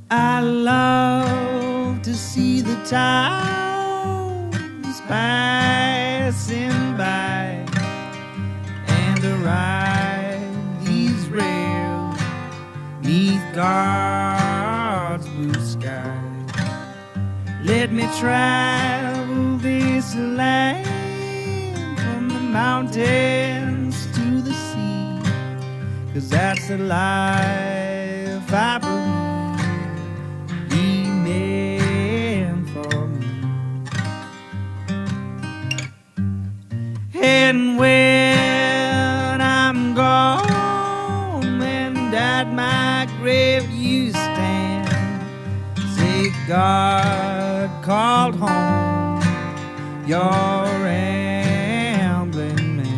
I love to see the towns passing by and to ride these rails neath God's blue sky. Let me travel this land from the mountains to the sea, 'cause that's the life I believe He meant for me. And when I'm gone and at my grave you stand, say God called home your rambling man.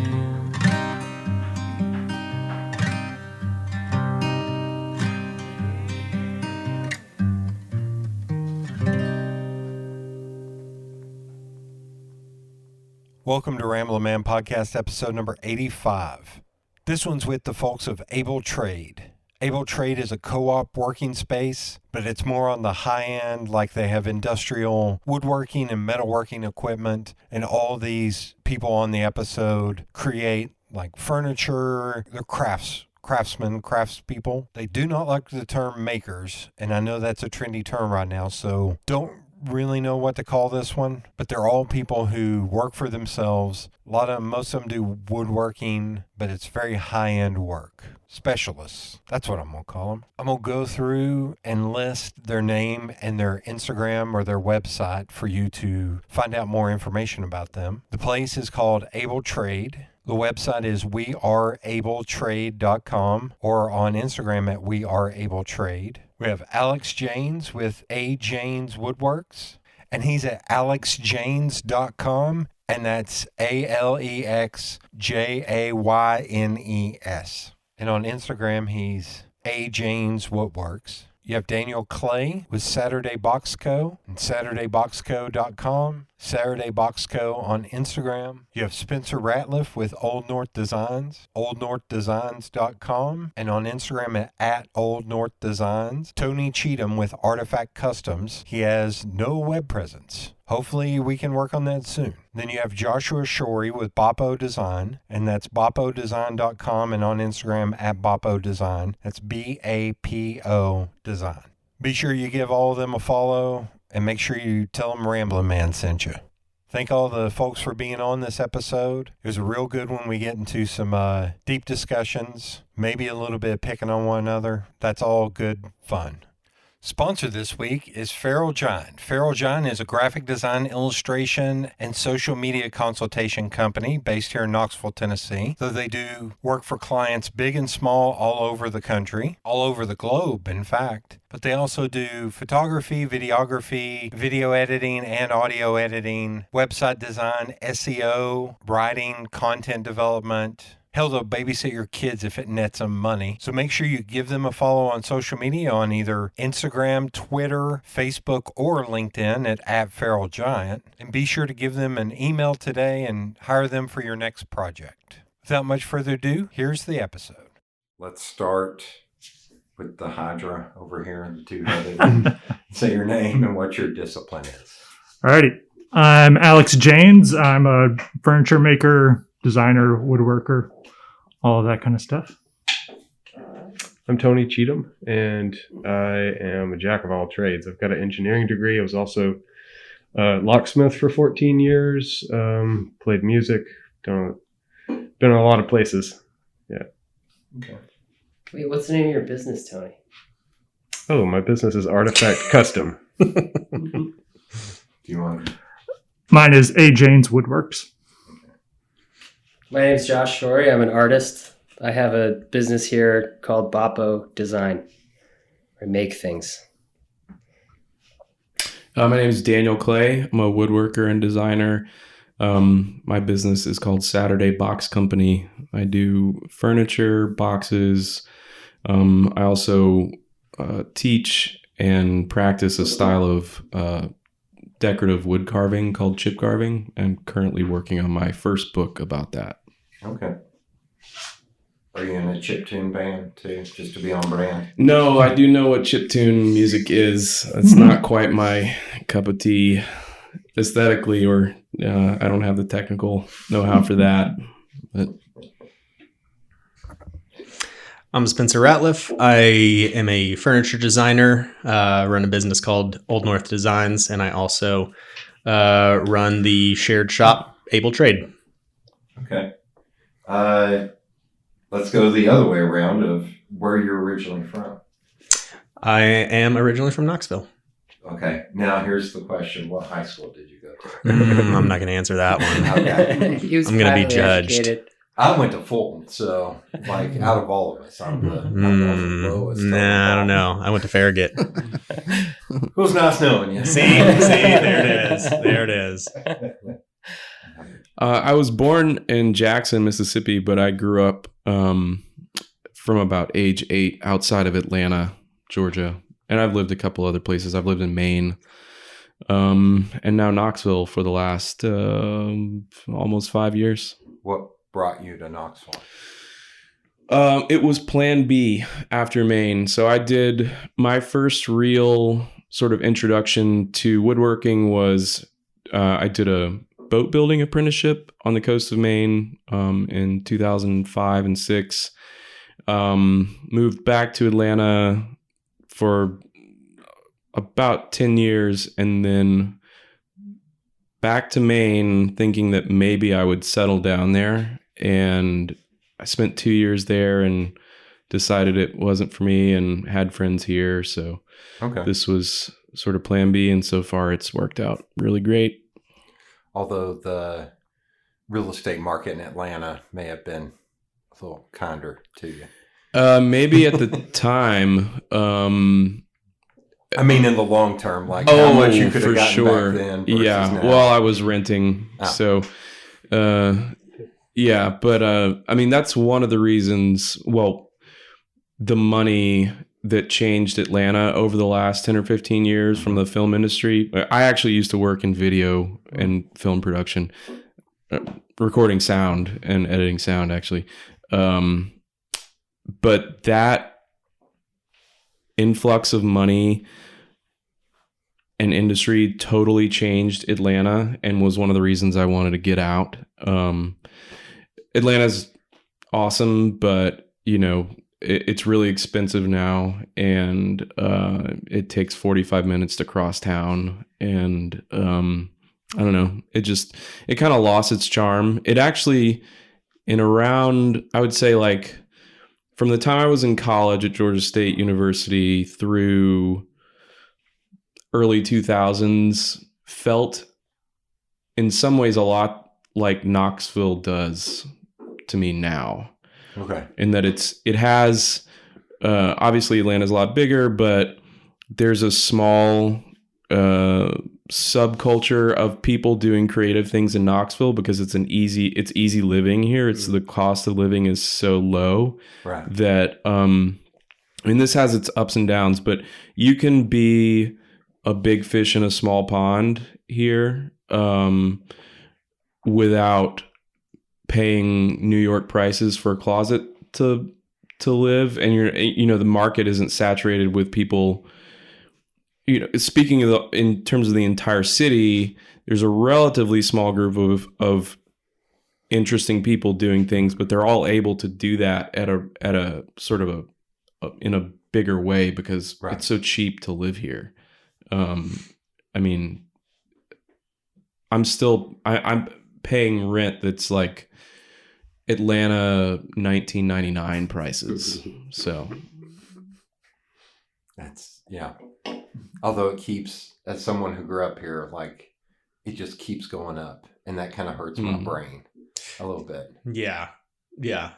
Welcome to Ramblin' Man Podcast, episode number 85. This one's with the folks of Able Trade. Able Trade is a co-op working space, but it's more on the high end, like they have industrial woodworking and metalworking equipment, and all these people on the episode create like furniture. They're craftsmen, craftspeople. They do not like the term makers, and I know that's a trendy term right now, so don't really know what to call this one, but they're all people who work for themselves. Most of them do woodworking, but it's very high-end work. Specialists. That's what I'm going to call them. I'm going to go through and list their name and their Instagram or their website for you to find out more information about them. The place is called Able Trade. The website is weareabletrade.com or on Instagram at weareabletrade. We have Alex Jaynes with Jaynes Woodworks, and he's at alexjaynes.com, and that's AlexJaynes. And on Instagram, he's Jaynes Woodworks. You have Daniel Clay with Saturday Box Co. and SaturdayBoxCo.com. Saturday Box Co. on Instagram. You have Spencer Ratliff with Old North Designs, OldNorthDesigns.com, and on Instagram at Old North Designs. Tony Cheatham with Artifact Customs. He has no web presence. Hopefully we can work on that soon. Then you have Joshua Shorey with BAPO Design, and that's BAPODesign.com, and on Instagram at BAPO Design. That's BAPO Design. Be sure you give all of them a follow, and make sure you tell them Ramblin' Man sent you. Thank all the folks for being on this episode. It was a real good one. We get into some deep discussions, maybe a little bit of picking on one another. That's all good fun. Sponsor this week is Feral Giant. Feral Giant is a graphic design, illustration, and social media consultation company based here in Knoxville, Tennessee. So they do work for clients big and small all over the country, all over the globe, in fact. But they also do photography, videography, video editing, and audio editing, website design, SEO, writing, content development. Hell, they'll babysit your kids if it nets them money. So make sure you give them a follow on social media on either Instagram, Twitter, Facebook, or LinkedIn at Feral Giant. And be sure to give them an email today and hire them for your next project. Without much further ado, here's the episode. Let's start with the Hydra over here, the two-headed. Say your name and what your discipline is. Alrighty. I'm Alex Jaynes. I'm a furniture maker, designer, woodworker, all of that kind of stuff. I'm Tony Cheatham, and I am a jack of all trades. I've got an engineering degree. I was also a locksmith for 14 years, played music, been in a lot of places. Yeah. Okay. Wait, what's the name of your business, Tony? Oh, my business is Artifact Custom. Do you want? Mine is Jaynes Woodworks. My name's Josh Shorey. I'm an artist. I have a business here called BAPO Design. I make things. My name is Daniel Clay. I'm a woodworker and designer. My business is called Saturday Box Company. I do furniture, boxes. I also teach and practice a style of decorative wood carving called chip carving. I'm currently working on my first book about that. Okay. Are you in a chiptune band too, just to be on brand? No, I do know what chiptune music is. It's not quite my cup of tea aesthetically, or I don't have the technical know-how for that. But I'm Spencer Ratliff. I am a furniture designer. Run a business called Old North Designs, and I also run the shared shop Able Trade. Okay. Let's go the other way around of where you're originally from. I am originally from Knoxville. Okay. Now here's the question: what high school did you go to? I'm not going to answer that one. Okay. He was I'm gonna be privately judged. educated. I went to Fulton, so like out of all of us, I'm the lowest. Nah, I don't know. I went to Farragut. It was nice knowing you. See, there it is. There it is. I was born in Jackson, Mississippi, but I grew up from about age 8 outside of Atlanta, Georgia. And I've lived a couple other places. I've lived in Maine, and now Knoxville for the last almost 5 years. What brought you to Knoxville? It was Plan B after Maine. So I did my first real sort of introduction to woodworking was I did a boat building apprenticeship on the coast of Maine in 2005 and 6. Moved back to Atlanta for about 10 years and then back to Maine thinking that maybe I would settle down there. And I spent 2 years there and decided it wasn't for me and had friends here. So This was sort of Plan B. And so far it's worked out really great. Although the real estate market in Atlanta may have been a little kinder to you. Maybe at the time. I mean, in the long term, like how much you could have for gotten sure. back then. Versus Yeah. now. Well, I was renting, so yeah. But I mean, that's one of the reasons. Well, the money that changed Atlanta over the last 10 or 15 years from the film industry. I actually used to work in video and film production, recording sound and editing sound, actually. But that influx of money and industry totally changed Atlanta and was one of the reasons I wanted to get out. Atlanta's awesome, but it's really expensive now, and it takes 45 minutes to cross town, and I don't know, it kind of lost its charm. It actually, in around, I would say, like from the time I was in college at Georgia State University through early 2000s, felt in some ways a lot like Knoxville does to me now. Okay. In that it has obviously Atlanta's a lot bigger, but there's a small subculture of people doing creative things in Knoxville because it's easy living here. It's the cost of living is so low, right, that I mean, this has its ups and downs, but you can be a big fish in a small pond here without paying New York prices for a closet to live, and the market isn't saturated with people. Speaking in terms of the entire city, there's a relatively small group of interesting people doing things, but they're all able to do that at a sort of in a bigger way because it's so cheap to live here. I mean, I'm paying rent that's like Atlanta 1999 prices. So that's, yeah. Although it keeps, as someone who grew up here, like it just keeps going up, and that kind of hurts my brain a little bit. Yeah.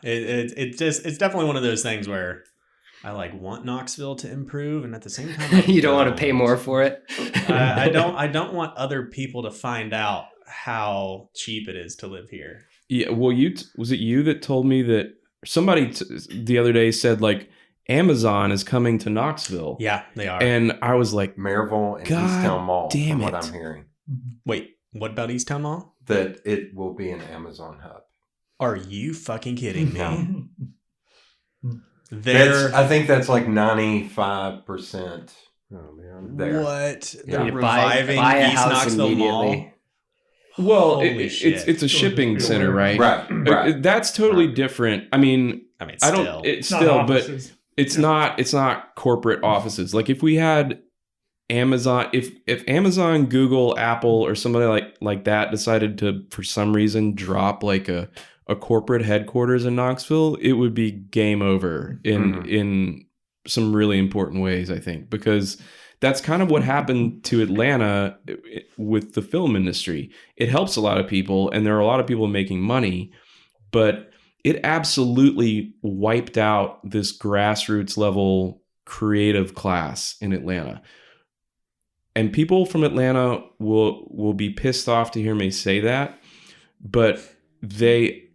It's definitely one of those things where I want Knoxville to improve, and at the same time, you don't want to pay more for it. I don't want other people to find out how cheap it is to live here. Yeah. Well, was it you that told me that somebody the other day said Amazon is coming to Knoxville? Yeah, they are. And I was like, Maryville and God Easttown Mall, damn from what it. I'm hearing. Wait, what about Easttown Mall? That it will be an Amazon hub. Are you fucking kidding me? I think that's like 95%. Oh man. There. What? Yeah. They're You reviving buy a East house Knoxville Mall? immediately. Well, Holy shit. it's a shipping center, right? Right. That's totally different. I mean, Still. I don't. It's Not still, but offices. it's not corporate offices. Like if we had Amazon, if Amazon, Google, Apple, or somebody like that decided to, for some reason, drop like a corporate headquarters in Knoxville, it would be game over in some really important ways, I think, because that's kind of what happened to Atlanta with the film industry. It helps a lot of people, and there are a lot of people making money, but it absolutely wiped out this grassroots level creative class in Atlanta. And people from Atlanta will be pissed off to hear me say that, but they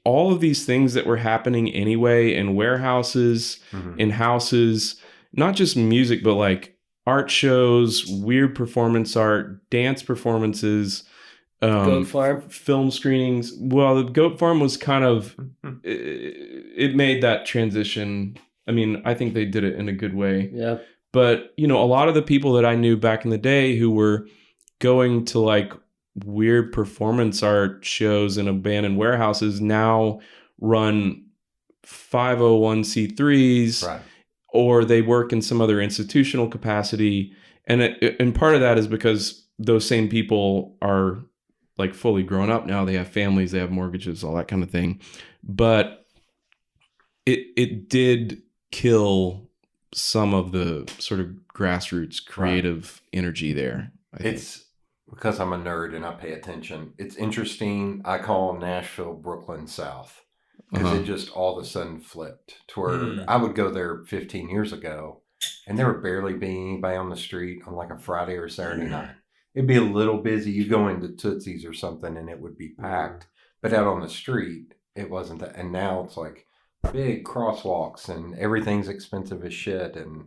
all of these things that were happening anyway in warehouses, in houses, not just music, but like art shows, weird performance art, dance performances, Goat Farm? film screenings. Well, the Goat Farm was kind of, it made that transition. I mean, I think they did it in a good way. Yeah. But, a lot of the people that I knew back in the day who were going to like weird performance art shows in abandoned warehouses now run 501c3s, Right. or they work in some other institutional capacity. And part of that is because those same people are like fully grown up now. They have families, they have mortgages, all that kind of thing. But it did kill some of the sort of grassroots creative energy there. I think. It's because I'm a nerd and I pay attention. It's interesting. I call Nashville, Brooklyn South because it just all of a sudden flipped to where I would go there 15 years ago and there would barely be anybody on the street on like a Friday or Saturday night. It'd be a little busy. You go into Tootsie's or something and it would be packed. But out on the street, it wasn't that. And now it's like big crosswalks and everything's expensive as shit. And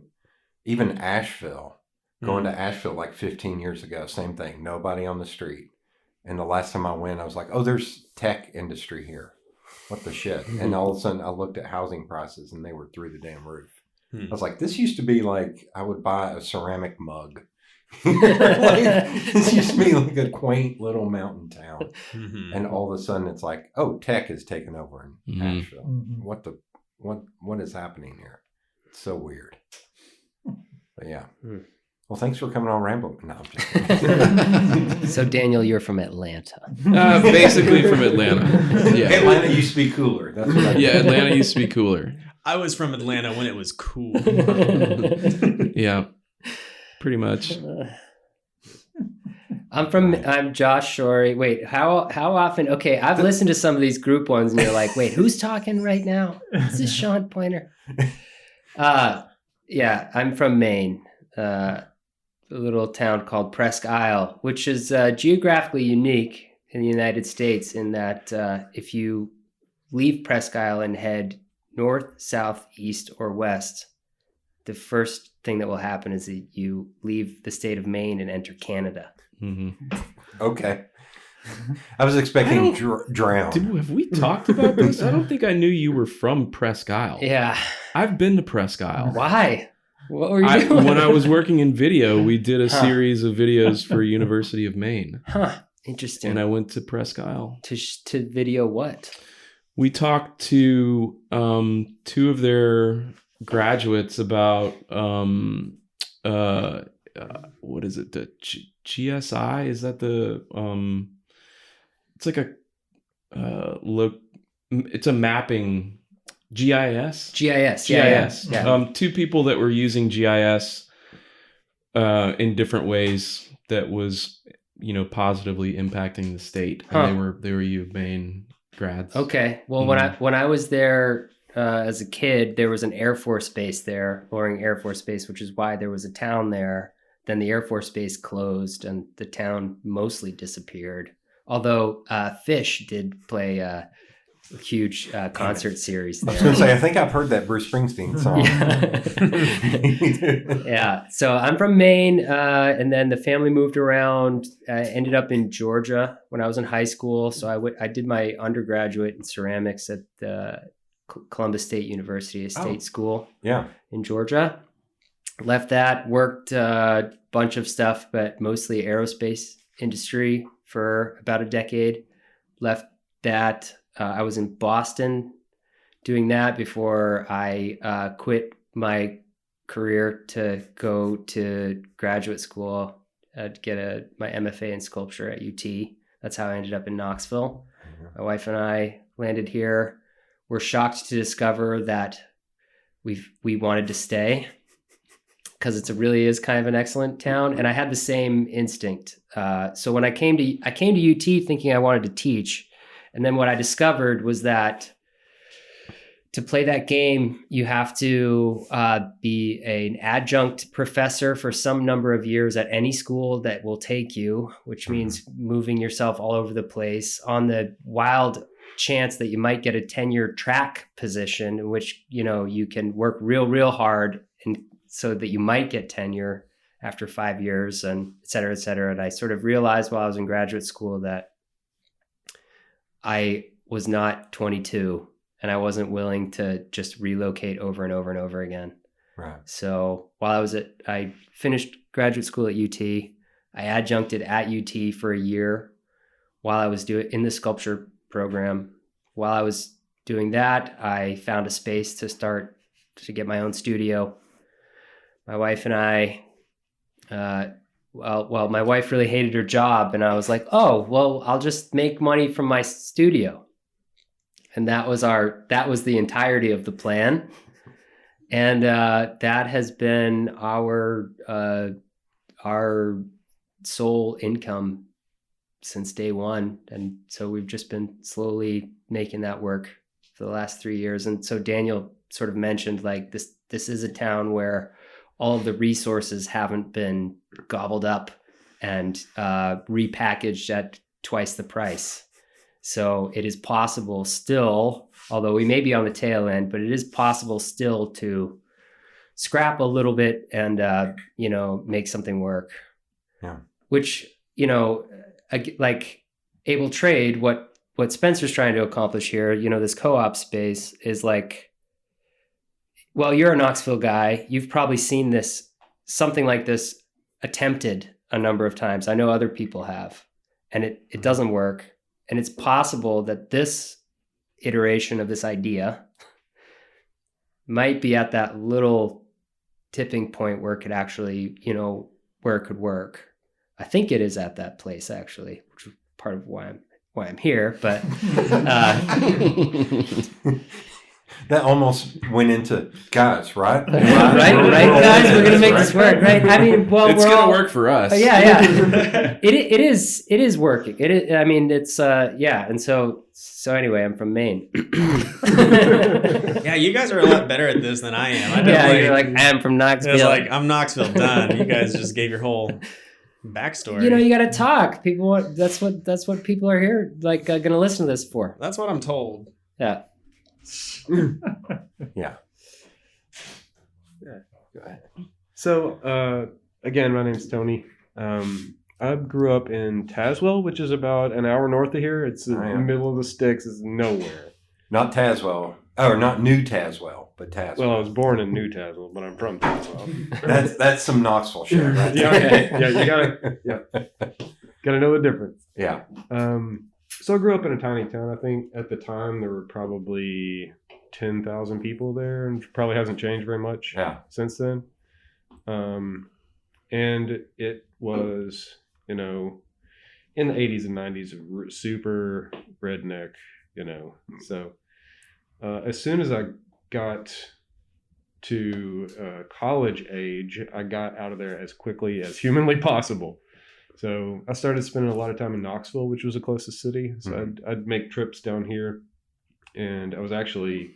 even Asheville, going to Asheville like 15 years ago, same thing. Nobody on the street. And the last time I went, I was like, oh, there's tech industry here. What the shit? And all of a sudden I looked at housing prices and they were through the damn roof. I was like, this used to be like, I would buy a ceramic mug. This used to be like a quaint little mountain town. And all of a sudden it's like, oh, tech is taking over in Asheville. What is happening here? It's so weird. But yeah. Well, thanks for coming on Ramble. No, I'm just kidding. So, Daniel, you're from Atlanta. Basically from Atlanta. Yeah. Atlanta used to be cooler. That's what I Yeah, Atlanta used to be cooler. I was from Atlanta when it was cool. Yeah, pretty much. I'm Josh Shorey. Wait, how often? Okay, I've listened to some of these group ones, and you're like, wait, who's talking right now? Is this Sean Pointer? Yeah, I'm from Maine, a little town called Presque Isle, which is geographically unique in the United States in that if you leave Presque Isle and head north, south, east, or west, the first thing that will happen is that you leave the state of Maine and enter Canada. Okay. I was expecting drown. Have we talked about this? I don't think I knew you were from Presque Isle. Yeah. I've been to Presque Isle. Why? What were you doing? When I was working in video, we did a series of videos for University of Maine. Interesting. And I went to Presque Isle. To video what? We talked to two of their graduates about what is it? The GSI? Is that the it's like it's a mapping GIS. GIS. Yeah. Two people that were using GIS in different ways that was positively impacting the state, and they were U of Maine grads. Okay. Well, when I was there as a kid, there was an Air Force base there, Loring Air Force Base, which is why there was a town there. Then the Air Force Base closed, and the town mostly disappeared. Although Fish did play a huge concert series there. I was going to say, I think I've heard that Bruce Springsteen song. Yeah. So I'm from Maine, and then the family moved around. I ended up in Georgia when I was in high school. So I did my undergraduate in ceramics at the Columbus State University, a state Oh. school Yeah. in Georgia. Left that, worked a bunch of stuff, but mostly aerospace industry for about a decade. Left that. I was in Boston doing that before I quit my career to go to graduate school to get my MFA in sculpture at UT. That's how I ended up in Knoxville. My wife and I landed here. We're shocked to discover that we wanted to stay because it really is kind of an excellent town. And I had the same instinct. So when I came to UT thinking I wanted to teach, and then what I discovered was that to play that game, you have to be an adjunct professor for some number of years at any school that will take you, which means moving yourself all over the place on the wild chance that you might get a tenure track position in which, you can work real hard and so that you might get tenure after 5 years and et cetera, et cetera. And I sort of realized while I was in graduate school that I was not 22 and I wasn't willing to just relocate over and over and over again. Right. So while I finished graduate school at UT, I adjuncted at UT for a year while I was in the sculpture program. While I was doing that, I found a space to get my own studio. My wife and I, my wife really hated her job, and I was like, oh, well, I'll just make money from my studio. And that was the entirety of the plan. And that has been our sole income since day one. And so we've just been slowly making that work for the last 3 years. And so Daniel sort of mentioned like this is a town where all of the resources haven't been gobbled up and repackaged at twice the price. So it is possible still, although we may be on the tail end, but it is possible still to scrap a little bit and, make something work. Yeah. Which, like Able Trade, what Spencer's trying to accomplish here, this co-op space is like, well, you're a Knoxville guy. You've probably seen something like this attempted a number of times. I know other people have, and it doesn't work. And it's possible that this iteration of this idea might be at that little tipping point where it could actually, where it could work. I think it is at that place actually, which is part of why I'm here. But that almost went into guys, right? right, guys. We're gonna make this work, right? I mean, well, it's gonna work for us. Yeah. It is working. It is. I mean, it's yeah. And so anyway, I'm from Maine. Yeah, you guys are a lot better at this than I am. You're like, I'm from Knoxville. It's like, I'm Knoxville, done. You guys just gave your whole backstory. You got to talk. People, that's what people are here, like, going to listen to this for. That's what I'm told. Yeah. Yeah. Go ahead. So, again, my name's Tony. I grew up in Tazewell, which is about an hour north of here. It's in the middle of the sticks. It's nowhere. Not Tazewell. Or not New Tazewell, but Tazewell. Well, I was born in New Tazewell, but I'm from Tazewell. That's some Knoxville shit, right? You gotta know the difference. Yeah. So I grew up in a tiny town. I think at the time there were probably 10,000 people there, and probably hasn't changed very much since then. And it was, in the 80s and 90s, super redneck, So as soon as I got to college age, I got out of there as quickly as humanly possible. So I started spending a lot of time in Knoxville, which was the closest city. So I'd make trips down here, and I was actually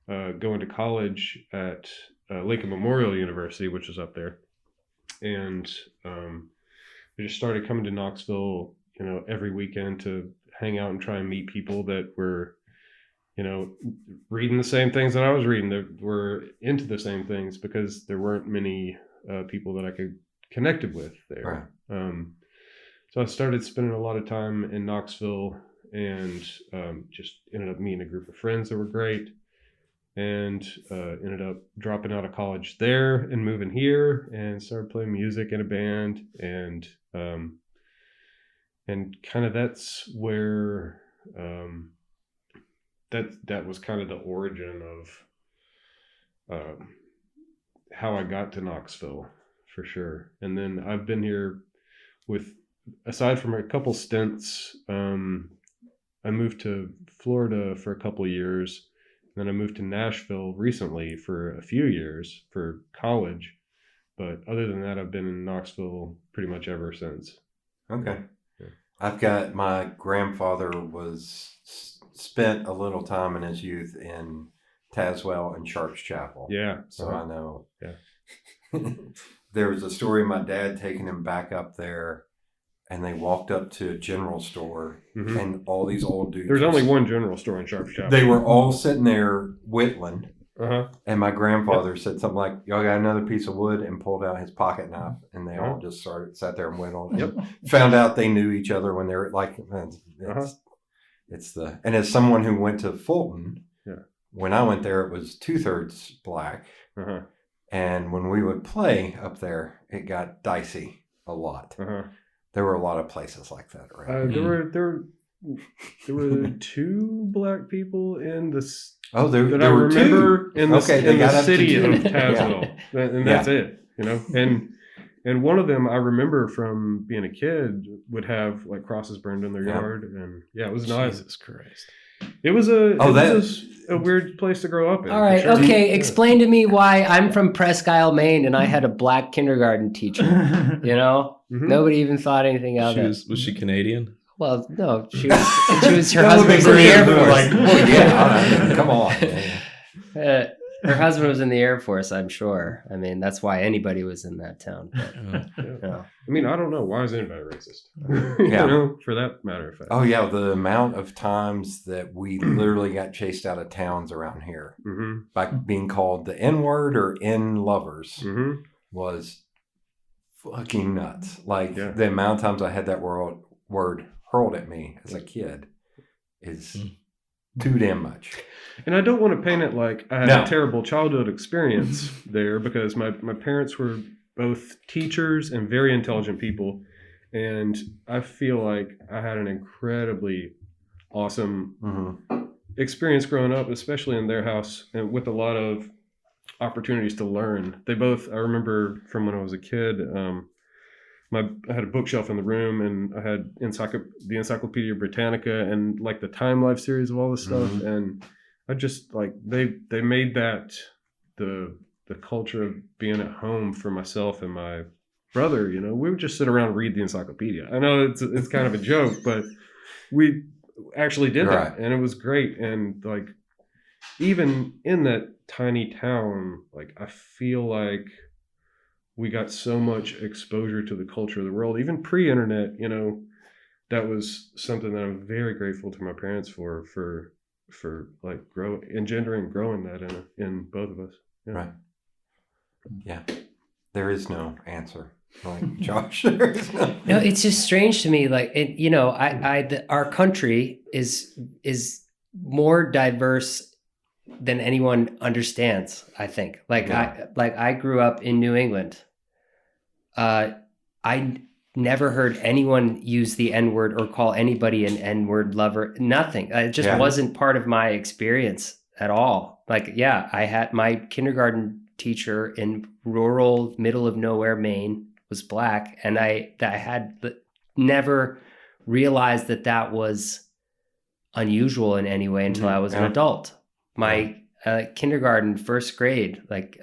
going to college at Lincoln Memorial University, which was up there. And I just started coming to Knoxville, every weekend to hang out and try and meet people that were, reading the same things that I was reading, that were into the same things, because there weren't many people that I could connected with there. Right. So I started spending a lot of time in Knoxville, and just ended up meeting a group of friends that were great. and ended up dropping out of college there and moving here and started playing music in a band, and kind of that's where that was kind of the origin of how I got to Knoxville, for sure. And then I've been here aside from a couple stints, I moved to Florida for a couple years. Then I moved to Nashville recently for a few years for college. But other than that, I've been in Knoxville pretty much ever since. Okay. Yeah. I've got, my grandfather spent a little time in his youth in Tazewell and Sharps Chapel. Yeah. So I know. Yeah. There was a story of my dad taking him back up there, and they walked up to a general store, and all these old dudes. There's only one general store in Sharps Chapel. They were all sitting there whittling. Uh-huh. And my grandfather said something like, "Y'all got another piece of wood?" and pulled out his pocket knife, and they all just sat there and whittled. Yep. Found out they knew each other when they were like, it's and as someone who went to Fulton, when I went there, it was 2/3 black. Uh-huh. And when we would play up there, it got dicey a lot. Uh-huh. There were a lot of places like that around. There were 2 black people in this. Oh, there I were remember 2. in the city of 2. Tazewell, and that's it. You know, and one of them I remember from being a kid would have like crosses burned in their yard, and it was nice. Jesus Christ. It was a weird place to grow up in. All right, for sure. okay. Explain to me why I'm from Presque Isle, Maine, and I had a black kindergarten teacher. You know, nobody even thought anything of it. Was she Canadian? Well, no, she was. Her husband was in the Air Force. Like, well, yeah, come on. Her husband was in the Air Force, I'm sure. I mean, that's why anybody was in that town. But, I mean, I don't know. Why is anybody racist? Yeah. You know, for that matter of fact. Oh, yeah. The amount of times that we literally got chased out of towns around here by being called the N-word or N-lovers was fucking nuts. Like, the amount of times I had that word hurled at me as a kid is too damn much. And I don't want to paint it like I had a terrible childhood experience there, because my parents were both teachers and very intelligent people. And I feel like I had an incredibly awesome experience growing up, especially in their house, and with a lot of opportunities to learn. I remember from when I was a kid, I had a bookshelf in the room, and I had the Encyclopedia Britannica and like the Time Life series of all this stuff. And I just like, they made that the culture of being at home for myself and my brother. You know, we would just sit around and read the encyclopedia. I know it's kind of a joke, but we actually did that, and it was great. And like, even in that tiny town, like, I feel like we got so much exposure to the culture of the world, even pre-internet. You know, that was something that I'm very grateful to my parents for like growing that in both of us. Yeah. Right. Yeah. There is no answer. Like, Josh, there is no. No, it's just strange to me. Like, you know, our country is more diverse than anyone understands, I think. Like, I grew up in New England. I never heard anyone use the N-word or call anybody an N-word lover. Nothing. It just wasn't part of my experience at all. Like, I had my kindergarten teacher in rural middle of nowhere Maine was black, and I had never realized that was unusual in any way until I was an adult. My kindergarten, first grade, like,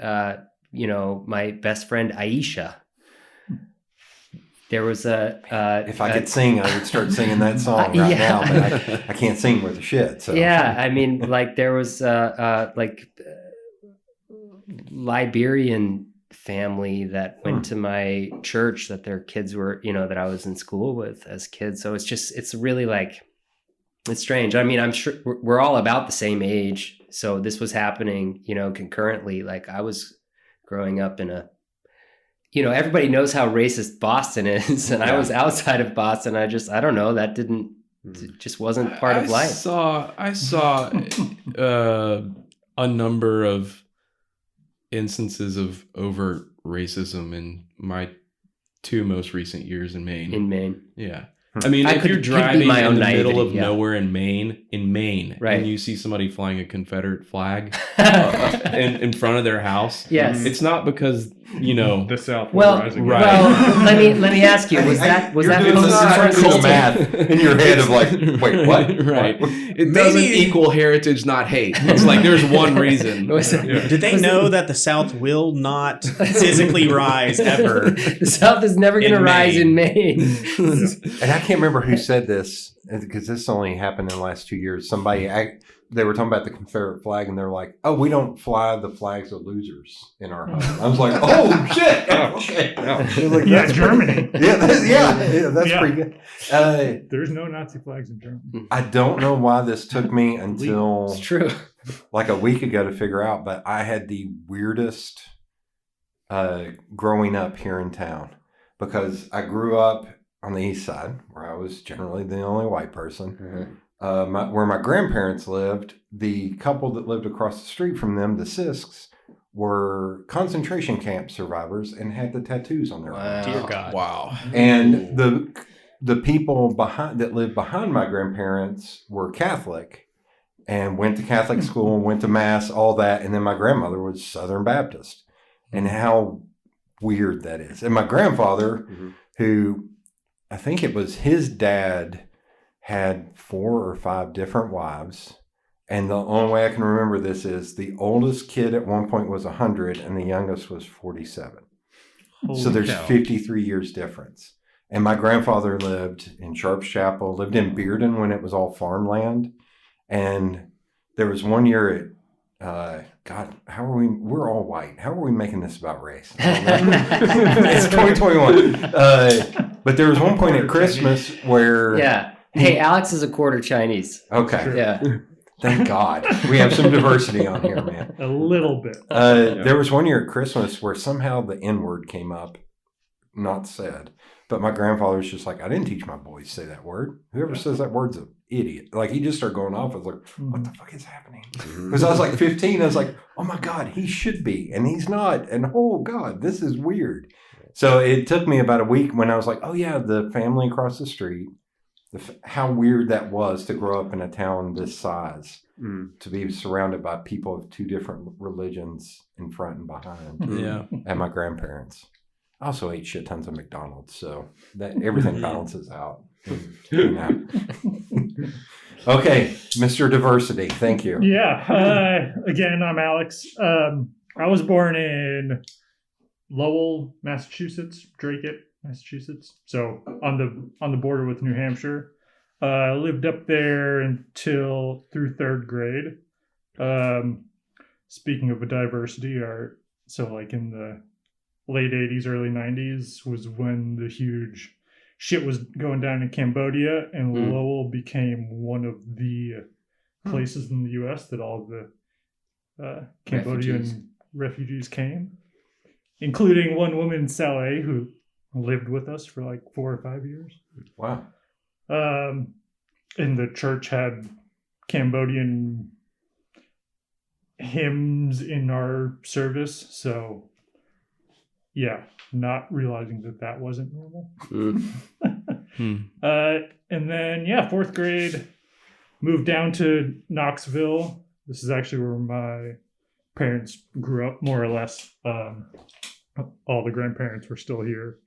you know, my best friend Aisha, there was if I could sing, I would start singing that song now, but I can't sing worth a shit. So I mean, like, there was like Liberian family that went to my church, that their kids were, you know, that I was in school with as kids. So it's really like, it's strange. I mean, I'm sure we're all about the same age, so this was happening, you know, concurrently. Like, I was growing up in you know, everybody knows how racist Boston is, and I was outside of Boston. I don't know, that just wasn't part of life. I saw a number of instances of overt racism in my 2 most recent years in Maine. In Maine. Yeah. I mean, if you're could be driving my in own the middle naivety, of yeah. nowhere in Maine, Right. and you see somebody flying a Confederate flag in front of their house, Yes. it's not because, you know, The South will Well, rise again. right. well, let me ask you, was that You're post doing this trying to do the culture? math in your head of like, wait, what? Right. What? It doesn't equal heritage, not hate. It's like there's one reason. Was it- Did they know that the South will not physically rise ever? The South is never going to In rise in Maine. Maine. And I can't remember who said this because this only happened in the last 2 years. They were talking about the Confederate flag, and they're like, "Oh, we don't fly the flags of losers in our home." I was like, "Oh shit!" Okay. I was like, Yeah, "That's Germany. pretty- yeah, that's Yeah. pretty good. There's no Nazi flags in Germany. I don't know why this took me until It's true. like a week ago to figure out, but I had the weirdest growing up here in town because I grew up on the east side where I was generally the only white person. Mm-hmm. Where my grandparents lived, the couple that lived across the street from them, the Sisks, were concentration camp survivors and had the tattoos on their arms. Dear God. Wow. And the people that lived behind my grandparents were Catholic and went to Catholic school, went to mass, all that. And then my grandmother was Southern Baptist. And how weird that is. And my grandfather, who I think it was his dad, had 4 or 5 different wives. And the only way I can remember this is the oldest kid at one point was 100 and the youngest was 47. So there's 53 years difference. And my grandfather lived in Sharps Chapel, lived in Bearden when it was all farmland. And there was one year God, we're all white. How are we making this about race? It's 2021. But there was one point at Christmas where... Yeah. Hey, Alex is a quarter Chinese. Okay. Yeah. Thank God. We have some diversity on here, man. A little bit. There was one year at Christmas where somehow the N-word came up, not said. But my grandfather was just like, I didn't teach my boys to say that word. Whoever says that word's an idiot. Like, he just started going off. I was like, what the fuck is happening? Because I was like 15. I was like, oh my God, he should be. And he's not. And oh God, this is weird. So it took me about a week when I was like, oh yeah, the family across the street. How weird that was to grow up in a town this size, to be surrounded by people of 2 different religions in front and behind. Yeah. And my grandparents. I also ate shit tons of McDonald's, so that everything balances out. You know. Okay, Mr. Diversity, thank you. Yeah. Again, I'm Alex. I was born in Lowell, Massachusetts, Dracut, Massachusetts. So on the border with New Hampshire. I lived up there through 3rd grade. Speaking of a diversity, so like in the late 80s, early 90s was when the huge shit was going down in Cambodia, and Lowell became one of the places in the U.S. that all the Cambodian refugees came, including one woman, Saleh, who lived with us for like 4 or 5 years. Wow. And the church had Cambodian hymns in our service, so yeah, not realizing that wasn't normal. And then 4th grade, moved down to Knoxville. This is actually where my parents grew up, more or less. All the grandparents were still here.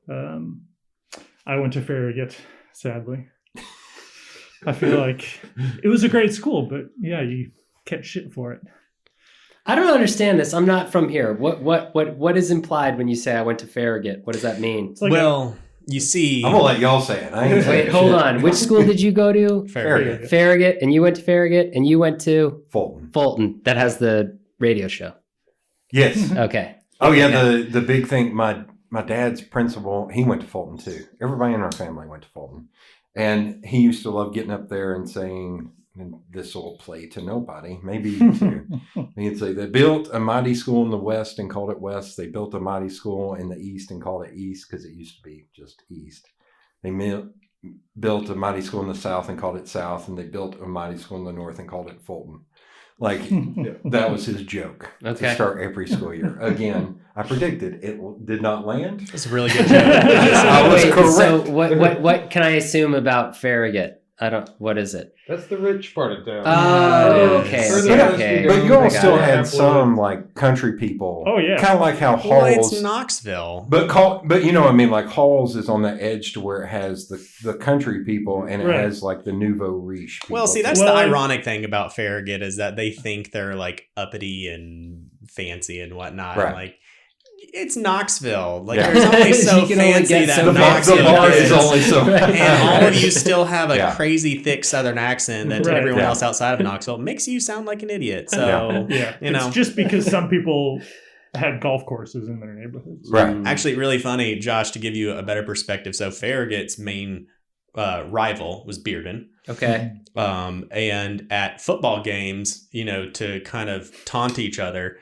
I went to Farragut, sadly. I feel like it was a great school, but yeah, you catch shit for it. I don't understand this. I'm not from here. What is implied when you say I went to Farragut? What does that mean? It's like You see... I'm going to let y'all say it. I ain't saying Wait, hold shit. on. Which school did you go to? Farragut. Farragut, and you went to Farragut, and you went to Fulton. Fulton. That has the radio show. Yes. Okay. Oh yeah, the big thing. My dad's principal, he went to Fulton too. Everybody in our family went to Fulton, and he used to love getting up there and saying, and this will play to nobody, maybe you too. He'd say they built a mighty school in the west and called it west. They built a mighty school in the east and called it east because it used to be just east. They built a mighty school in the South and called it South, and they built a mighty school in the North and called it Fulton. Like, that was his joke to start every school year. Again, I predicted it did not land. That's a really good joke. I was correct. So what can I assume about Farragut? What is it? That's the rich part of town. Oh, okay. But you all still had some like country people. Oh yeah, kind of like how Well, Halls. it's Knoxville. But you know what I mean, like Halls is on the edge to where it has the country people and it Right. has like the nouveau riche people. Well, see, that's Well, the ironic thing about Farragut is that they think they're like uppity and fancy and whatnot. Right. Like, it's Knoxville. Like, Yeah. there's only so You can only fancy get that so the Knoxville bar is. is only so. And all of you still have a Yeah. crazy thick Southern accent that to Right. everyone Yeah. else outside of Knoxville makes you sound like an idiot. So, yeah. you know. It's just because some people had golf courses in their neighborhoods. Right. Actually, really funny, Josh, to give you a better perspective. So Farragut's main rival was Bearden. Okay. And at football games, you know, to kind of taunt each other,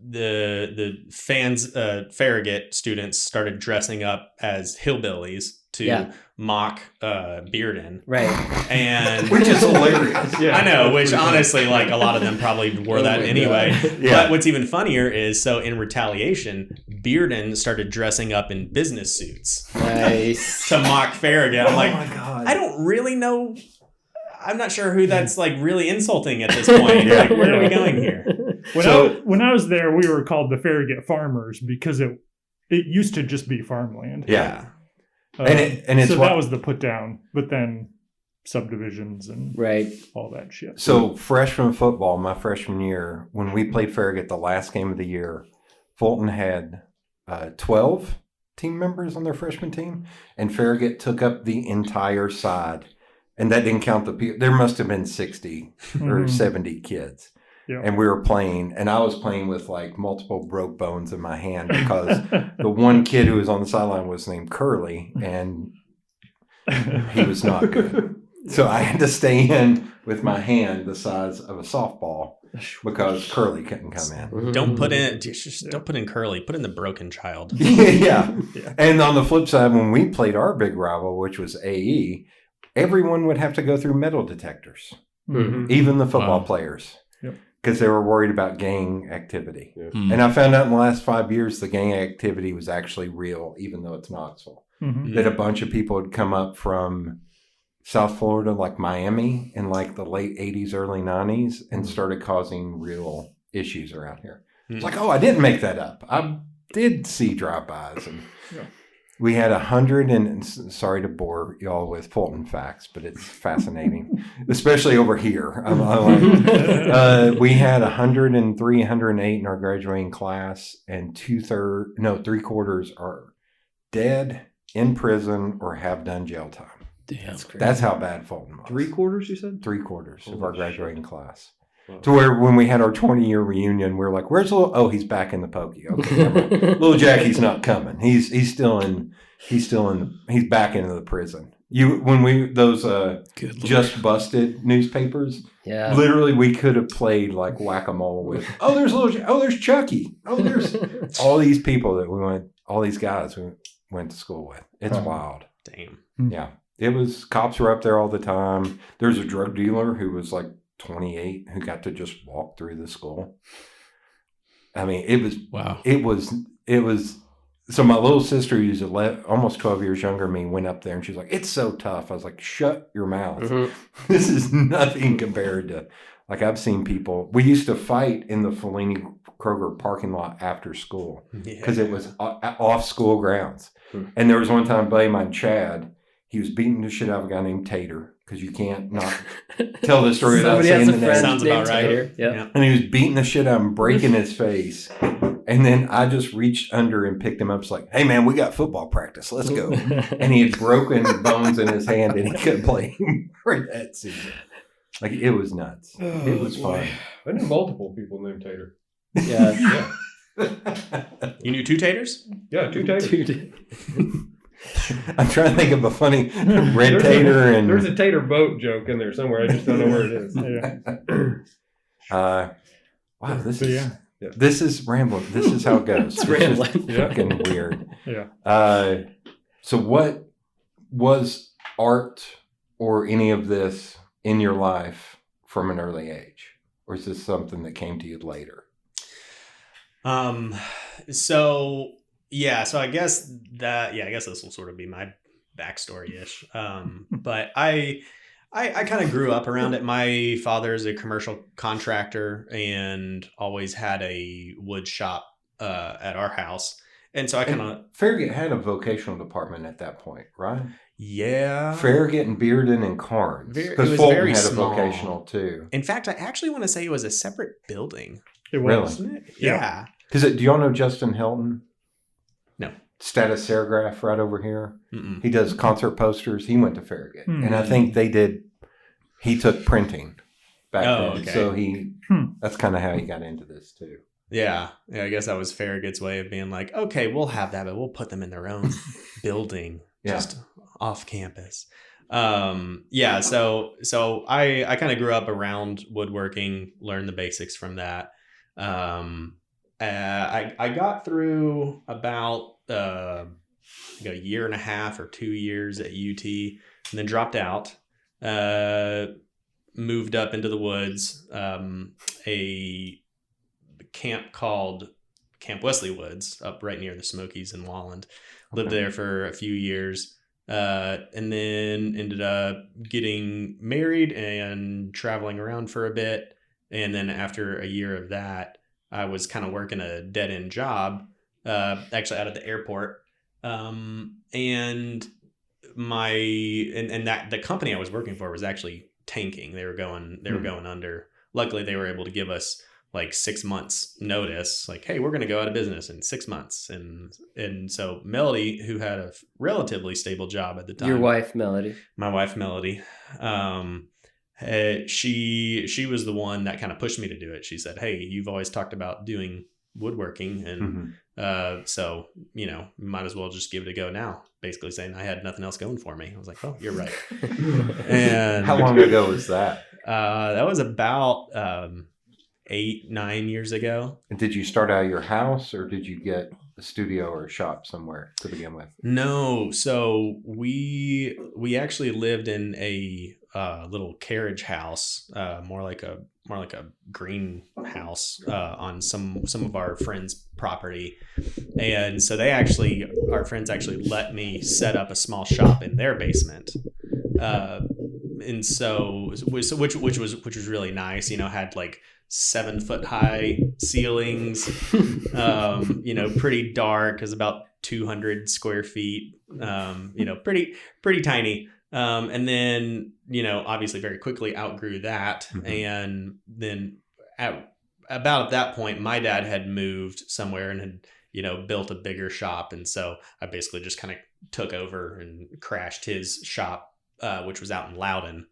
the fans, Farragut students started dressing up as hillbillies to mock Bearden. Right. And Which is hilarious. Yeah. I know, which honestly, like a lot of them probably wore that anyway. Yeah. But what's even funnier is, so in retaliation, Bearden started dressing up in business suits Nice. to mock Farragut. I'm Oh like, my God. I don't really know. I'm not sure who that's like really insulting at this point. Yeah. Like, where are we going here? When I was there, we were called the Farragut Farmers because it used to just be farmland. Yeah. And it's so what- that was the put down, but then subdivisions and Right. all that shit. So freshman football, my freshman year, when we played Farragut the last game of the year, Fulton had 12 team members on their freshman team, and Farragut took up the entire side. And that didn't count the people. There must have been 60 or Mhm. 70 kids. Yeah. And we were playing, and I was playing with like multiple broke bones in my hand because the one kid who was on the sideline was named Curly, and he was not good. So I had to stay in with my hand the size of a softball because Curly couldn't come in. Don't put in don't put in Curly. Put in the broken child. Yeah. And on the flip side, when we played our big rival, which was AE, everyone would have to go through metal detectors, Mhm. even the football Wow. players, Yep. because they were worried about gang activity. Hmm. And I found out in the last 5 years, the gang activity was actually real, even though it's Knoxville. Mhm. That a bunch of people had come up from South Florida, like Miami, in like the late 80s, early 90s, and started causing real issues around here. It's like, oh, I didn't make that up. I did see drive-bys. And Yeah. we had 100, and sorry to bore y'all with Fulton facts, but it's fascinating, especially over here. We had 103, 108 in our graduating class, and 3/4 are dead, in prison, or have done jail time. Damn. That's how bad Fulton was. 3/4, you said? 3/4 of Holy our graduating class. Wow. To where when we had our 20-year reunion, we were like, "Where's little? Oh, he's back in the pokey. Okay, never mind. Little Jackie's not coming. He's back into the prison." Those Good Lord. just busted newspapers. Yeah. Literally, we could have played like whack-a-mole with. Oh, there's Chucky. Oh, there's all these people that all these guys we went to school with. It's wild. Damn. Yeah. It was, cops were up there all the time. There's a drug dealer who was like 28 who got to just walk through the school. I mean, it was, so my little sister, who's almost 12 years younger than me, went up there and she's like, "It's so tough." I was like, "Shut your mouth." Mhm. This is nothing compared to, like, I've seen people, we used to fight in the Fellini Kroger parking lot after school because it was off school grounds. And there was one time, buddy of mine, Chad, he was beating the shit out of a guy named Tater, because you can't not tell the story without Somebody saying has the a friend name. Sounds named about right. Tater. Yep. Yeah. And he was beating the shit out of him, breaking his face. And then I just reached under and picked him up. It's like, "Hey, man, we got football practice. Let's go." And he had broken the bones in his hand, and he couldn't play for that season. Like, it was nuts. It was fun. I knew multiple people named Tater. Yeah. Yeah. You knew two taters? Yeah, two Taters. Dude. I'm trying to think of a funny red There's tater and There's a tater boat joke in there somewhere. I just don't know where it is. Yeah. wow, this So, is yeah. this is rambling. This is how it goes. It's rambling. Just fucking weird. Yeah. So what Was art or any of this in your life from an early age? Or is this something that came to you later? So I guess this will sort of be my backstory ish. But I kind of grew up around it. My father is a commercial contractor and always had a wood shop at our house. And so I kind of... Farragut had a vocational department at that point, right? Yeah. Farragut and Bearden and Carnes. Because was Fulton very had small. a vocational too. In fact, I actually want to say it was a separate building. It was. Really? Wasn't it? Yeah. Yeah. Because do y'all know Justin Hilton? No. Status Serigraph right over here. Mm-mm. He does concert posters. He went to Farragut. Hmm. And I think he took printing back Oh, then. okay. So that's kind of how he got into this too. Yeah. I guess that was Farragut's way of being like, okay, we'll have that, but we'll put them in their own building, just off campus. So I kind of grew up around woodworking, learned the basics from that. I got through about a year and a half or 2 years at UT, and then dropped out. Moved up into the woods, a camp called Camp Wesley Woods up right near the Smokies in Walland. Lived there for a few years, and then ended up getting married and traveling around for a bit. And then after a year of that, I was kind of working a dead-end job, actually out at the airport. And the company I was working for was actually tanking. They were going under. Luckily, they were able to give us like 6 months notice, like, hey, we're going to go out of business in 6 months. And so Melody, who had a relatively stable job at the time, Your wife, Melody. my wife, Melody, she was the one that kind of pushed me to do it. She said, hey, you've always talked about doing woodworking. And so, might as well just give it a go now, basically saying I had nothing else going for me. I was like, oh, you're right. And How long ago was that? that was about 8-9 years ago. And did you start out of your house or did you get a studio or a shop somewhere to begin with? No. So we actually lived in a little carriage house, more like a greenhouse on some of our friends' property. And so our friends actually let me set up a small shop in their basement. And so which was really nice, had like 7-foot high ceilings, pretty dark, is about 200 square feet, pretty tiny. And then, obviously very quickly outgrew that. Mm-hmm. And then at that point, my dad had moved somewhere and had, built a bigger shop. And so I basically just kind of took over and crashed his shop, which was out in Loudon.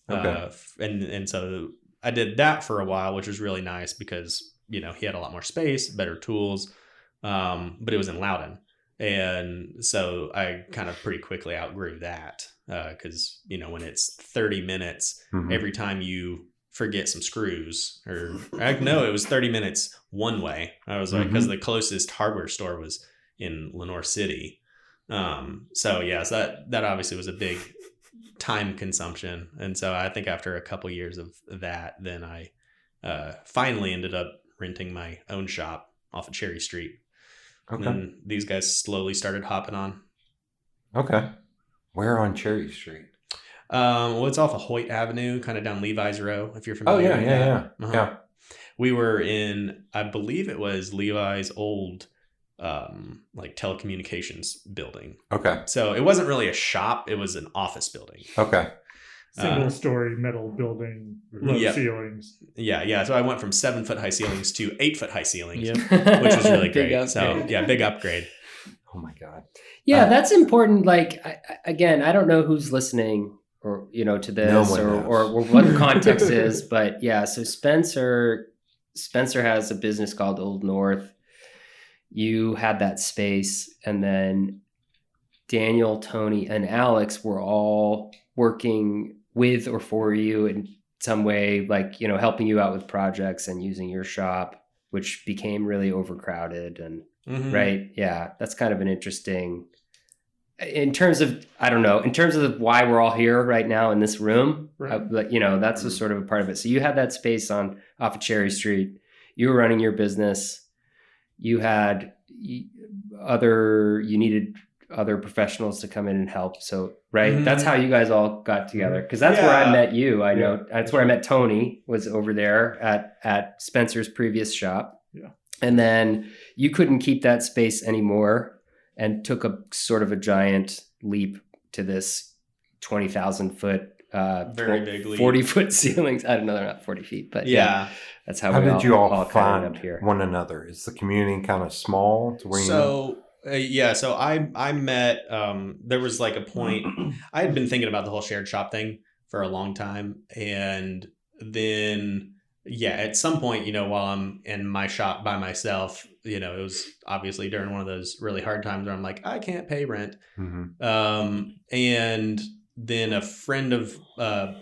Okay. And so I did that for a while, which was really nice because, he had a lot more space, better tools, but it was in Loudon. And so I kind of pretty quickly outgrew that because, when it's 30 minutes, mm-hmm. every time you forget some screws it was 30 minutes one way. I was like, because the closest hardware store was in Lenore City. So that obviously was a big time consumption. And so I think after a couple years of that, then I finally ended up renting my own shop off of Cherry Street. Okay. And then these guys slowly started hopping on. Okay. Where on Cherry Street? Well, it's off of Hoyt Avenue, kind of down Levi's Row, if you're familiar. Oh, yeah. Uh-huh. Yeah. We were in, I believe it was Levi's old telecommunications building. Okay. So it wasn't really a shop, it was an office building. Okay. Single-story metal building, low ceilings. Yeah. So I went from 7-foot high ceilings to 8-foot high ceilings, which was really great. So big upgrade. Oh my God. Yeah, that's important. Like, I don't know who's listening or, to this or what the context is, but yeah. So Spencer has a business called Old North. You had that space, and then Daniel, Tony, and Alex were all working with or for you in some way, like, helping you out with projects and using your shop, which became really overcrowded and right. Yeah. That's kind of an interesting in terms of, I don't know, in terms of why we're all here right now in this room, Right. you know, that's a sort of a part of it. So you had that space off of Cherry Street. You were running your business. You had you needed other professionals to come in and help. So, right. That's how you guys all got together. Cause that's where I met you. I know that's where I met Tony, was over there at Spencer's previous shop. Yeah. And then you couldn't keep that space anymore and took a sort of a giant leap to this 20,000 foot, Very big leap. 40-foot ceilings. I don't know. They're not 40 feet, but Yeah. that's how How we did you all kind of find ended up here. one another? Is the community kind of small to where you know? So I met, there was like a point, I had been thinking about the whole shared shop thing for a long time. And then, at some point, while I'm in my shop by myself, it was obviously during one of those really hard times where I'm like, I can't pay rent. Mm-hmm. And then a friend of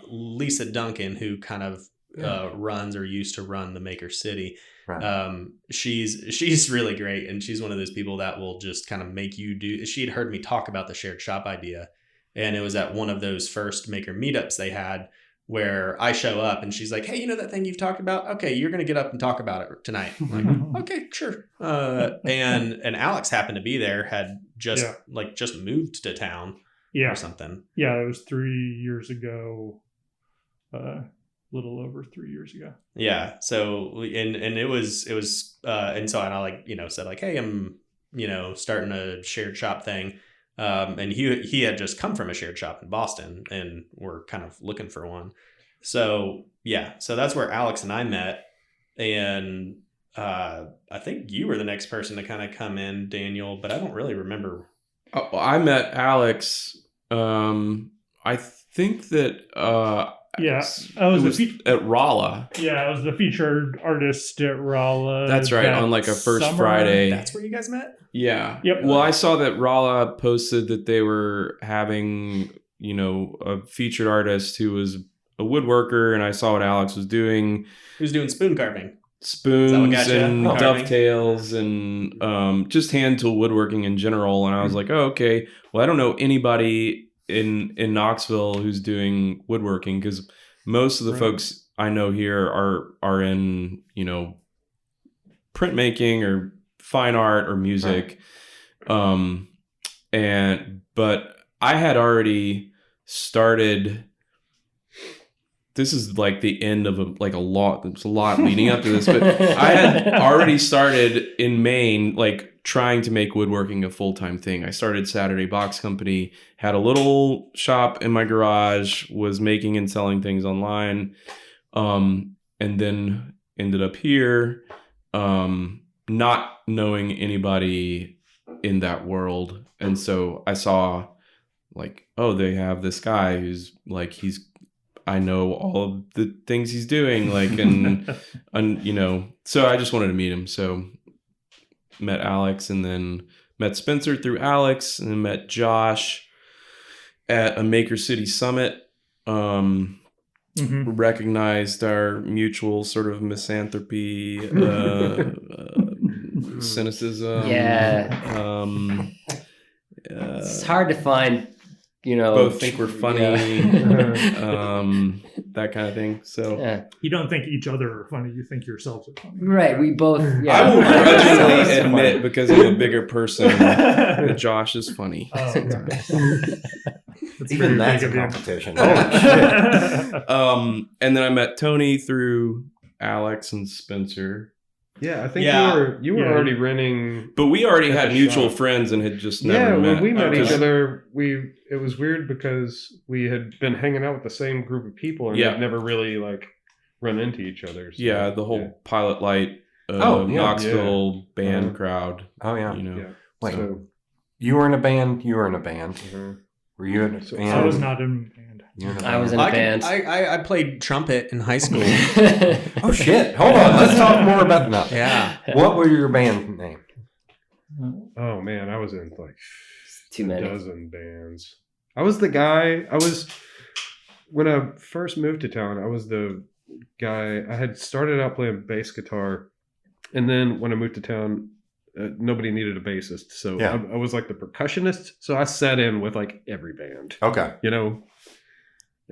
Lisa Duncan, who kind of runs or used to run the Maker City. Right. She's really great, and she's one of those people that will just kind of make you do. She had heard me talk about the shared shop idea, and it was at one of those first Maker meetups they had where I show up and she's like, "Hey, that thing you've talked about? Okay, you're going to get up and talk about it tonight." I'm like, "Okay, sure." And Alex happened to be there, had just moved to town or something. Yeah, it was 3 years ago. Little over 3 years ago. Yeah. So, and it was, and so I said like, "Hey, I'm, starting a shared shop thing." And he had just come from a shared shop in Boston and we're kind of looking for one. So, so that's where Alex and I met. And, I think you were the next person to kind of come in, Daniel, but I don't really remember. Oh, I met Alex. I think that, I was at Rolla. Yeah, I was the featured artist at Rolla. That's right, on like a first Friday. That's where you guys met? Yeah. Yep. Well, I saw that Rolla posted that they were having, a featured artist who was a woodworker, and I saw what Alex was doing. He was doing spoon carving. Spoons and carving. dovetails and just hand tool woodworking in general. And I was like, oh, okay. Well, I don't know anybody in Knoxville who's doing woodworking, because most of the folks I know here are in printmaking or fine art or music. But I had already started. This is like the end of a lot. There's a lot leading up to this, but I had already started in Maine, like trying to make woodworking a full-time thing. I started Saturday Box Company, had a little shop in my garage, was making and selling things online, and then ended up here, not knowing anybody in that world. And so I saw like, oh, they have this guy who's like, I know all of the things he's doing, like, and so I just wanted to meet him. So met Alex, and then met Spencer through Alex, and then met Josh at a Maker City Summit. Recognized our mutual sort of misanthropy, cynicism. Yeah. It's hard to find, both think we're funny, that kind of thing. So you don't think each other are funny, you think yourselves are funny. Right. We both. Yeah. I will grudgingly admit, because I'm a bigger person, that Josh is funny. Even that's a competition. And then I met Tony through Alex and Spencer. Yeah, I think you were already renting. But we already had mutual friends and had just never met. When we met each other, it was weird because we had been hanging out with the same group of people and had never really like run into each other. So, the whole Pilot Light Knoxville band crowd. Oh yeah. Wait, so, you were in a band. You were in a band. Were you in a band? I was not in a band. I was in a band. I played trumpet in high school. Oh shit! Hold on. Let's talk more about that. Yeah. What were your band name? Oh man, I was in like too many. a dozen bands. I was the guy. When I first moved to town, I was the guy. I had started out playing bass guitar, and then when I moved to town, nobody needed a bassist, so Yeah. I was like the percussionist. So I sat in with like every band, Okay. you know.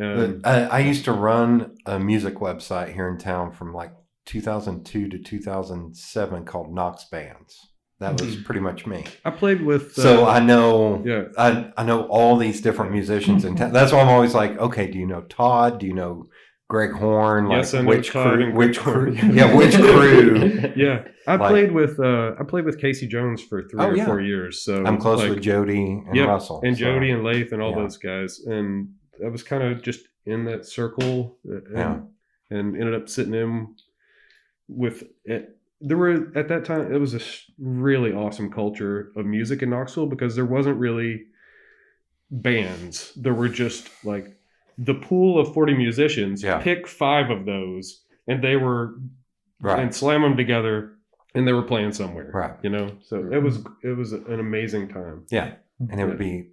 I used to run a music website here in town from like 2002 to 2007 called Knox Bands. That was pretty much me. I played with. So I know, Yeah. I know all these different musicians in town. That's why I'm always like, okay, do you know Todd? Do you know Greg Horn? Like Yes, I know which Todd crew? and Which Greg Horn. crew? Yeah, which crew? Yeah, I Like- played with Casey Jones for 3 Oh, or yeah. 4 years. So I'm close like, with Jody and Yep, Russell. and so, Jody and Lath and all yeah. those guys, and I was kind of just in that circle, and ended up sitting in with it. There were at that time it was a really awesome culture of music in Knoxville because there wasn't really bands. There were just like the pool of 40 musicians. Yeah. Pick 5 of those, and they were Right. and slam them together, and they were playing somewhere. Right. You know, so it was an amazing time. Yeah. And it would be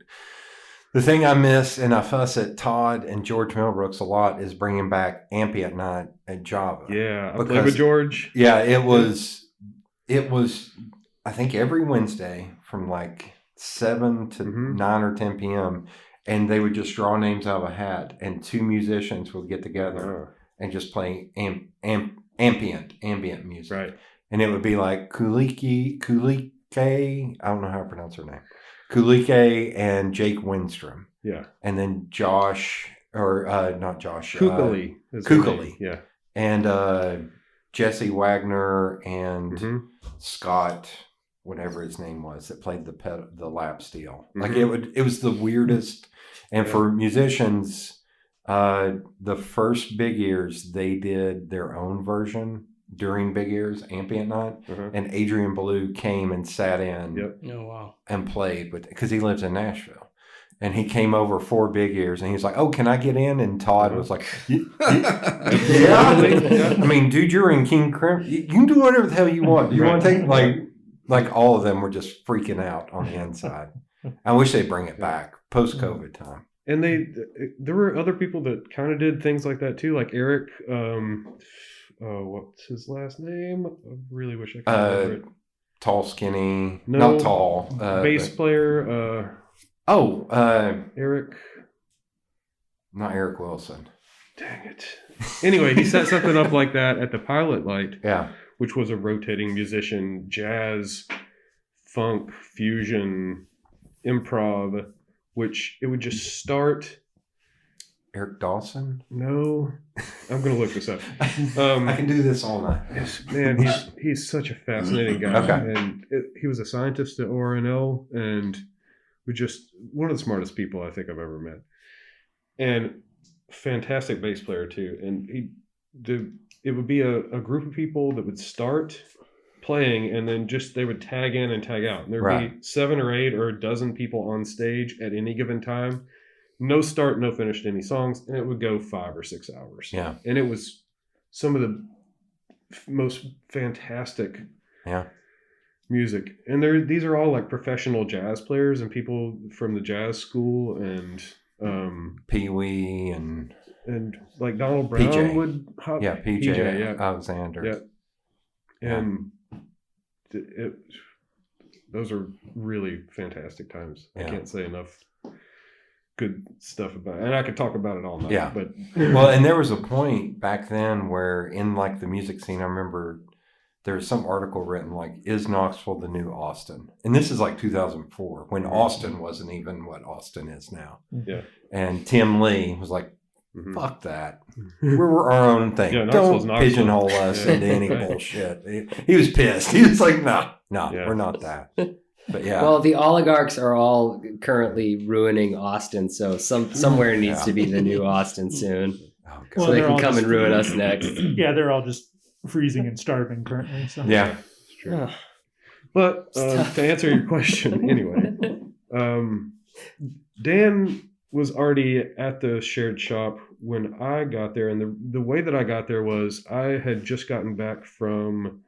the thing I miss, and I fuss at Todd and George Millbrooks a lot, is bringing back Ambient Night at Java. Yeah, I played Because- with George. Yeah, it was, I think every Wednesday from like 7 to Mhm. 9 or 10 p.m. And they would just draw names out of a hat, and 2 musicians would get together and just play ambient music. Right. And it would be like Kulike, I don't know how to pronounce her name. Kulike and Jake Windstrom. Yeah. And then Josh, or not Josh. Kukuli. is her Kukuli. name. Yeah. And Jesse Wagner and Mhm. Scott, whatever his name was, that played the lap steel. Like Mhm. it was the weirdest. And Yeah. for musicians, the first Big Ears, they did their own version during Big Ears Ambient Night, Uh-huh. and Adrian Ballou came and sat in Yep. Oh wow. and played with, because he lives in Nashville. And he came over for Big Ears, and he was like, "Oh, can I get in?" And Todd was like, "Yeah." I mean, dude, you're in King Crim. You can do whatever the hell you want. You want to take like all of them were just freaking out on the inside. I wish they'd bring it back post-COVID time. And there were other people that kind of did things like that too, like Eric. What's his last name? I really wish I could remember it. Tall, skinny, No, not tall. Bass player. Eric, Eric. not Eric Wilson. Dang it. Anyway, he set something up like that at the Pilot Light, Yeah, which was a rotating musician, jazz, funk, fusion, improv, which it would just start. Eric Dawson. No, I'm going to look this up. I can do this all night. Man, he's such a fascinating guy. Okay. And he was a scientist at ORNL and was just one of the smartest people I think I've ever met. And fantastic bass player too. And it would be a group of people that would start playing, and then just they would tag in and tag out. And there'd be Right. 7 or 8 or a dozen people on stage at any given time. No start, no finish to any songs, and it would go 5 or 6 hours. Yeah, And it was some of the most fantastic music. And these are all like professional jazz players and people from the jazz school, and Pee Wee and like Donald Brown PJ. would hop. PJ yeah. Alexander. Yeah. And those are really fantastic times. I Yeah. can't say enough good stuff about it. And I could talk about it all night. Yeah. But Well, and there was a point back then where in like the music scene, I remember there was some article written like, "Is Knoxville the new Austin?" And this is like 2004 when Austin wasn't even what Austin is now. Yeah. And Tim Lee was like, Mhm. "Fuck that. We're our own thing. Yeah, Knoxville's Don't Knoxville." pigeonhole us Yeah. into any bullshit." He was pissed. He was like, "No, Yeah. we're not that." But yeah. Well, the oligarchs are all currently ruining Austin, so somewhere needs Yeah. to be the new Austin soon. Oh, God. Well, So they they're can all come just- and ruin us next. Yeah, they're all just freezing and starving currently. So. Yeah. It's true. But to answer your question, anyway, Dan was already at the shared shop when I got there, and the way that I got there was I had just gotten back from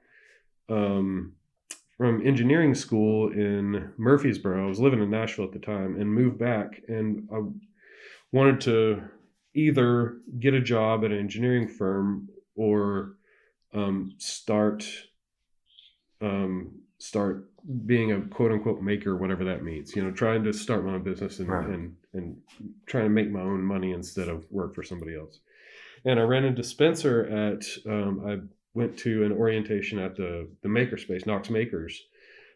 engineering school in Murfreesboro. I was living in Nashville at the time and moved back, and I wanted to either get a job at an engineering firm or start start being a quote unquote maker, whatever that means. Trying to start my own business and trying to make my own money instead of work for somebody else. And I ran into Spencer at I went to an orientation at the makerspace, Knox Makers,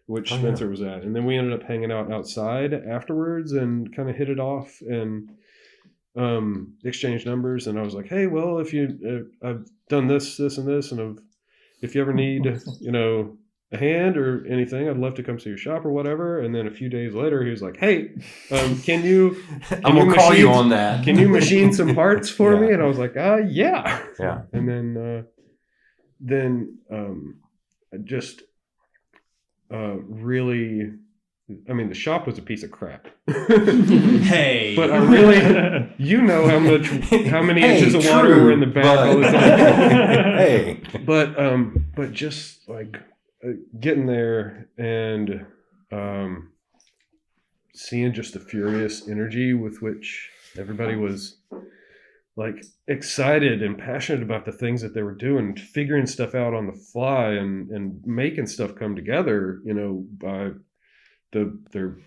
which Spencer was at, and then we ended up hanging out outside afterwards and kind of hit it off and exchanged numbers. And I was like, hey, well, if I've done this and this, and if you ever need a hand or anything, I'd love to come see your shop or whatever. And then a few days later, he was like, hey, can you I'm gonna call you on that. Can you machine some parts for me? Yeah. And I was like, yeah. Yeah. And then I just really, I mean, the shop was a piece of crap. Hey. But I really, how many inches of water were in the back all the time. Hey. But just like getting there and seeing just the furious energy with which everybody was like excited and passionate about the things that they were doing, figuring stuff out on the fly and making stuff come together, by their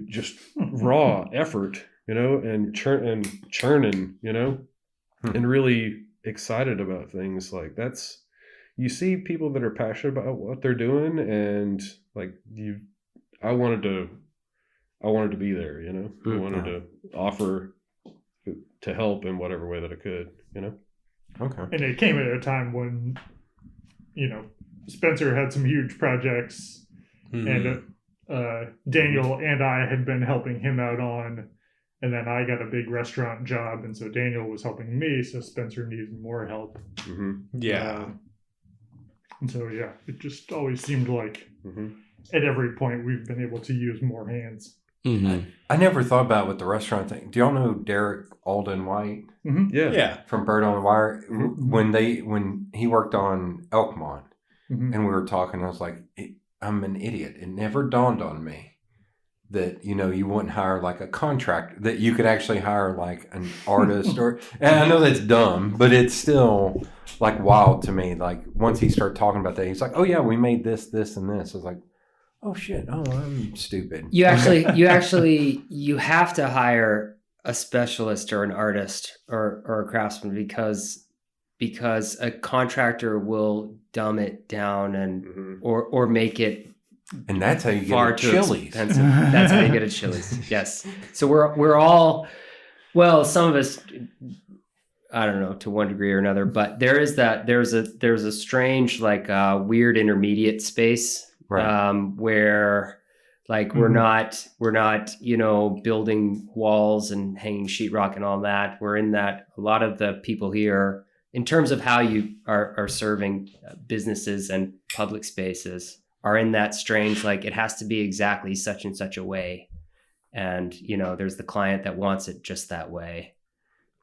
just raw effort, and churning, and really excited about things. Like you see people that are passionate about what they're doing, and like I wanted to be there, I wanted to offer to help in whatever way that I could, Okay. And it came at a time when, Spencer had some huge projects, and Daniel and I had been helping him out on, and then I got a big restaurant job, and so Daniel was helping me, so Spencer needed more help. Yeah. And so, it just always seemed like at every point we've been able to use more hands. Mm-hmm. I never thought about with the restaurant thing. Do y'all know Derek Alden White Yeah. from Bird on the Wire? When he worked on Elkmont, and we were talking, I was like, I'm an idiot. It never dawned on me that you wouldn't hire like a contractor, that you could actually hire like an artist and I know that's dumb, but it's still like wild to me. Like once he started talking about that, he's like, oh yeah, we made this and this. I was like, oh shit, I'm stupid. You have to hire a specialist or an artist or a craftsman because a contractor will dumb it down and or make it, and that's how you far get too Chili's. expensive. That's how you get at Chili's. Yes. So we're all, well, some of us, I don't know, to one degree or another, but there's a strange, like weird intermediate space, Right. Where like we're not, building walls and hanging sheetrock and all that. We're in that. A lot of the people here, in terms of how you are serving businesses and public spaces, are in that strange, like it has to be exactly such and such a way. And, there's the client that wants it just that way.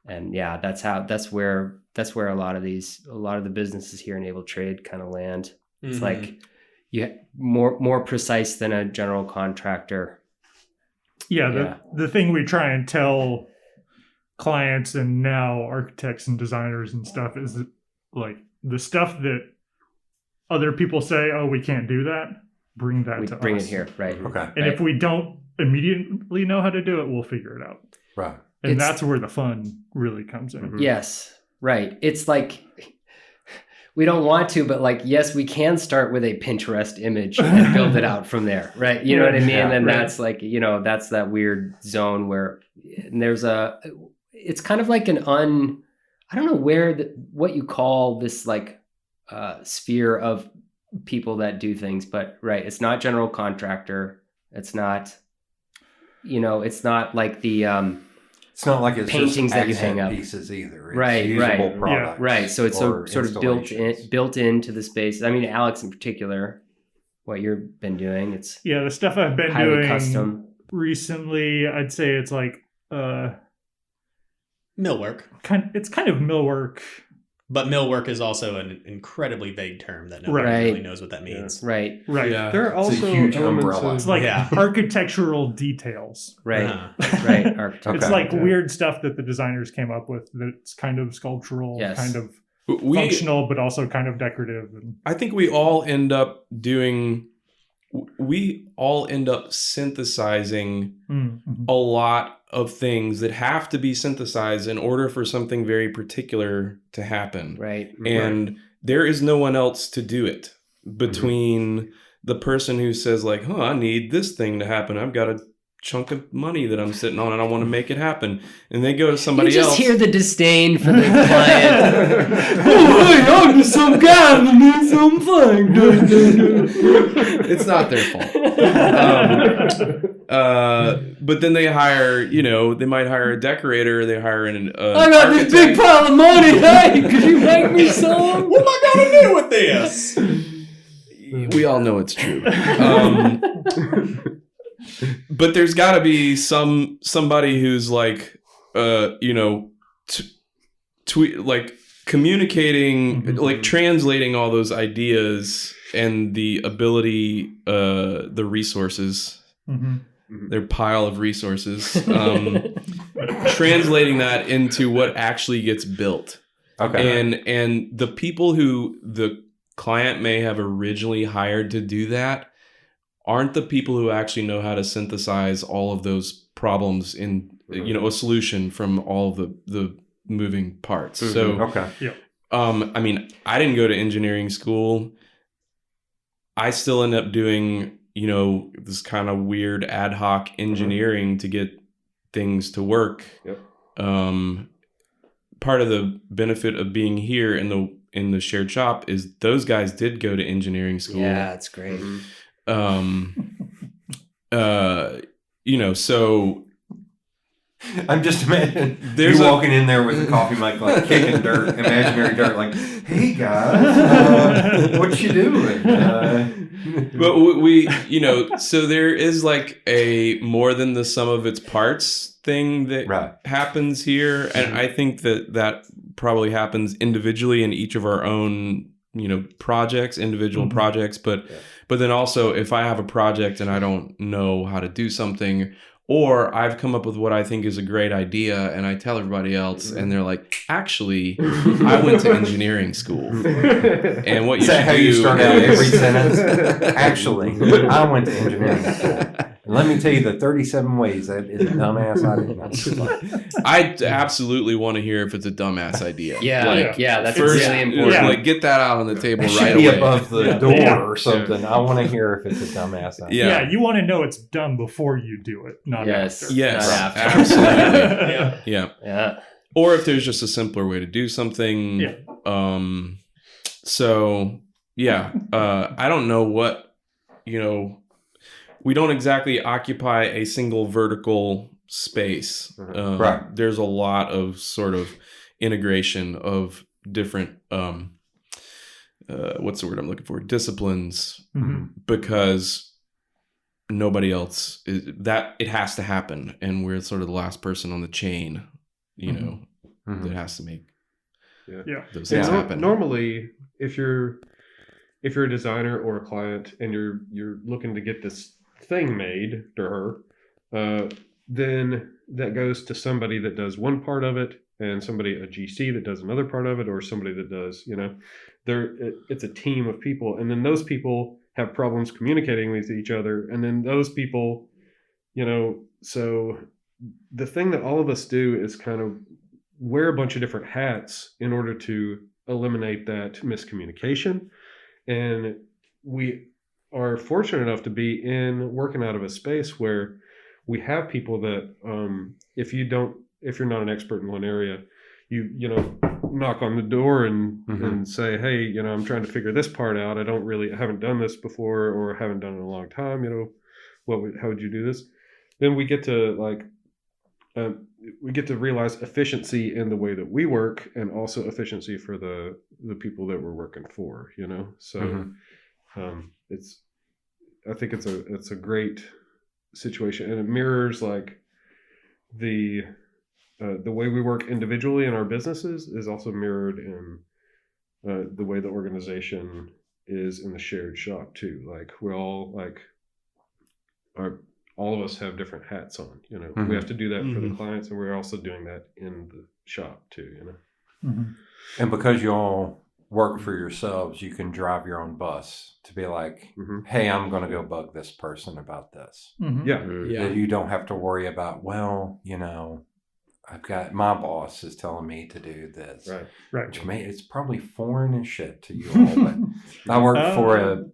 And that's where a lot of the businesses here in Able Trade kind of land. It's like more precise than a general contractor. The thing we try and tell clients and now architects and designers and stuff is that, like, the stuff that other people say, oh, we can't do that, bring that to us. Bring it here, right? Okay. And if we don't immediately know how to do it, we'll figure it out. Right. And that's where the fun really comes in. Yes, right. It's like we don't want to, but like, yes, we can start with a Pinterest image and build it out from there, right? You know what I mean? Yeah, And right. that's like, that's that weird zone where it's kind of like I don't know what you call this like sphere of people that do things, but right. It's not general contractor. It's not, it's not like the, it's not like it's paintings just that you hang accent up. pieces either. It's Right, usable right. products. Right. So it's or sort of installations. built into the space. I mean, Alex in particular, what you've been doing, it's The stuff I've been highly doing custom. recently, I'd say it's like Millwork. it's kind of millwork. But millwork is also an incredibly vague term that nobody Right. really knows what that means. Right. Right. Yeah. There are also a huge elements umbrella. It's like Yeah. architectural details. Right. Uh-huh. Right. Architecture. It's Okay. like weird stuff that the designers came up with that's kind of sculptural, Yes. kind of We, functional, but also kind of decorative. And I think we all end up doing we all end up synthesizing Mm-hmm. a lot of things that have to be synthesized in order for something very particular to happen. Right. And there is no one else to do it between the person who says like, oh, I need this thing to happen. I've got a chunk of money that I'm sitting on and I want to make it happen. And they go to somebody You just else. hear the disdain for the client. Oh, hey, I'm just some guy that needs something. It's not their fault. But then they hire, they might hire a decorator. They hire an I got architect. this big pile of money. Hey, could you make me some? What am I gonna do with this? We all know it's true. But there's got to be somebody who's like, like communicating, like translating all those ideas and the ability, the resources, their pile of resources, translating that into what actually gets built. Okay. And the people who the client may have originally hired to do that aren't the people who actually know how to synthesize all of those problems in a solution from all of the moving parts. So Okay. I mean, I didn't go to engineering school. I still end up doing this kind of weird ad hoc engineering to get things to work. Yep. Part of the benefit of being here in the shared shop is those guys did go to engineering school. Yeah, that's great. So I'm just imagining There's you a- walking in there with a coffee mic, like kicking dirt, imaginary dirt, like, hey guys, what you doing? but we so there is like a more than the sum of its parts thing that Right. happens here. And I think that probably happens individually in each of our own, projects, individual projects. But then also if I have a project and I don't know how to do something, or I've come up with what I think is a great idea and I tell everybody else and they're like, actually, I went to engineering school. And what you Is that should how you do start out is- every sentence? Actually, I went to engineering school. And let me tell you the 37 ways that is a dumbass idea. I absolutely want to hear if it's a dumbass idea. Yeah, that's First, really important. Yeah. like get that out on the table It should right be away. above the Yeah. door Yeah. or something. I want to hear if it's a dumbass idea. Yeah. You want to know it's dumb before you do it, not Yes. after. Yes, Not after. absolutely. Yeah. Yeah. Yeah. Or if there's just a simpler way to do something. Yeah. So yeah, I don't know what, we don't exactly occupy a single vertical space. Right. There's a lot of sort of integration of different, what's the word I'm looking for? Disciplines, because nobody else is that it has to happen. And we're sort of the last person on the chain, that has to make Yeah. those Yeah, things happen. normally, if you're a designer or a client and you're looking to get this thing made to her, then that goes to somebody that does one part of it, and somebody a GC that does another part of it, or somebody that does it's a team of people, and then those people have problems communicating with each other, and then those people, so the thing that all of us do is kind of wear a bunch of different hats in order to eliminate that miscommunication. And we are fortunate enough to be working out of a space where we have people that if you're not an expert in one area, you knock on the door and say, hey, I'm trying to figure this part out. I haven't done this before, or haven't done it in a long time. How would you do this? Then we get to realize efficiency in the way that we work, and also efficiency for the people that we're working for, So I think it's a great situation, and it mirrors like the way we work individually in our businesses is also mirrored in the way the organization is in the shared shop too. Like we all all of us have different hats on, we have to do that for the clients, and we're also doing that in the shop too, And because you all work for yourselves, you can drive your own bus to be like, Mhm. hey, I'm going to go bug this person about this. Mhm. Yeah. Mm. That you don't have to worry about, well, you know, I've got my boss is telling me to do this. Right. Right. Which it's probably foreign as shit to you all, but I work for a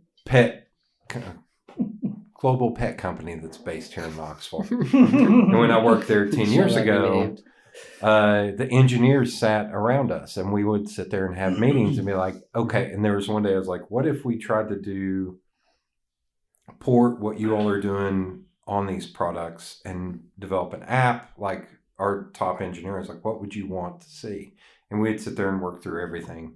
global pet company that's based here in Knoxville. And when I worked there 10 years Shall I be ago, named? the engineers sat around us and we would sit there and have meetings and be like, okay. And there was one day I was like, what if we tried to port what you all are doing on these products and develop an app? Like our top engineer is like, what would you want to see? And we'd sit there and work through everything.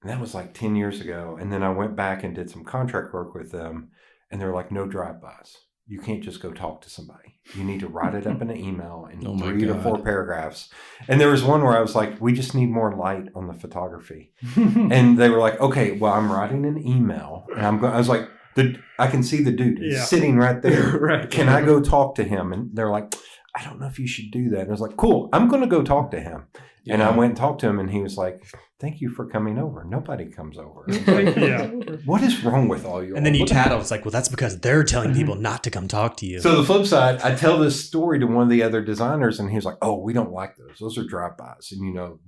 And that was like 10 years ago. And then I went back and did some contract work with them. And they're like, no drive-bys. You can't just go talk to somebody. You need to write it up in an email in Oh my 3 to 4 God. paragraphs. And there was one where I was like, we just need more light on the photography. And they were like, okay, well, I'm writing an email. And I was like, I can see the dude. He's Yeah. sitting right there. Right. Can I go talk to him? And they're like, I don't know if you should do that. And I was like, cool, I'm going to go talk to him. And I went and talked to him, and he was like, thank you for coming over. Nobody comes over. I was like, Yeah. what is wrong with all you? And then you all? tattle. It's like, well, that's because they're telling people not to come talk to you. So the flip side, I tell this story to one of the other designers, and he was like, oh, we don't like those. Those are drive-bys. And, you know,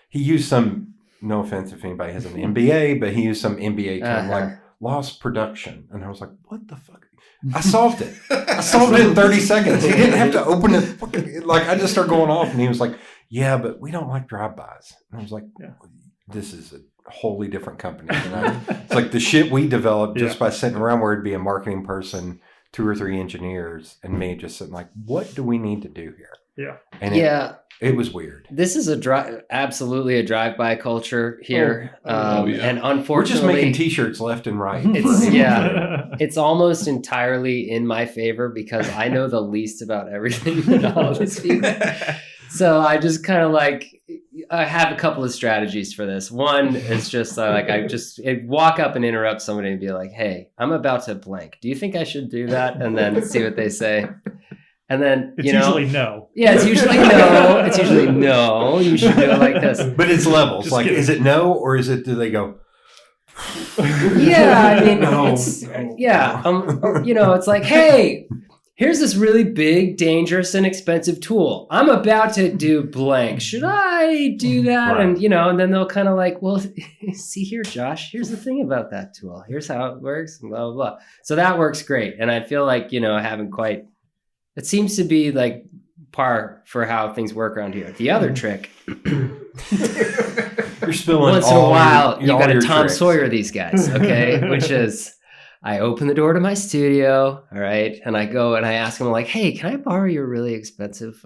he used some, no offense if anybody has an MBA, but he used some MBA term like lost production. And I was like, what the fuck? I solved it. I solved it in 30 seconds. He didn't have to open it. Like, I just started going off, and he was like, yeah, but we don't like drive-bys. And I was like, this is a wholly different company. It's like the shit we developed just by sitting around where it'd be a marketing person, 2 or 3 engineers, and me just sitting like, what do we need to do here? Yeah. And it was weird. This is absolutely a drive-by culture here. yeah. And We're unfortunately, just making T-shirts left and right. it's almost entirely in my favor because I know the least about everything that all these people. So I just kind of I have a couple of strategies for this. One is just I'd walk up and interrupt somebody and be like, hey, I'm about to blank. Do you think I should do that? And then see what they say. And then, It's usually no. Yeah, it's usually no. It's usually no. You should do it like this. But it's levels. Just like, kidding. is it no, or is it, do they go, Yeah, I mean, No, it's, no, yeah, it's like, hey, here's this really big, dangerous, and expensive tool. I'm about to do blank. Should I do that? Right. And, and then they'll kind of like, well, see here, Josh, here's the thing about that tool. Here's how it works, and blah, blah, blah. So that works great. And I feel like, I haven't quite, it seems to be like par for how things work around here. The other trick, you're spilling once in a all while, you all got to your Tom tricks. Sawyer these guys, okay? Which is, I open the door to my studio, all right, and I go and I ask them like, "Hey, can I borrow your really expensive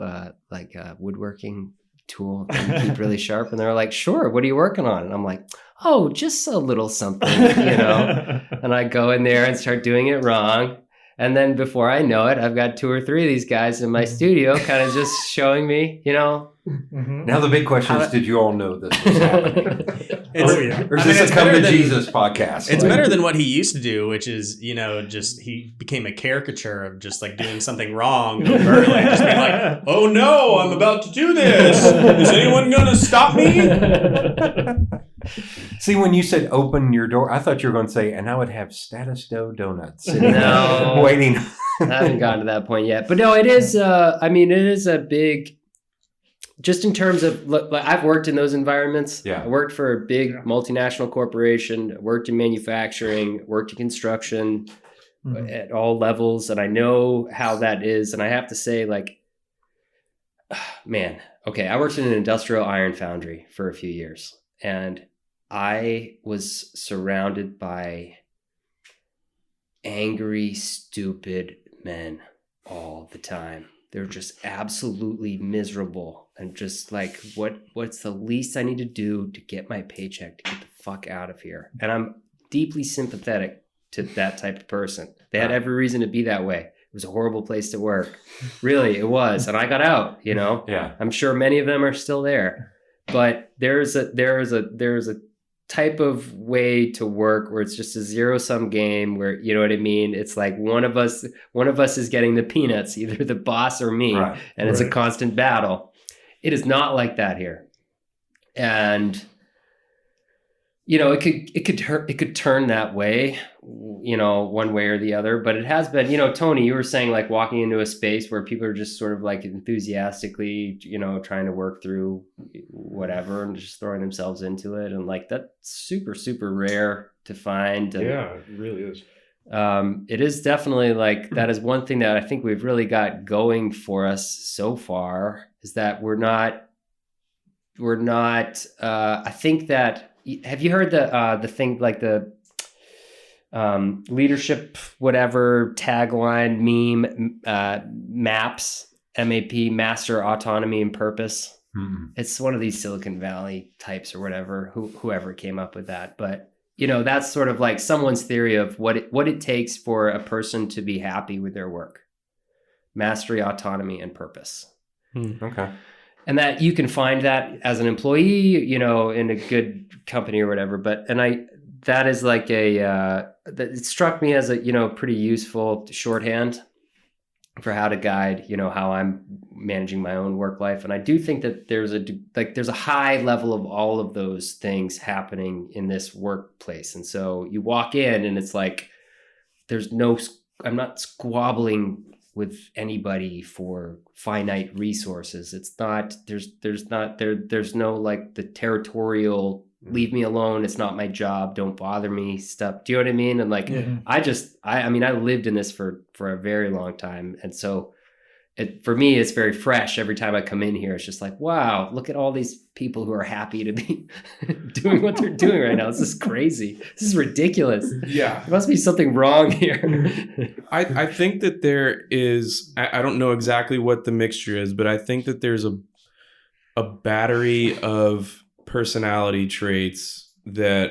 woodworking tool that you keep really sharp?" And they're like, "Sure. What are you working on?" And I'm like, "Oh, just a little something, And I go in there and start doing it wrong. And then before I know it, I've got 2 or 3 of these guys in my studio kind of just showing me, Mhm. Now the big question is, did you all know this was happening? Or is this it's a Come better to than- Jesus podcast? It's Like, better than what he used to do, which is, just he became a caricature of just like doing something wrong overtly, just being like, "Oh no, I'm about to do this. Is anyone gonna stop me?" See, when you said open your door, I thought you were going to say, and I would have status dough donuts sitting No. there waiting. I haven't gotten to that point yet. But no, it is, it is a big, just in terms of, look, I've worked in those environments. Yeah. I worked for a big multinational corporation, worked in manufacturing, worked in construction at all levels. And I know how that is. And I have to say, man, okay, I worked in an industrial iron foundry for a few years. And I was surrounded by angry, stupid men all the time. They're just absolutely miserable and just like, what's the least I need to do to get my paycheck to get the fuck out of here? And I'm deeply sympathetic to that type of person. They had every reason to be that way. It was a horrible place to work. Really, it was. And I got out, Yeah. I'm sure many of them are still there. But there's a type of way to work where it's just a zero-sum game where, you know what I mean? It's like one of us is getting the peanuts, either the boss or me, Right. and it's a constant battle. It is not like that here. And it could turn that way, one way or the other. But it has been, Tony, you were saying like walking into a space where people are just sort of like enthusiastically, trying to work through whatever and just throwing themselves into it. And like, that's super, super rare to find. And, Yeah, it really is. it is definitely like, that is one thing that I think we've really got going for us so far, is that we're not, I think that, have you heard the thing like the leadership whatever tagline meme, MAPS, MAP, master autonomy and purpose? It's one of these Silicon Valley types or whatever, whoever came up with that. But that's sort of like someone's theory of what it takes for a person to be happy with their work: mastery, autonomy, and purpose. Okay. And that you can find that as an employee, in a good company or whatever. That is like it struck me as a, pretty useful shorthand for how to guide, how I'm managing my own work life. And I do think that there's a high level of all of those things happening in this workplace. And so you walk in and it's like, I'm not squabbling with anybody for finite resources. It's not, there's no like the territorial, leave me alone, it's not my job, don't bother me stuff. Do you know what I mean? And like, I lived in this for a very long time. And so for me, it's very fresh. Every time I come in here, it's just like, wow, look at all these people who are happy to be doing what they're doing right now. This is crazy. This is ridiculous. Yeah. There must be something wrong here. I think that there is, I don't know exactly what the mixture is, but I think that there's a battery of personality traits that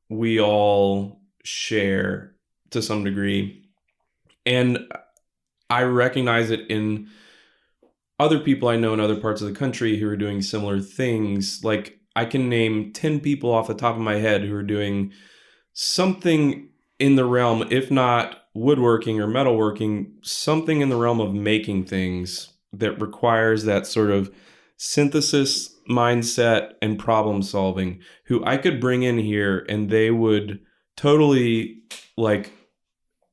we all share to some degree. And I recognize it in other people I know in other parts of the country who are doing similar things. Like I can name 10 people off the top of my head who are doing something in the realm, if not woodworking or metalworking, something in the realm of making things that requires that sort of synthesis mindset and problem solving, who I could bring in here and they would totally like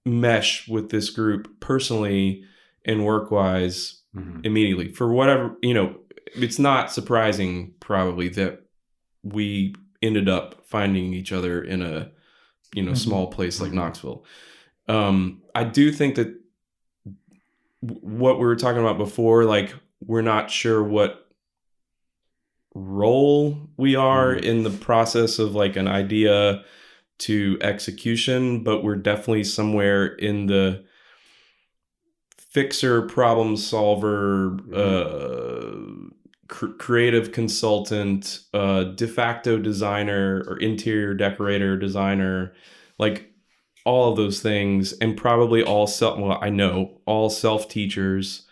mesh with this group personally and work-wise immediately. For whatever, it's not surprising probably that we ended up finding each other in a, small place like Knoxville. I do think that what we were talking about before, like we're not sure what role we are in the process of like an idea to execution, but we're definitely somewhere in the fixer, problem solver, creative consultant, de facto designer or interior decorator designer, like all of those things, and probably all self-teachers.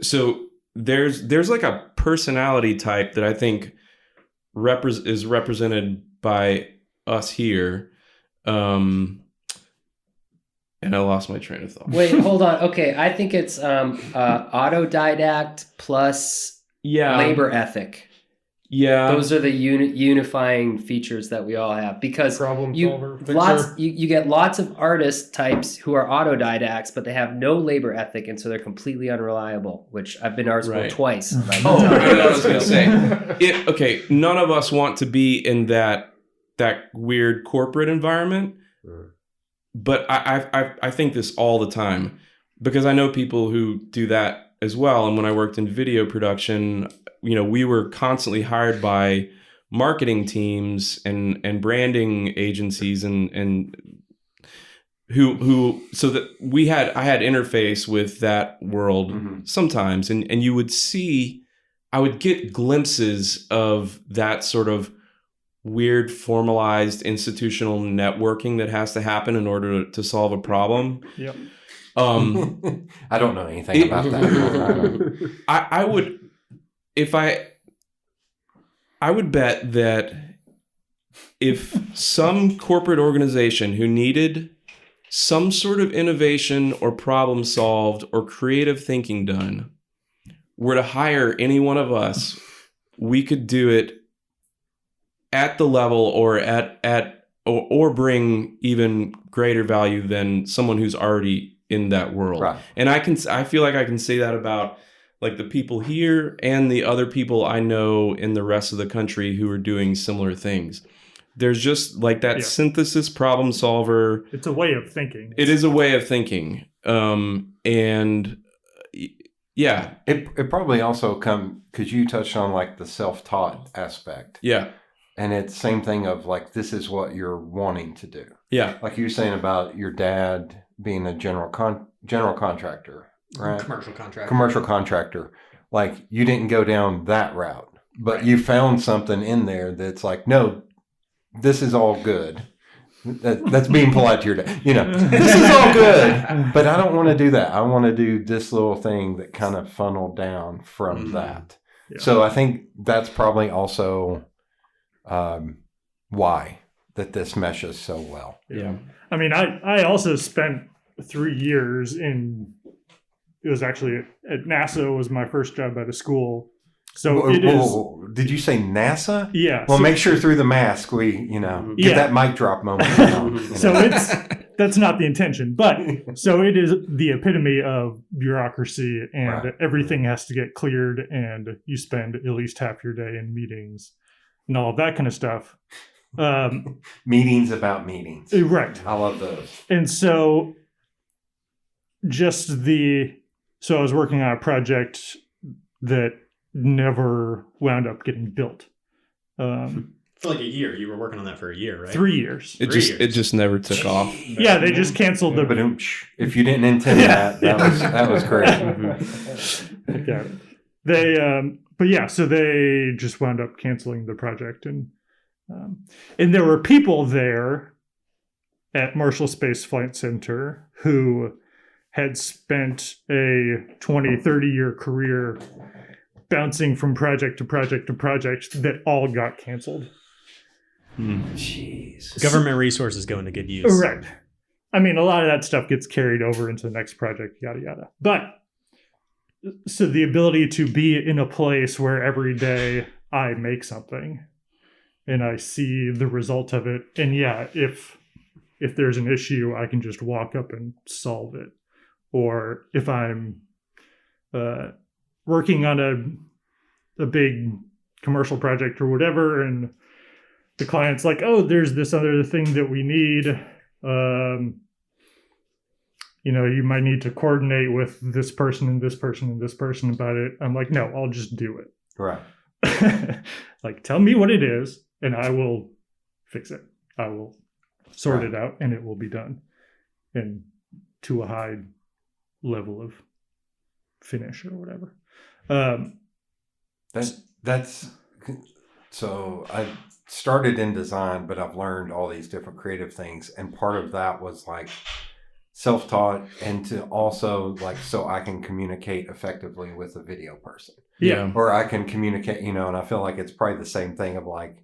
So there's like a personality type that I think is represented by us here. And I lost my train of thought. Wait, hold on. Okay, I think it's autodidact plus labor ethic. Yeah, those are the unifying features that we all have, because Problem you solver, you get lots of artist types who are autodidacts, but they have no labor ethic, and so they're completely unreliable. Which I've been art school twice. Oh, I was going to say. Okay, none of us want to be in that weird corporate environment, but I think this all the time because I know people who do that as well. And when I worked in video production, we were constantly hired by marketing teams and branding agencies and who so that I had interface with that world sometimes, and you would see, I would get glimpses of that sort of weird formalized institutional networking that has to happen in order to solve a problem. Yep. I don't know anything about that. I would, I would bet that if some corporate organization who needed some sort of innovation or problem solved or creative thinking done were to hire any one of us, we could do it at the level or or bring even greater value than someone who's already in that world. Right. And I feel like I can say that about like the people here and the other people I know in the rest of the country who are doing similar things. There's just like that synthesis problem solver. It's a way of thinking. It is a way of thinking. And yeah. It probably also come because you touched on like the self-taught aspect. Yeah. And it's same thing of like, this is what you're wanting to do. Yeah. Like you were saying about your dad being a general contractor, right? Commercial contractor. Like you didn't go down that route, but you found something in there that's like, no, this is all good. That's being polite to your dad. You know, this is all good, but I don't want to do that. I want to do this little thing that kind of funneled down from that. Yeah. So I think that's probably also why that this meshes so well. Yeah. I mean, I also spent 3 years it was actually at NASA was my first job out of school. So Did you say NASA? Yeah. Well, make sure through the mask we, get that mic drop moment. So that's not the intention, but so it is the epitome of bureaucracy, and everything has to get cleared, and you spend at least half your day in meetings and all of that kind of stuff. Meetings about meetings. Right. I love those. And so so I was working on a project that never wound up getting built. For like a year. You were working on that for a year, right? 3 years. It just never took off. Yeah, they just canceled the. If you didn't intend that was great. Okay. So they just wound up canceling the project, and there were people there at Marshall Space Flight Center who had spent a 20, 30-year career bouncing from project to project to project that all got canceled. Jeez. Government resources go into good use. Right. I mean, a lot of that stuff gets carried over into the next project, yada, yada. But so the ability to be in a place where every day I make something and I see the result of it. And if there's an issue, I can just walk up and solve it. Or if I'm working on a big commercial project or whatever, and the client's like, oh, there's this other thing that we need. You might need to coordinate with this person and this person and this person about it. I'm like, no, I'll just do it. Right. Like, tell me what it is, and I will fix it. I will sort it out, and it will be done. And to a high level of finish or whatever. That's so I started in design, but I've learned all these different creative things, and part of that was like self-taught, and to also like so I can communicate effectively with a video person. Yeah. Or I can communicate, and I feel like it's probably the same thing of like,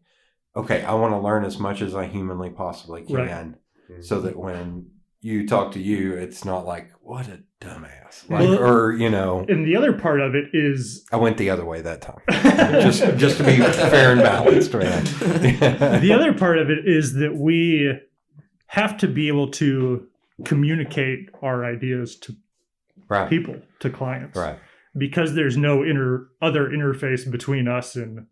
okay, I want to learn as much as I humanly possibly can, so that when you talk to you, it's not like, what a dumbass. And the other part of it is... I went the other way that time. just to be fair and balanced, man. The other part of it is that we have to be able to communicate our ideas to people, to clients. Right. Because there's no other interface between us and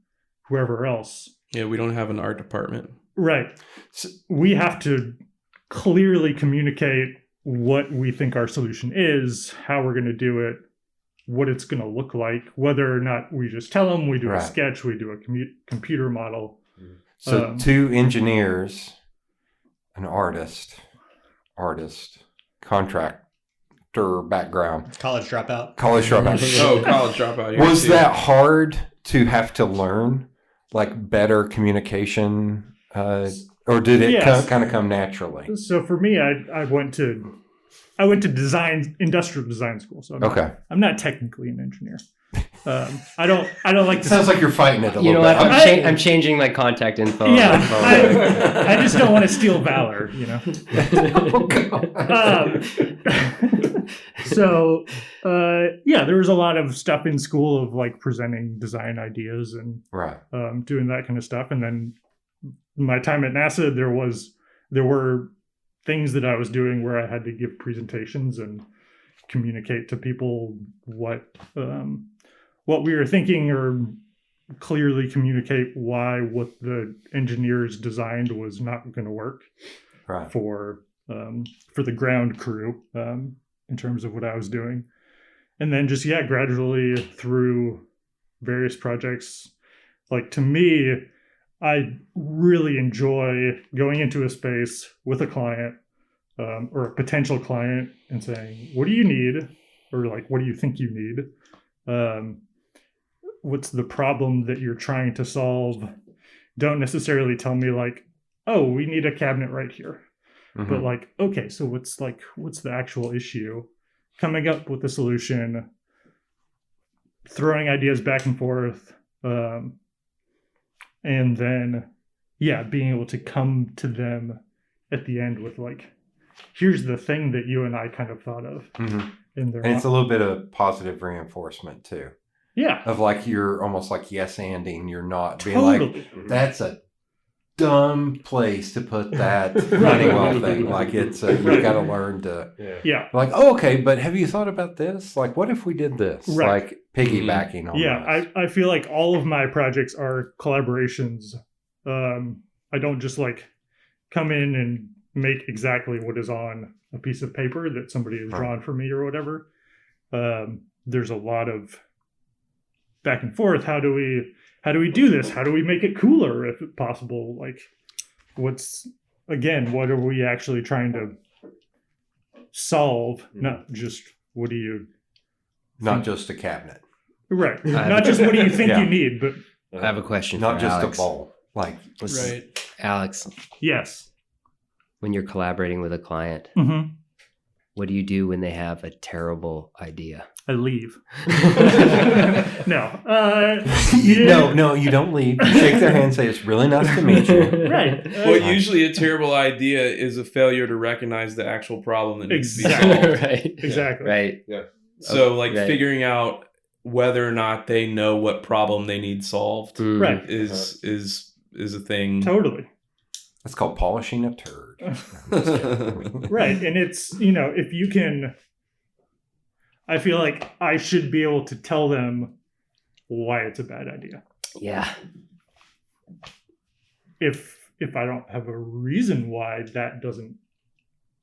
whoever else. Yeah, we don't have an art department. Right. So we have to clearly communicate what we think our solution is, how we're going to do it, what it's going to look like, whether or not we just tell them, we do a sketch, we do a computer model. So 2 engineers, an artist, contractor background. College dropout. College dropout. College dropout. Was that hard to have to learn, like better communication, or did it kind of come naturally? So for me, I went to industrial design school. So I'm not technically an engineer. I don't like. Sounds like you're fighting it a little bit. bit. I'm changing my contact info. Yeah, I just don't want to steal valor. So there was a lot of stuff in school of like presenting design ideas and doing that kind of stuff, and then my time at NASA, there were things that I was doing where I had to give presentations and communicate to people what we were thinking, or clearly communicate why what the engineers designed was not going to work for the ground crew in terms of what I was doing. And then just, gradually through various projects, like, to me, I really enjoy going into a space with a client or a potential client and saying, what do you need? Or like, what do you think you need? What's the problem that you're trying to solve? Don't necessarily tell me like, oh, we need a cabinet right here. Mm-hmm. But like, okay, so what's the actual issue? Coming up with a solution, throwing ideas back and forth, and then, being able to come to them at the end with like, here's the thing that you and I kind of thought of. Mm-hmm. And it's a little bit of positive reinforcement too. Yeah. Of like, you're almost like yes-anding. You're not being Totally. like, that's a dumb place to put that Honeywell thing. Like, it's you've got to learn to like, oh, okay, but have you thought about this? Like, what if we did this? Right. Like piggybacking on this. I feel like all of my projects are collaborations. I don't just like come in and make exactly what is on a piece of paper that somebody has drawn for me or whatever. There's a lot of back and forth. How do we do this? How do we make it cooler if possible? Like, what are we actually trying to solve? Not just what do you Not just a cabinet. Right. Not just what do you think you need, but I have a question Not for just Alex. a bowl. Like, Alex, yes. when you're collaborating with a client, Mm-hmm. what do you do when they have a terrible idea? I leave. No. No, you don't leave. You shake their hand, say it's really nice to meet you. Right. Well, usually a terrible idea is a failure to recognize the actual problem that needs to be Exactly. solved. Right. Exactly. Right. So, like, Right. figuring out whether or not they know what problem they need solved Right. is a thing. Totally. That's called polishing a turd. Right. And it's, if you can, I feel like I should be able to tell them why it's a bad idea. Yeah. If I don't have a reason why that doesn't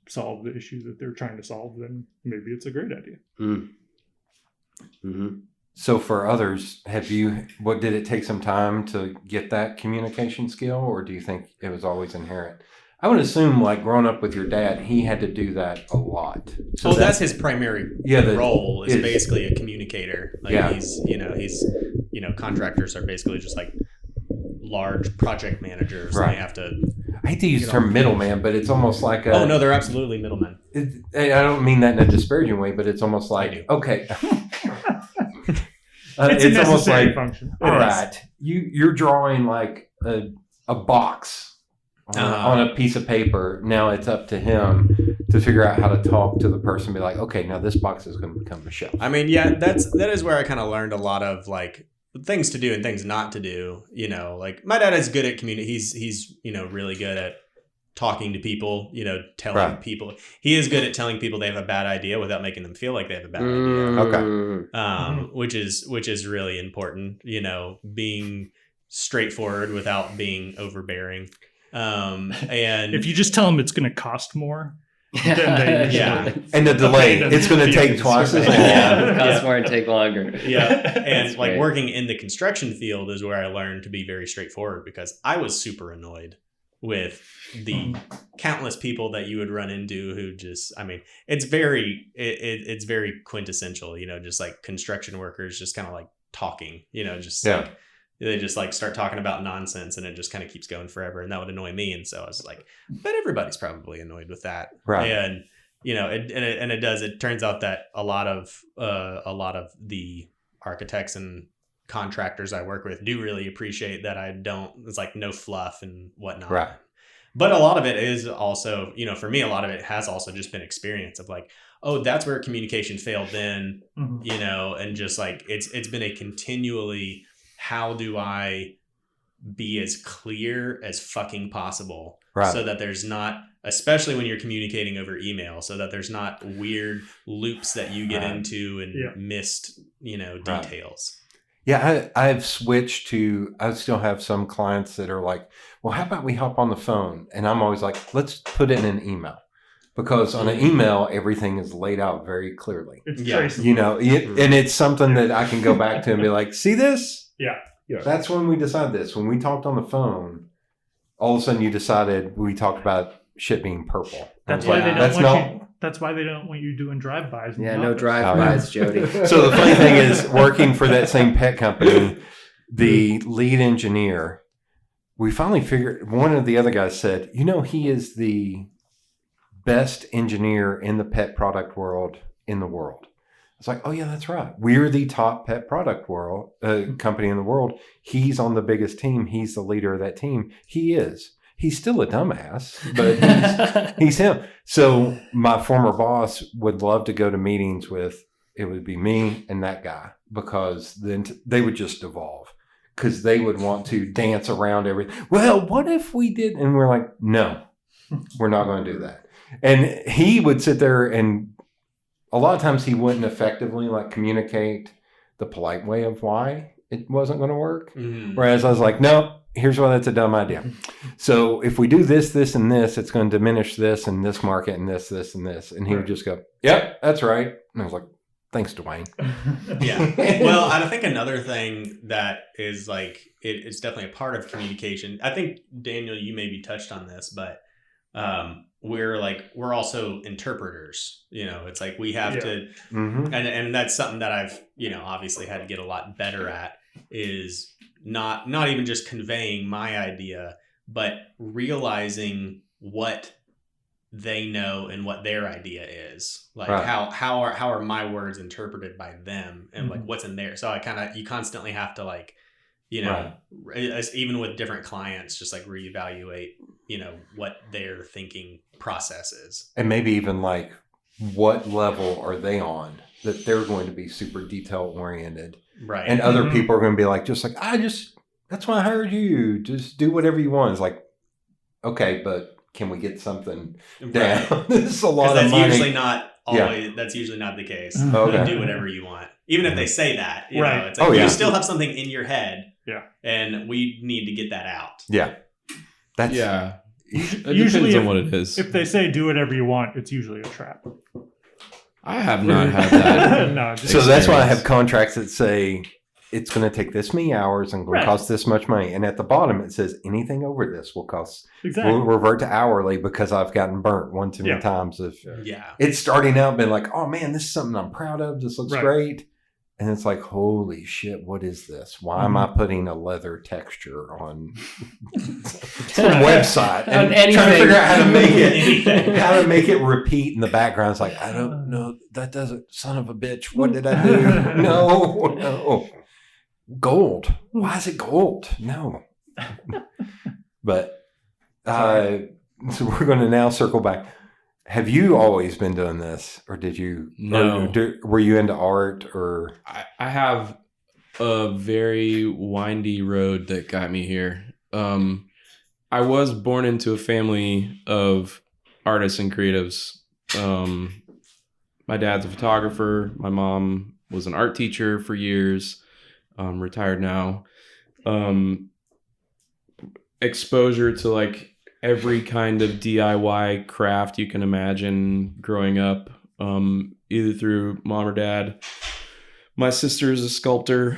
solve the issue that they're trying to solve, then maybe it's a great idea. Mm-hmm. So for others, did it take some time to get that communication skill, or do you think it was always inherent? I would assume, like, growing up with your dad, he had to do that a lot. So that's his primary role is basically a communicator. Like he's contractors are basically just like large project managers. Right. Mm-hmm. They have to. I hate to use the term middleman, but it's almost like Oh no, they're absolutely middlemen. I don't mean that in a disparaging way, but it's almost like, okay. It's a almost necessary like, function. all right, you're drawing like a box on a piece of paper. Now it's up to him to figure out how to talk to the person. Be like, okay, now this box is going to become a shelf. I mean, that is where I kind of learned a lot of like things to do and things not to do. Like my dad is good at community. He's really good at talking to people. Telling people. He is good at telling people they have a bad idea without making them feel like they have a bad idea. Okay. Which is really important. Being straightforward without being overbearing. And if you just tell them it's going to cost more, then they and the delay, it's going to take twice as long. It costs more and take longer. And like great. working in the construction field is where I learned to be very straightforward, because I was super annoyed with the countless people that you would run into who just, I mean, it's very quintessential, just like construction workers just kind of like talking, like, they just like start talking about nonsense and it just kind of keeps going forever, and that would annoy me. And so I was like, but everybody's probably annoyed with that. Right. And it turns out that a lot of the architects and contractors I work with do really appreciate that it's like no fluff and whatnot. Right. But a lot of it is also, for me, a lot of it has also just been experience of like, oh, that's where communication failed then, and just like, it's been a continually, how do I be as clear as fucking possible, Right. so that there's not, especially when you're communicating over email, so that there's not weird loops that you get into and missed, details. Yeah, I've switched to, I still have some clients that are like, well, how about we hop on the phone? And I'm always like, let's put it in an email. Because on an email, everything is laid out very clearly. It's Yeah. traceable. And it's something that I can go back to and be like, see this? Yeah. That's when we decided this. When we talked on the phone, all of a sudden you decided we talked about shit being purple. That's I why was they like, don't that's want not. you. That's why they don't want you doing drive-bys. in Yeah, the no office. drive-bys, Jody. So the funny thing is, working for that same pet company, the lead engineer, we finally figured, one of the other guys said, he is the best engineer in the pet product world in the world. It's like, oh yeah, that's right. We're the top pet product world company in the world. He's on the biggest team. He's the leader of that team. He is. He's still a dumbass, but he's him. So my former boss would love to go to meetings with, it would be me and that guy, because then they would just devolve, because they would want to dance around everything. Well, what if we did? And we're like, no, we're not going to do that. And he would sit there, and a lot of times he wouldn't effectively communicate the polite way of why it wasn't going to work. Mm-hmm. Whereas I was like, no, here's why that's a dumb idea. So if we do this, this, and this, it's going to diminish this and this market and this, this, and this. And he would just go, yep, that's right. And I was like, thanks, Dwayne. Yeah. Well, I think another thing that is it's definitely a part of communication. I think, Daniel, you maybe touched on this, but we're also interpreters. It's like we have to, and that's something that I've, obviously had to get a lot better at, is not even just conveying my idea, but realizing what they know and what their idea is, how are my words interpreted by them, and what's in there. So you constantly have to even with different clients, just reevaluate what their thinking process is, and maybe even what level are they on that they're going to be super detail oriented, right? And other people are going to be that's why I hired you, just do whatever you want. It's like, okay, but can we get something down? Right. This is a lot of that's money. usually not always. That's usually not the case. Okay. Do whatever you want, even if they say that. Right. It's you still have something in your head. Yeah. And we need to get that out. Yeah. That's It Usually depends on what it is. If they say do whatever you want, it's usually a trap. I have not had that. No, so that's why I have contracts that say it's going to take this many hours and going to cost this much money. And at the bottom, it says anything over this will cost, will revert to hourly, because I've gotten burnt one too many times. It's starting out being like, oh man, this is something I'm proud of. This looks great. And it's like, holy shit, what is this? Why am I putting a leather texture on some website and trying to figure out how to make it repeat in the background? It's like, I don't know. That doesn't, son of a bitch. What did I do? No. Gold. Why is it gold? No. But so we're going to now circle back. Have you always been doing this, or did you? No. Were you into art, or? I have a very windy road that got me here. I was born into a family of artists and creatives. My dad's a photographer. My mom was an art teacher for years. Retired now. Exposure to every kind of DIY craft you can imagine growing up, either through mom or dad. My sister is a sculptor.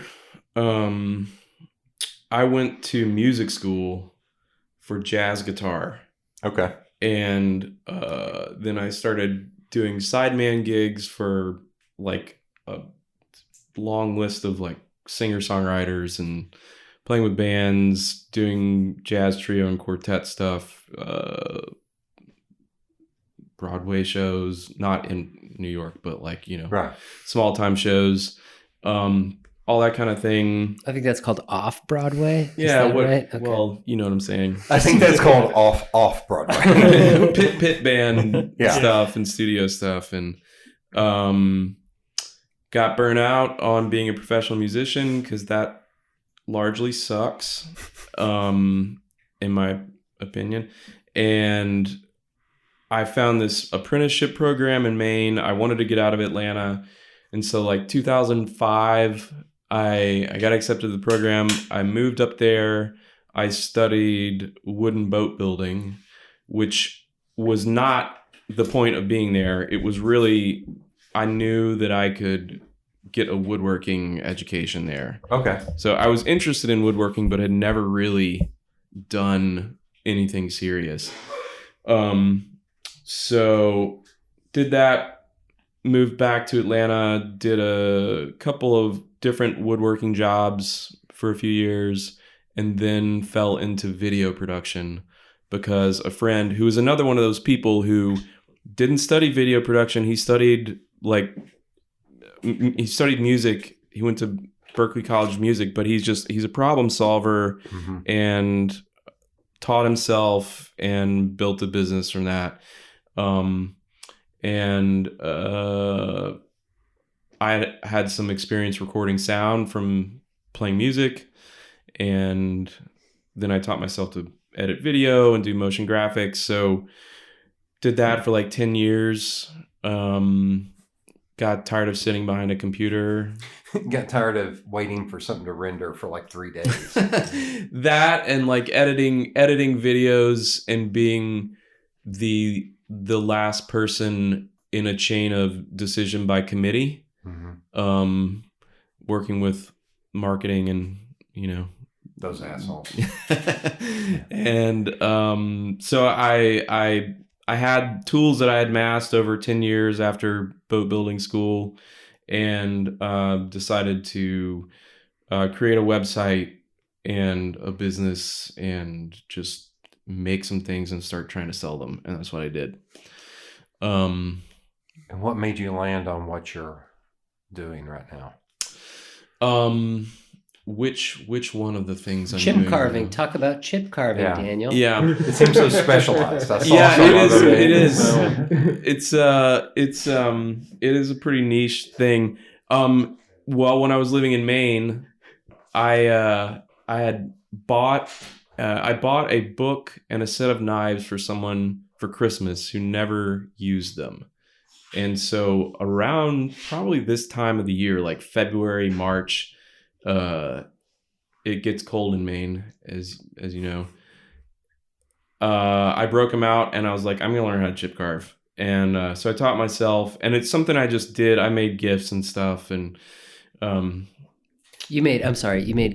I went to music school for jazz guitar. Okay. And then I started doing sideman gigs for a long list of singer-songwriters and playing with bands, doing jazz trio and quartet stuff, Broadway shows, not in New York, but small time shows, all that kind of thing. I think that's called off Broadway. Yeah, right? Okay. Well, you know what I'm saying. I think that's called off Broadway. pit band stuff and studio stuff, and got burnt out on being a professional musician because that largely sucks, in my opinion. And I found this apprenticeship program in Maine. I wanted to get out of Atlanta. And so like 2005, I got accepted to the program. I moved up there. I studied wooden boat building, which was not the point of being there. It was really, I knew that I could get a woodworking education there. Okay. So I was interested in woodworking, but had never really done anything serious. So did that, moved back to Atlanta, did a couple of different woodworking jobs for a few years, and then fell into video production because a friend who was another one of those people who didn't study video production. He studied music. He went to Berklee College of Music, but he's a problem solver and taught himself and built a business from that. I had some experience recording sound from playing music, and then I taught myself to edit video and do motion graphics. So did that for like 10 years. Got tired of sitting behind a computer. Got tired of waiting for something to render for like 3 days. That and like editing videos and being the last person in a chain of decision by committee. Working with marketing and, those assholes. And so I had tools that I had amassed over 10 years after boat building school, and decided to create a website and a business and just make some things and start trying to sell them. And that's what I did. And what made you land on what you're doing right now? Which one of the things I'm Chip doing carving. now? Talk about chip carving, Yeah. Daniel. Yeah. It seems so specialized. I saw Yeah, some it of is. it. It is. So- It is a pretty niche thing. Well, when I was living in Maine, I bought a book and a set of knives for someone for Christmas who never used them. And so around probably this time of the year, like February, March, it gets cold in Maine, as you know. I broke them out and I was like, I'm going to learn how to chip carve. And so I taught myself, and it's something I just did. I made gifts and stuff. And You made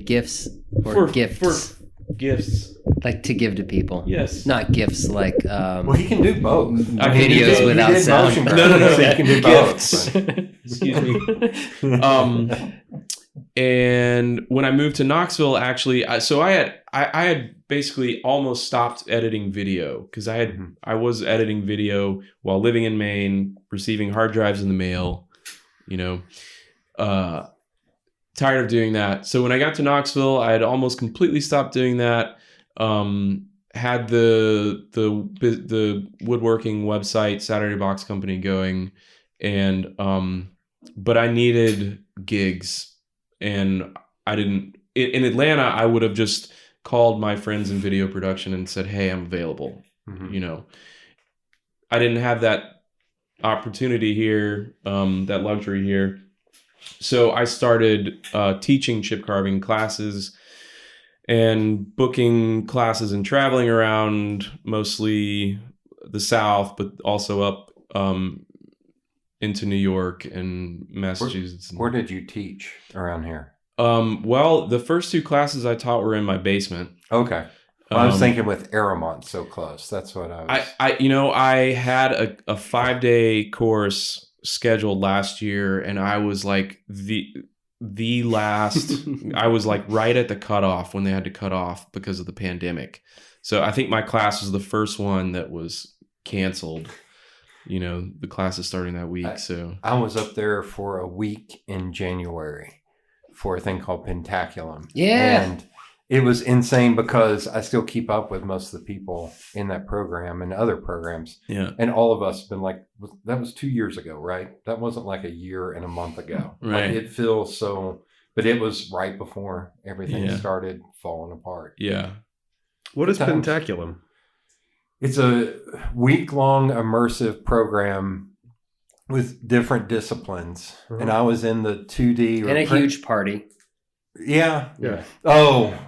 gifts or gifts? For gifts. Like to give to people. Yes. Not gifts like Well, he can do both. I can do videos both. without He did sound. motion No. graphics, so he can do Gifts. both. Excuse me. And when I moved to Knoxville, actually, I had basically almost stopped editing video because I was editing video while living in Maine, receiving hard drives in the mail, tired of doing that. So when I got to Knoxville, I had almost completely stopped doing that. Had the woodworking website, Saturday Box Company, going, and but I needed gigs. And I didn't, in Atlanta, I would have just called my friends in video production and said, hey, I'm available. I didn't have that opportunity here, that luxury here. So I started teaching chip carving classes and booking classes and traveling around mostly the South, but also up into New York and Massachusetts. Where did you teach around here? Well, the first 2 classes I taught were in my basement. Okay. Well, I was thinking with Aramont so close. That's what I was. I had a 5-day course scheduled last year, and I was like the last. I was like right at the cutoff when they had to cut off because of the pandemic. So I think my class was the first one that was canceled. The class is starting that week. So I was up there for a week in January for a thing called Spentaculum. Yeah. And it was insane because I still keep up with most of the people in that program and other programs. yeah, And all of us have been like, that was 2 years ago, right? That wasn't like a year and a month ago. Right. Like, it feels so But it was right before everything Yeah. started falling apart. Yeah. What is Good times. Spentaculum? It's a week-long immersive program with different disciplines. Uh-huh. And I was in the 2D. And a huge party. Yeah. Yeah. Oh,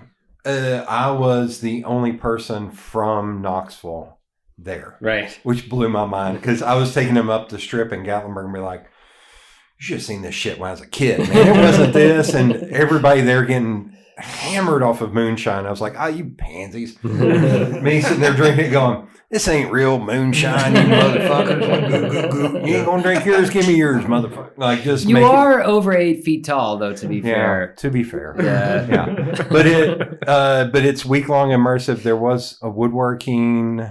I was the only person from Knoxville there, Right. which blew my mind because I was taking them up the strip in Gatlinburg and be like, you should have seen this shit when I was a kid, man. It wasn't this. And everybody there getting hammered off of moonshine. I was like, oh, you pansies. Me sitting there drinking it going, this ain't real moonshine, you motherfuckers. You ain't going to drink yours, give me yours, motherfucker. Like, just You make it- are over 8 feet tall, though, to be fair. to be fair. Yeah. Yeah. But it's week long immersive. There was a woodworking.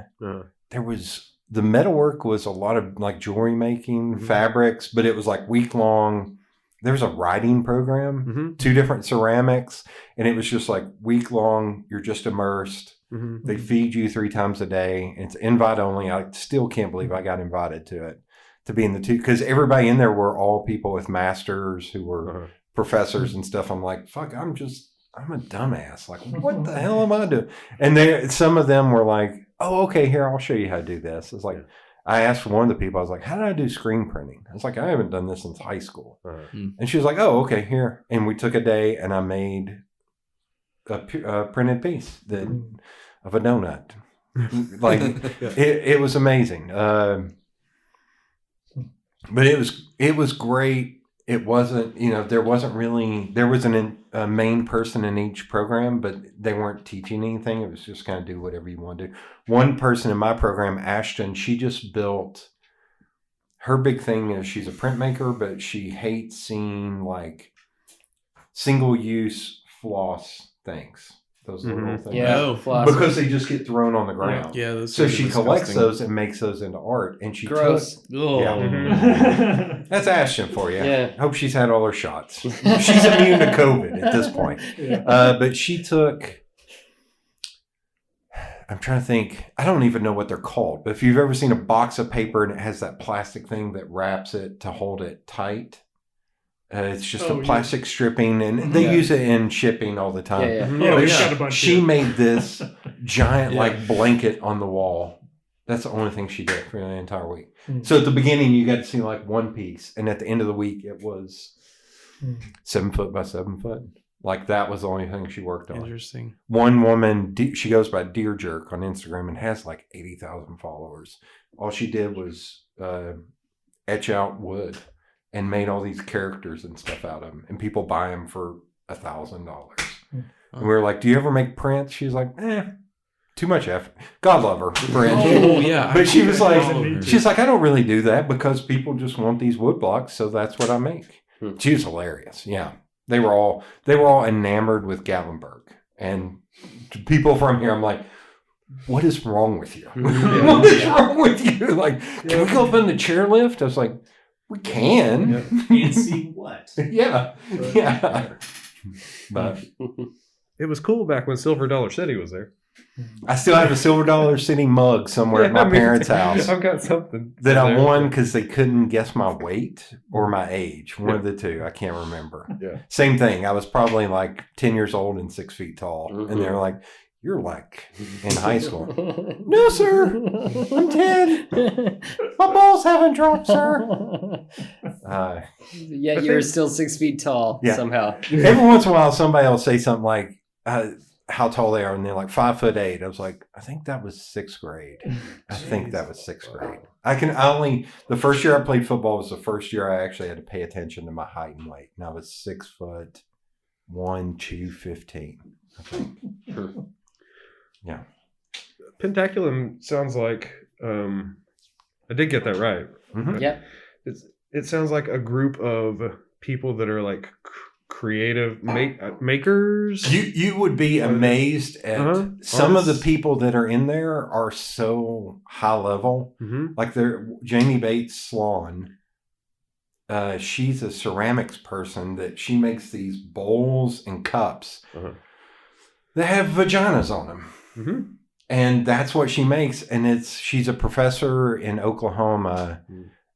There was the metalwork was a lot of like jewelry making, fabrics, but it was like week long. There was a writing program, 2 different ceramics, and it was just like week long. You're just immersed. They feed you 3 times a day. It's invite only. I still can't believe I got invited to it, to be in the 2, because everybody in there were all people with masters who were professors and stuff. I'm like, fuck, I'm a dumbass. Like, what the hell am I doing? And some of them were like, oh, okay, here, I'll show you how to do this. It's like, I asked one of the people, I was like, how did I do screen printing? I was like, I haven't done this since high school. And she was like, oh, okay, here. And we took a day and I made a printed piece of a donut. Like, it was amazing. But it was great. It wasn't, there wasn't really, there was a main person in each program, but they weren't teaching anything. It was just kind of do whatever you want to do. One person in my program, Ashton, she just built, her big thing is she's a printmaker, but she hates seeing like single-use floss things. Those little things. Yeah. Floss. Because they just get thrown on the ground. Yeah. Those So things are she collects disgusting. those and makes those into art. And she Gross. Yeah. That's Ashton for you. Yeah. Hope she's had all her shots. She's immune to COVID at this point. But she took, I'm trying to think, I don't even know what they're called. But if you've ever seen a box of paper and it has that plastic thing that wraps it to hold it tight, it's just a plastic stripping. And they use it in shipping all the time. Yeah, we've But got a bunch. she here. made this giant like blanket on the wall. That's the only thing she did for the entire week. So at the beginning, you got to see like one piece, and at the end of the week, it was 7 foot by 7 foot. Like that was the only thing she worked on. Interesting. One woman, she goes by Deer Jerk on Instagram and has like 80,000 followers. All she did was etch out wood and made all these characters and stuff out of them, and people buy them for $1,000. And we were like, "Do you ever make prints?" She's like, too much effort. God love her. Oh yeah. But she was like, her. she's like, I don't really do that because people just want these wood blocks, so that's what I make. She was hilarious. Yeah, they were all enamored with Gatlinburg, and to people from here, I'm like, what is wrong with you? What is wrong with you? Like, can we go up in the chairlift? I was like, we can. And see what? Yeah. But It was cool back when Silver Dollar City was there. I still have a Silver Dollar City mug somewhere at my parents' house I've got something that I there. won because they couldn't guess my weight or my age. One of the two. I can't remember. Yeah. Same thing. I was probably like 10 years old and 6 feet tall. And they were like, you're like in high school. No, sir. I'm 10. My balls haven't dropped, sir. Yet you're still 6 feet tall somehow. Every once in a while, somebody will say something like, how tall they are, and they're like 5'8". I was like, I think that was 6th grade. I think that was 6th grade. The first year I played football was the first year I actually had to pay attention to my height and weight. And I was 6'1", 215, I think. Yeah. Pentaculum sounds like I did get that right. Mm-hmm. Yep. It sounds like a group of people that are like creative makers. You would be amazed at some of the people that are in there are so high level. Like Jamie Bates Sloan. She's a ceramics person that she makes these bowls and cups that have vaginas on them. And that's what she makes. And she's a professor in Oklahoma.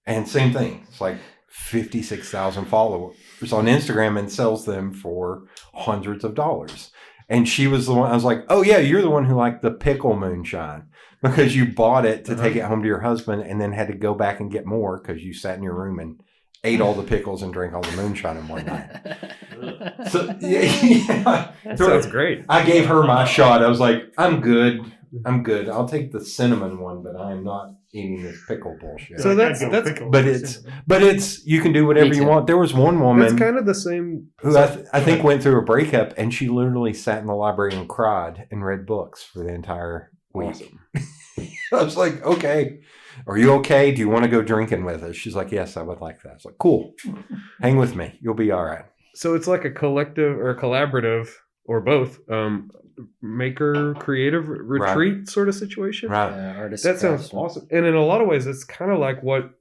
And same thing. It's like 56,000 followers on Instagram and sells them for hundreds of dollars. And she was the one, I was like, oh yeah, you're the one who liked the pickle moonshine because you bought it to take it home to your husband and then had to go back and get more because you sat in your room and ate all the pickles and drank all the moonshine in one night. So yeah. That sounds great. I gave her my shot. I was like, I'm good. I'll take the cinnamon one, but I'm not eating this pickle bullshit. So that's but it's you can do whatever you want. There was one woman that's kind of the same who I think went through a breakup, and she literally sat in the library and cried and read books for the entire week. Awesome. I was like, okay, are you okay? Do you want to go drinking with us? She's like, yes, I would like that. I was like, cool, hang with me, you'll be all right. So it's like a collective or a collaborative or both maker creative retreat sort of situation. Right. Artist That sounds craftsman. awesome. And in a lot of ways, it's kind of like what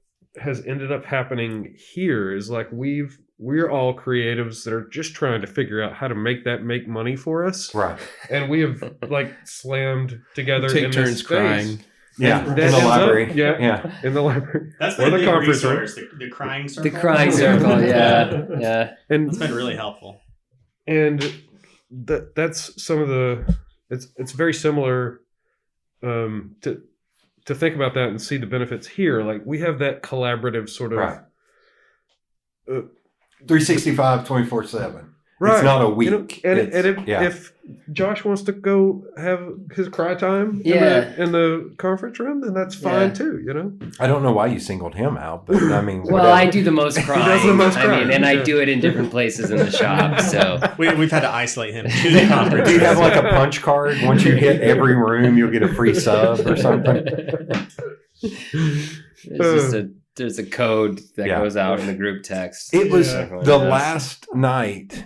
has ended up happening here is like we're all creatives that are just trying to figure out how to make money for us. Right. And we have like slammed together Take in turns this space. crying. Yeah. And In that the ends up- library. yeah. In the library. That's Or been a the big conference room. resource, the crying circle. The crying circle, yeah. And It's been really helpful. and that's some of the it's very similar to think about that and see the benefits here. Like we have that collaborative sort of Right. 365, 24/7. right. It's not a week. and It's- if Josh wants to go have his cry time Yeah. in the conference room, then that's fine Yeah. too. I don't know why you singled him out, but I mean, Well, whatever. I do the most crying. does the most I mean, crying, and I yeah. do it in different places in the shop. So We've had to isolate him to the conference. Do you have like a punch card? Once you hit every room, you'll get a free sub or something. there's a code that Yeah. goes out in the group text. It was Yeah. the last night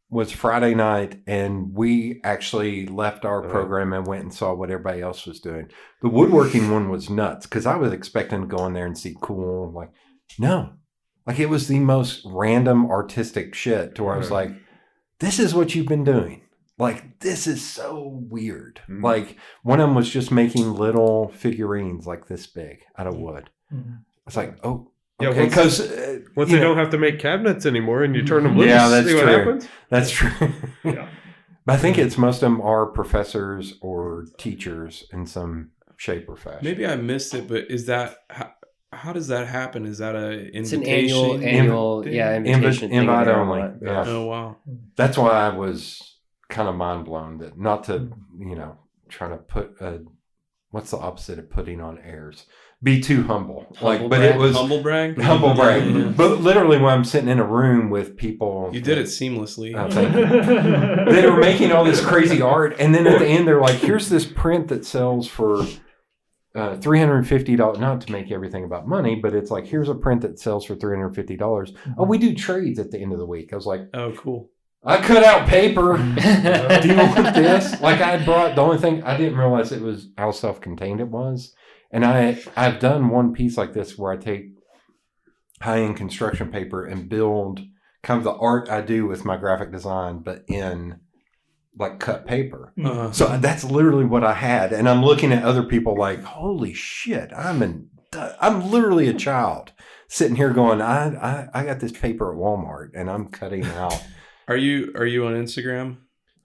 was Friday night, and we actually left our program and went and saw what everybody else was doing. The woodworking one was nuts because I was expecting to go in there and see cool. Like, no, like it was the most random artistic shit to where I was like, this is what you've been doing. Like, this is so weird. Mhm. Like, one of them was just making little figurines like this big out of wood. It's like, oh, Yeah, okay, once- because Once you don't have to make cabinets anymore and you turn them loose, Yeah, that's see what true. happens. that's true. Yeah. But I think it's most of them are professors or teachers in some shape or fashion. Maybe I missed it, but is that how does that happen? Is that a It's an invitation? annual thing? invitation thing invite there. only. Yeah. Oh wow. That's why I was kind of mind blown that not to, try to put what's the opposite of putting on airs? Be too humble. Humble but brag. it was Humble brag. humble brag. Yeah. But literally when I'm sitting in a room with people. You did it seamlessly. Oh, thank you. They were making all this crazy art, and then at the end they're like, here's this print that sells for $350. Not to make everything about money, but it's like, here's a print that sells for $350. Oh, we do trades at the end of the week. I was like, Oh, cool. I cut out paper. Do you want this? Like, I brought, the only thing I didn't realize it was how self-contained it was. And I've done one piece like this where I take high-end construction paper and build kind of the art I do with my graphic design, but in like cut paper. Uh-huh. So that's literally what I had. And I'm looking at other people like, holy shit, I'm literally a child sitting here going, I got this paper at Walmart and I'm cutting out. Are you on Instagram?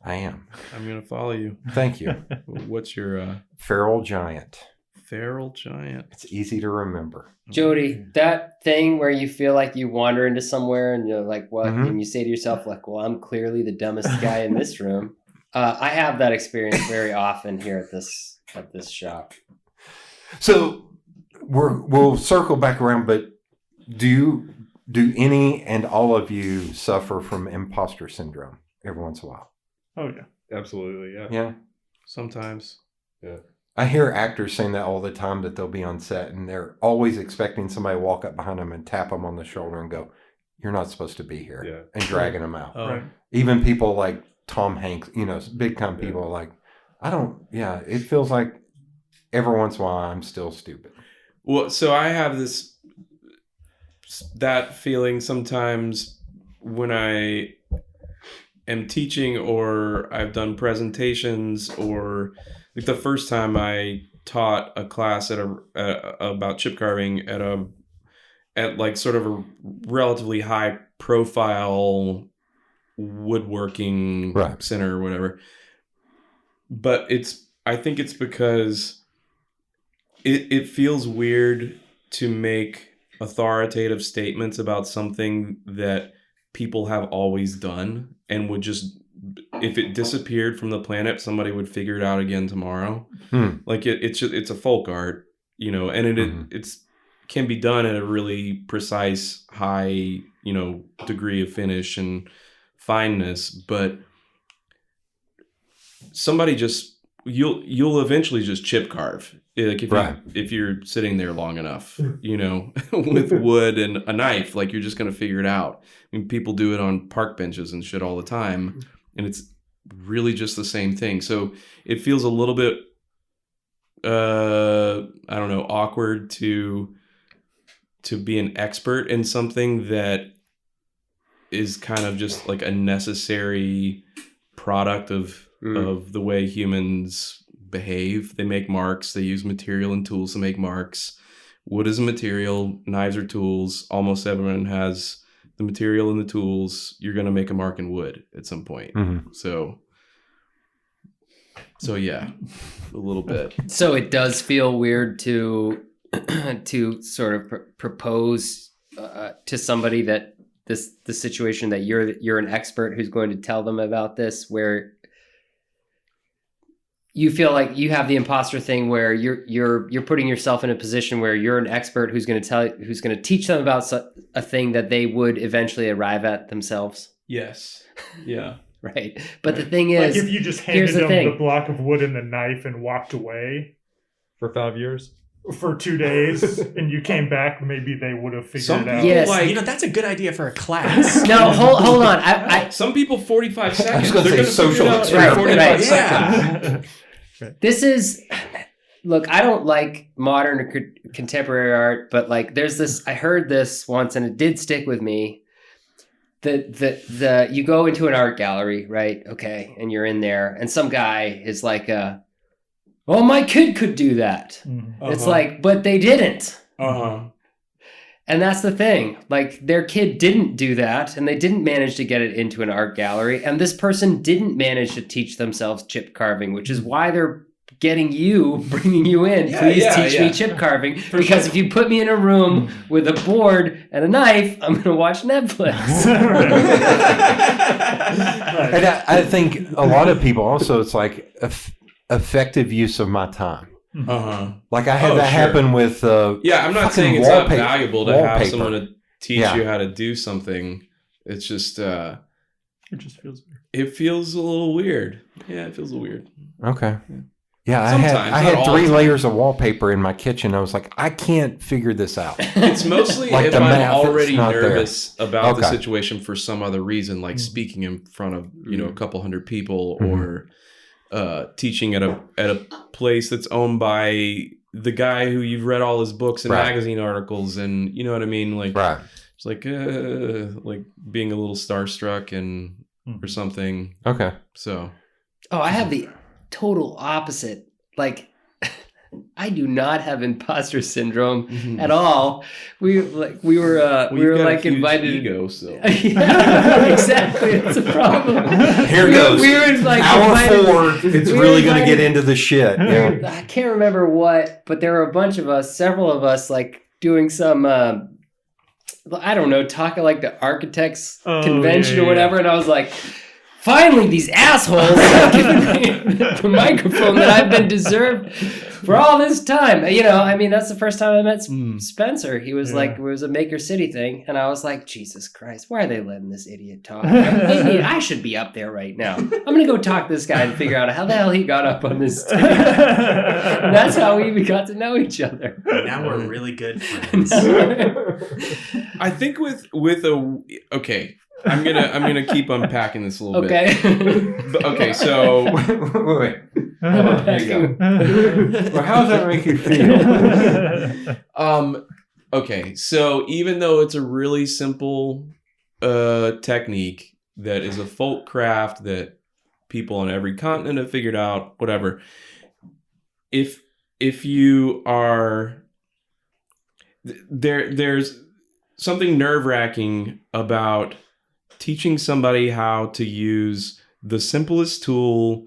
I am. I'm gonna follow you. Thank you. What's your Feral Giant. feral giant? It's easy to remember. Jody, that thing where you feel like you wander into somewhere and you're like, what? Mhm. And you say to yourself, like, well, I'm clearly the dumbest guy in this room. I have that experience very often here at this shop. So we'll circle back around, but do any and all of you suffer from imposter syndrome every once in a while? Oh yeah. Absolutely, yeah. Yeah. Sometimes. I hear actors saying that all the time, that they'll be on set and they're always expecting somebody to walk up behind them and tap them on the shoulder and go, you're not supposed to be here. Yeah. And dragging them out. Oh, Right. Even people like Tom Hanks, big time people are like, it feels like every once in a while I'm still stupid. well, so I have that feeling sometimes when I am teaching or I've done presentations, or like the first time I taught a class about chip carving at like sort of a relatively high profile woodworking Right. center or whatever. But I think it's because it feels weird to make authoritative statements about something that people have always done and would just, if it disappeared from the planet, somebody would figure it out again tomorrow. Like it's a folk art, you know, and it's can be done at a really precise, high, you know, degree of finish and fineness, but somebody just you'll eventually just chip carve, like if you're sitting there long enough, you know, with wood and a knife, like you're just gonna figure it out. I mean, people do it on park benches and shit all the time, and it's really just the same thing. So it feels a little bit I don't know, awkward to be an expert in something that is kind of just like a necessary product of the way humans behave. They make marks. They use material and tools to make marks. Wood is a material. Knives are tools. Almost everyone has the material and the tools. You're going to make a mark in wood at some point. So yeah, a little bit. So it does feel weird to sort of propose to somebody that the situation that you're an expert who's going to tell them about this, where you feel like you have the imposter thing, where you're putting yourself in a position where you're an expert who's going to teach them about a thing that they would eventually arrive at themselves. Yes. Yeah. Right. But the thing is, like if you just handed them the block of wood and the knife and walked away For 5 years? for 2 days and you came back, maybe they would have figured it out. Yes. Like, You know, that's a good idea for a class. No, hold on. I some people 45 seconds. I was going to say They're gonna social figure it out in experiment. 45 seconds. This is, look, I don't like modern or contemporary art, but like there's this, I heard this once and it did stick with me. You go into an art gallery, right? Okay. And you're in there and some guy is like, oh, my kid could do that. It's like, but they didn't. And that's the thing. Like their kid didn't do that and they didn't manage to get it into an art gallery. And this person didn't manage to teach themselves chip carving, which is why they're bringing you in. Please teach me chip carving. Because if you put me in a room with a board and a knife, I'm going to watch Netflix. And I think a lot of people also, it's like effective use of my time. Like I had happen with I'm not saying it's not valuable to have someone to teach you how to do something. It's just it just feels weird. it feels a little weird. Yeah, it feels a little weird. Okay. Yeah, Sometimes, I not had all 3 the time. layers of wallpaper in my kitchen. I was like, I can't figure this out. It's mostly Like if the I'm math is already not there. nervous about the Okay. situation for some other reason, like speaking in front of a couple hundred people, Mhm. or teaching at a place that's owned by the guy who you've read all his books and Right. magazine articles, and you know what I mean, like Right. it's like being a little starstruck and or something. Okay. So Oh, I have the total opposite. Like, I do not have imposter syndrome at all. We were like invited. ego, so Yeah, exactly. That's a problem. Here goes. We were like Hour invited- 4. It's we were really going to invited- get into the shit. Yeah. I can't remember what, but there were a bunch of us, several of us, like doing some. I don't know, talking like the architects convention or whatever, and I was like, finally, these assholes have given me the microphone that I've been deserved for all this time. You know, I mean, that's the first time I met Spencer. He was like, it was a Maker City thing. And I was like, Jesus Christ, why are they letting this idiot talk? I should be up there right now. I'm going to go talk to this guy and figure out how the hell he got up on this stage. And that's how we got to know each other. Now we're really good friends. I think okay. I'm gonna keep unpacking this a little bit. Okay. Okay, so Wait. There you go. Well, how does that make you feel? okay, so even though it's a really simple technique that is a folk craft that people on every continent have figured out, whatever, if you are there's something nerve-wracking about teaching somebody how to use the simplest tool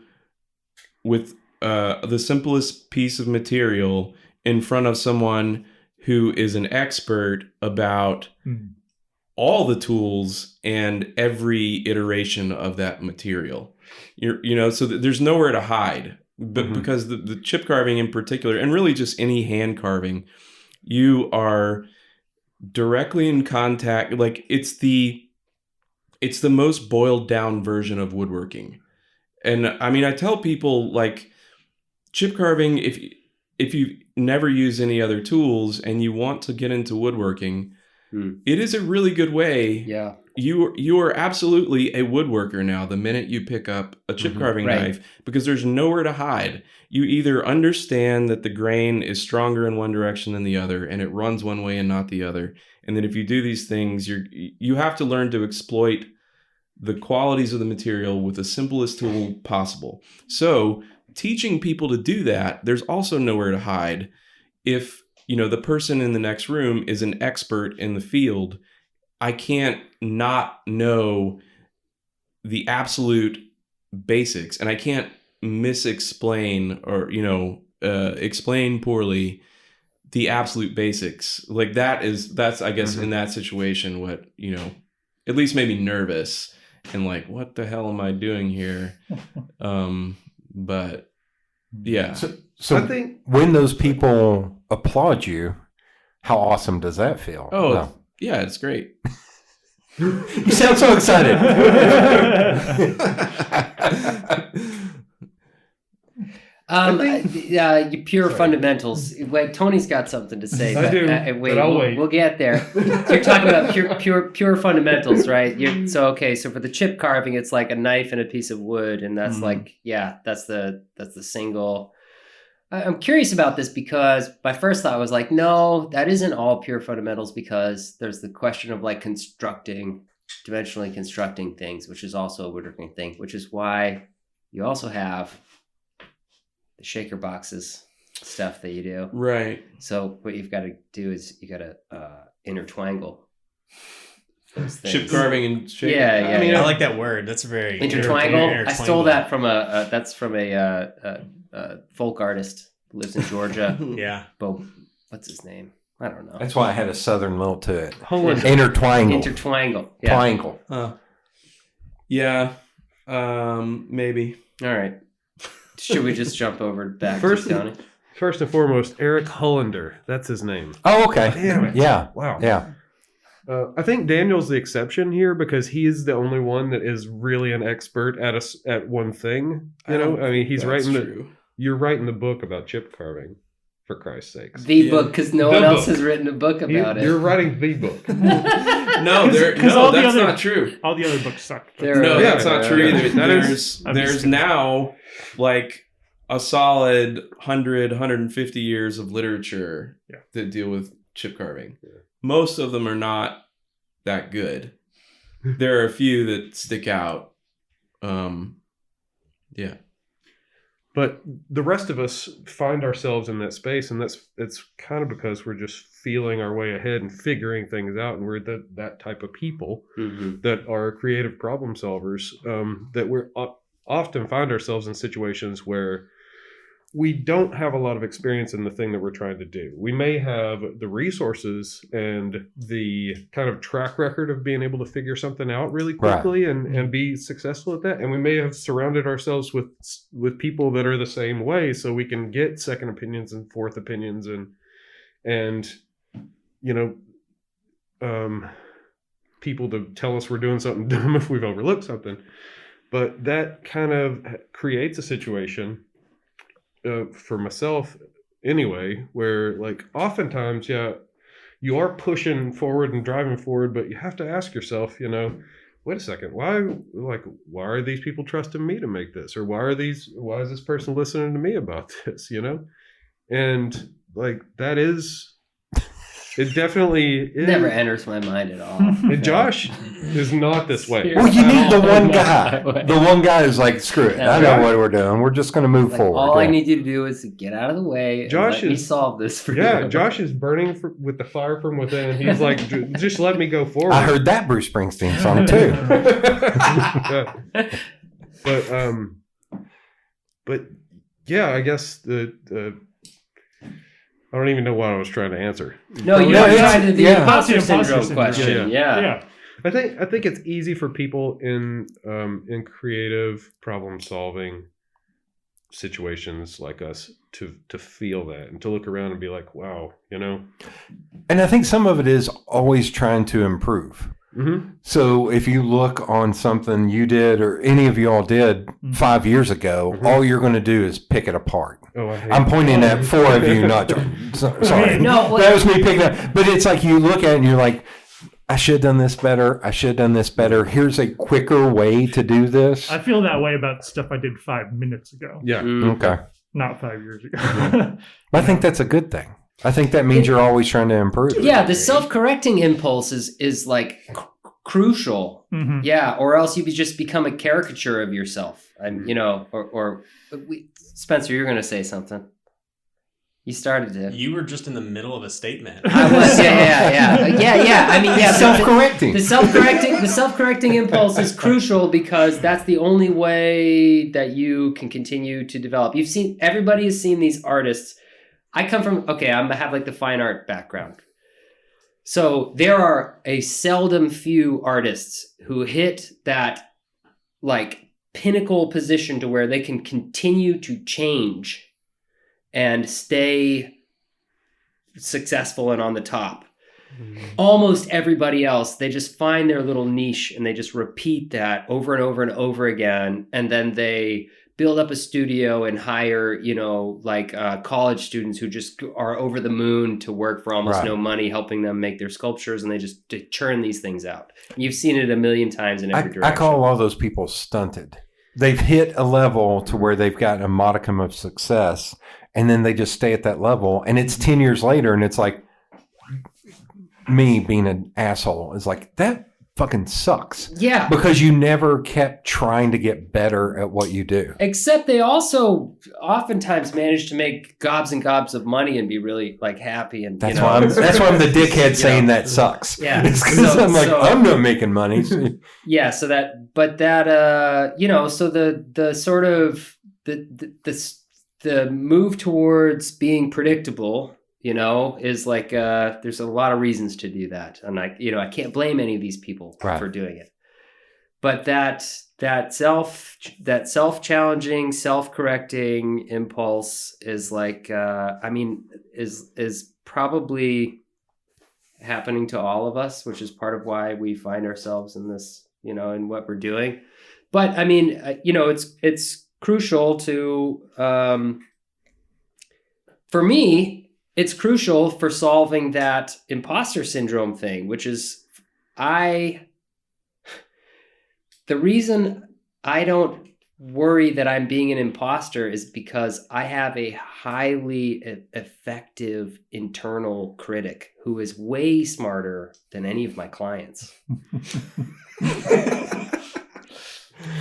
with the simplest piece of material in front of someone who is an expert about all the tools and every iteration of that material. So there's nowhere to hide. But because the chip carving in particular, and really just any hand carving, you are directly in contact. Like it's the most boiled down version of woodworking. And I mean, I tell people like chip carving, if you never use any other tools and you want to get into woodworking, it is a really good way. Yeah. You are absolutely a woodworker now the minute you pick up a chip carving knife, because there's nowhere to hide. You either understand that the grain is stronger in one direction than the other and it runs one way and not the other. And then if you do these things, you have to learn to exploit the qualities of the material with the simplest tool possible. So teaching people to do that, there's also nowhere to hide. If the person in the next room is an expert in the field, I can't not know the absolute basics, and I can't misexplain or explain poorly the absolute basics. Like that's I guess in that situation what at least made me nervous and like, what the hell am I doing here? But yeah. So I think when those people applaud you, how awesome does that feel? Oh, No. Yeah, it's great. You sound so excited. Pure fundamentals. Wait, Tony's got something to say. I do, Wait, but I'll wait. We'll get there. You're talking about pure fundamentals, right? So for the chip carving, it's like a knife and a piece of wood, and that's that's the single. I'm curious about this because my first thought was like, no, that isn't all pure fundamentals, because there's the question of like dimensionally constructing things, which is also a woodworking thing, which is why you also have the shaker boxes stuff that you do. Right. So what you've got to do is you got to intertwangle those things. Chip carving and shaker. Yeah. I mean, I like that word. That's very Intertwangle. I stole that from a folk artist who lives in Georgia. Yeah. What's his name? I don't know. That's why I had a southern lilt to it. Hollander. Intertwangle. Intertwangle. Yeah. Triangle. Yeah. Maybe. All right. Should we just jump over back First- to Tony? First and foremost, Eric Hollander. That's his name. Oh, okay. Damn it. Yeah. Wow. Yeah. I think Daniel's the exception here because he's the only one that is really an expert at one thing. I mean, he's That's writing true. you're writing the book about chip carving, for Christ's sakes. The book, because no The one else book. has written a book about You're it. writing the book. No, all the that's other- not true. All the other books suck. No, Yeah, that's not true yeah. either. That There's I'm just there's kidding. now like a solid 150 years of literature that deal with chip carving. Yeah. Most of them are not that good. There are a few that stick out. Yeah. But the rest of us find ourselves in that space, and it's kind of because we're just feeling our way ahead and figuring things out, and we're that type of people that are creative problem solvers. That we're often find ourselves in situations where we don't have a lot of experience in the thing that we're trying to do. We may have the resources and the kind of track record of being able to figure something out really quickly and be successful at that. And we may have surrounded ourselves with people that are the same way, so we can get second opinions and fourth opinions and people to tell us we're doing something dumb if we've overlooked something. But that kind of creates a situation for myself anyway, where like oftentimes, you are pushing forward and driving forward, but you have to ask yourself, wait a second, why are these people trusting me to make this? Or why is this person listening to me about this, And like, that is It definitely is. Never enters my mind at all. And Josh is not this way. Well, you need the one guy. That way. The one guy who's like, screw it. I know what we're doing. We're just going to move Like, forward. all I Yeah. need you to do is get out of the way Josh and let me is- solve this for Yeah, you. Josh is burning with the fire from within. He's like, just let me go forward. I heard that Bruce Springsteen song too. But yeah, I guess the I don't even know what I was trying to answer. No, you're No, trying to the yeah. imposter Imposter syndrome syndrome. question. Yeah. Yeah. I think it's easy for people in creative problem solving situations like us to feel that and to look around and be like, wow, you know. And I think some of it is always trying to improve. Mm-hmm. So if you look on something you did or any of y'all did 5 years ago, all you're going to do is pick it apart. Oh, I hate I'm pointing at 4 of you, not sorry. No, well- that was me picking up. But it's like you look at it and you're like, I should have done this better. I should have done this better. Here's a quicker way to do this. I feel that way about stuff I did 5 minutes ago, Yeah. Okay. not 5 years ago. I think that's a good thing. I think that means you're always trying to improve. Yeah, the self-correcting impulse is like crucial. Mhm. Yeah, or else you just become a caricature of yourself. And Spencer, you're going to say something. You started to. You were just in the middle of a statement. I was. Yeah. I mean, yeah. Self-correcting. The self-correcting impulse is crucial because that's the only way that you can continue to develop. Everybody has seen these artists. I have like the fine art background. So there are a seldom few artists who hit that like pinnacle position to where they can continue to change and stay successful and on the top. Almost everybody else, they just find their little niche and they just repeat that over and over and over again. And then they build up a studio and hire, college students who just are over the moon to work for almost no money, helping them make their sculptures. And they just churn these things out. You've seen it a million times in every direction. I call all those people stunted. They've hit a level to where they've gotten a modicum of success, and then they just stay at that level. And it's 10 years later, and it's like me being an asshole. It's like, that fucking sucks. Yeah. Because you never kept trying to get better at what you do. Except they also oftentimes manage to make gobs and gobs of money and be really like happy. And That's why I'm the dickhead saying that sucks. Yeah. It's because I'm like, I'm not making money. Yeah. So the sort of the move towards being predictable, is like, there's a lot of reasons to do that. And I can't blame any of these people for doing it. But that self-challenging, self-correcting impulse is like, is probably happening to all of us, which is part of why we find ourselves in this, in what we're doing. But I mean, it's crucial to, for me, it's crucial for solving that imposter syndrome thing, which is the reason I don't worry that I'm being an imposter is because I have a highly effective internal critic who is way smarter than any of my clients.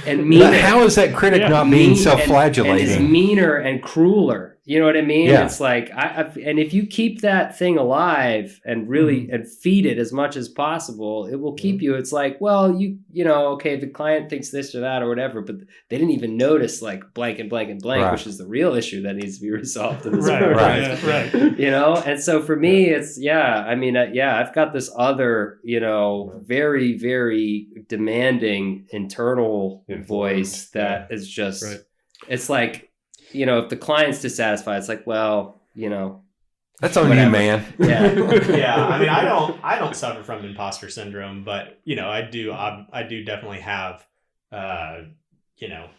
And meaner. But how is that critic not being self-flagellating? And is meaner and crueler. You know what I mean? Yeah. It's like, and if you keep that thing alive and really and feed it as much as possible, it will keep you. It's like, well, okay, the client thinks this or that or whatever, but they didn't even notice like blank and blank and blank, which is the real issue that needs to be resolved in this project. Right. And so for me, it's I've got this other, very, very demanding internal voice that is just, it's like, if the client's dissatisfied, it's like, well, that's on you, man. Yeah. Yeah. I mean, I don't suffer from imposter syndrome, but I do definitely have,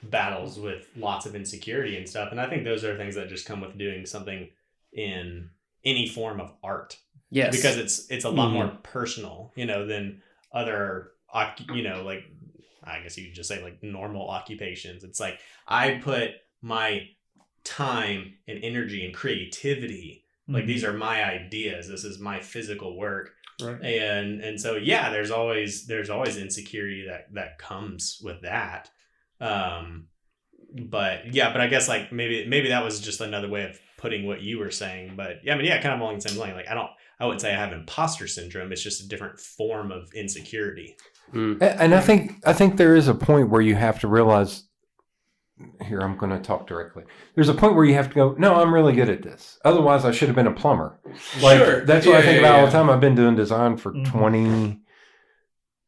battles with lots of insecurity and stuff. And I think those are things that just come with doing something in any form of art. Yes. Because it's a lot more personal, than other, like, I guess you could just say like normal occupations. It's like, I put my time and energy and creativity Like these are my ideas. This is my physical work. Right. And so yeah, there's always insecurity that comes with that. But I guess like maybe that was just another way of putting what you were saying. But yeah, I mean, yeah, kind of along the same line. Like I wouldn't say I have imposter syndrome. It's just a different form of insecurity. And I think there is a point where you have to realize. Here, I'm going to talk directly. There's a point where you have to go, no, I'm really good at this. Otherwise, I should have been a plumber. Like, Sure. That's what I think about all the yeah. time. I've been doing design for 20...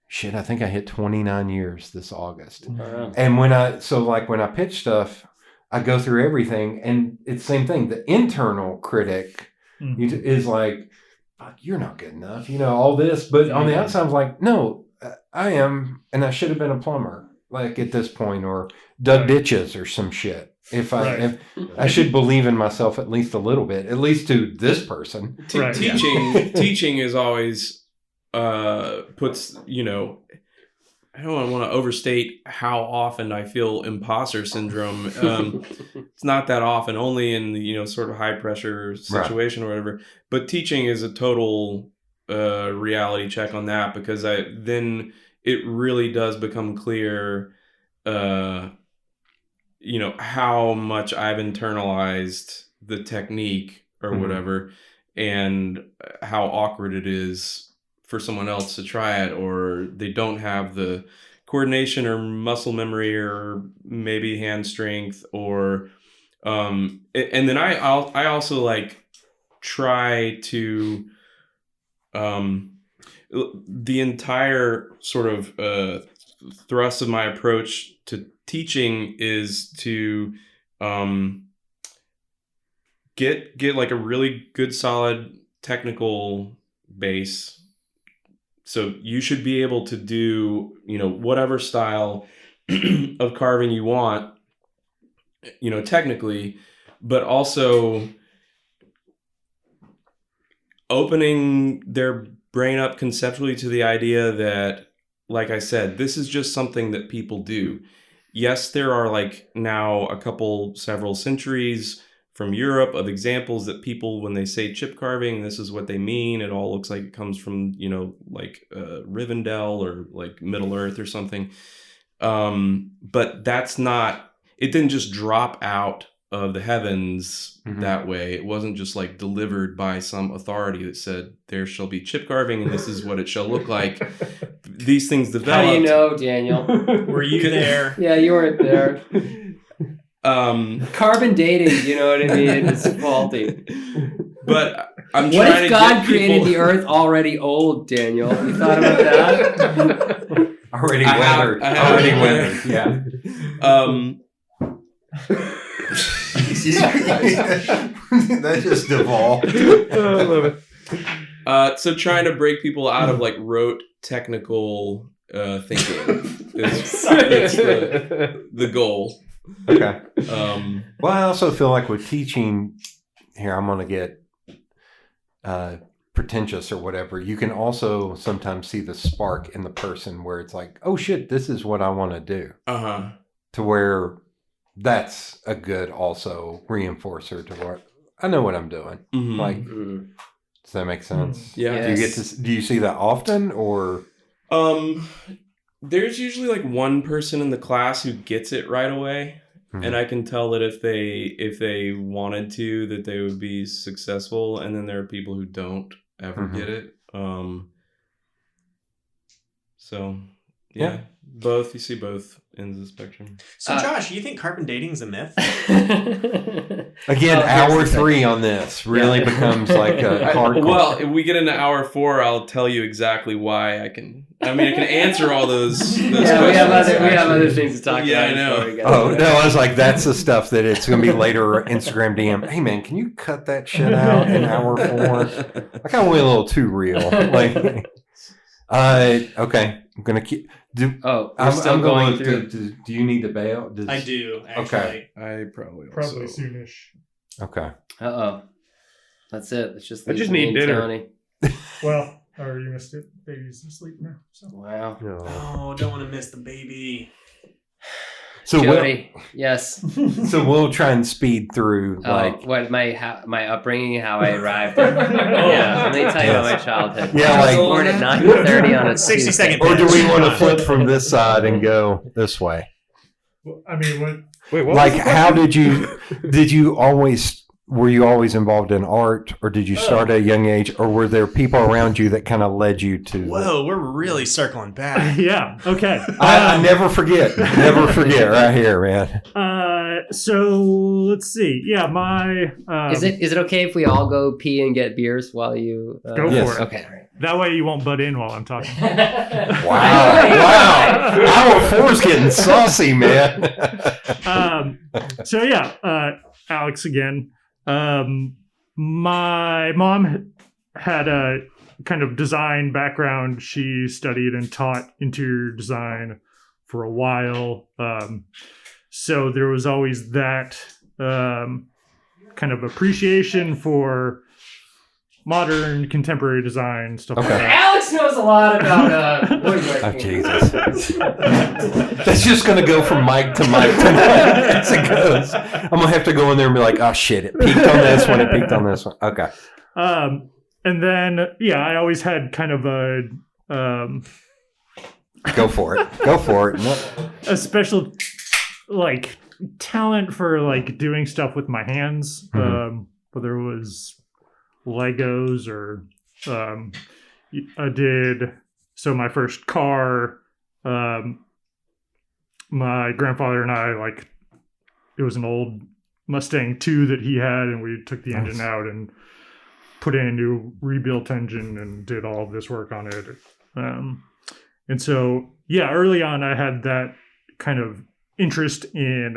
Shit, I think I hit 29 years this August. Wow. And when I pitch stuff, I go through everything, and it's the same thing. The internal critic is like, fuck, you're not good enough, all this. But on the outside, I'm like, no, I am, and I should have been a plumber. Like at this point, or dug ditches or some shit. If I should believe in myself at least a little bit, at least to this person. Right. Teaching is always puts, I don't want to overstate how often I feel imposter syndrome. It's not that often, only in the, sort of high pressure situation or whatever. But teaching is a total reality check on that, because then it really does become clear, how much I've internalized the technique or whatever, and how awkward it is for someone else to try it, or they don't have the coordination or muscle memory or maybe hand strength, or and then I also like try to the entire sort of thrust of my approach to teaching is to get like a really good solid technical base. So you should be able to do, whatever style of carving you want, technically, but also opening their brain up conceptually to the idea that, like I said, this is just something that people do. Yes, there are like now several centuries from Europe of examples that people, when they say chip carving, this is what they mean. It all looks like it comes from, like Rivendell or like Middle Earth or something. But that's not, it didn't just drop out of the heavens that way. It wasn't just like delivered by some authority that said there shall be chip carving and this is what it shall look like. These things developed. How do you know, Daniel? Were you there? Yeah, you weren't there. Carbon dating, you know what I mean? It's faulty. But I'm What trying if to God get created people... the Earth already old, Daniel? You thought about that? Already I have- weathered. I have- Already weathered. Yeah. That just devolved. I love it. So trying to break people out of like rote technical thinking is the goal. Okay. Well, I also feel like with teaching, here I'm going to get pretentious or whatever. You can also sometimes see the spark in the person where it's like, oh shit, this is what I want to do. To where that's a good also reinforcer to what I know what I'm doing. Like, does that make sense? Yeah. Do you see that often or? There's usually like one person in the class who gets it right away. And I can tell that if they wanted to, that they would be successful. And then there are people who don't ever get it. So yeah, both. You see both ends of the spectrum. So Josh, you think carbon dating is a myth? Again, hour 3 on this really becomes like a hardcore. Well, if we get into hour 4, I'll tell you exactly why I can answer all those questions. We have other things to talk about. Yeah, I know. No, I was like, that's the stuff that it's going to be later Instagram DM. Hey, man, can you cut that shit out in hour 4? I kind of went a little too real. Like, okay, I'm going to keep. We're still going through. Do you need to bail? I do, actually. Okay. I probably soonish. Okay. That's it. It's just I just me need and dinner. Tony. Well, I already missed it. Baby's asleep now. So. Wow. Oh, don't want to miss the baby. So Jody, yes. we'll try and speed through What my upbringing, how I arrived. Let me tell you about my childhood. Yeah, I was like- born at 9:30 on a 60-second or do pitch. we want to flip from this side and go this way? I mean, what? Wait, what? Like, how did you always, were you always involved in art, or did you start at a young age, or were there people around you that kind of led you to? Whoa, we're really circling back. Yeah. Okay. I never forget right here, man. So let's see. Yeah, my. Is it okay if we all go pee and get beers while you Go Yes. for it. Okay. That way you won't butt in while I'm talking. Wow. Our four's getting saucy, man. So yeah, Alex again. My mom had a kind of design background. She studied and taught interior design for a while. So there was always that kind of appreciation for modern contemporary design stuff like Okay. that. Alex knows a lot about woodworking. Oh, Jesus. That's just going to go from mic to mic to mic as it goes. I'm going to have to go in there and be like, oh, shit, it peaked on this one, it peaked on this one. Okay. And then, yeah, I always had kind of Go for it. Go for it. No. a special, like, talent for, like, doing stuff with my hands. Whether it was Legos or I did. So my first car, my grandfather and I, like, it was an old Mustang 2 that he had, and we took the engine out and put in a new rebuilt engine and did all of this work on it. And so, yeah, early on I had that kind of interest in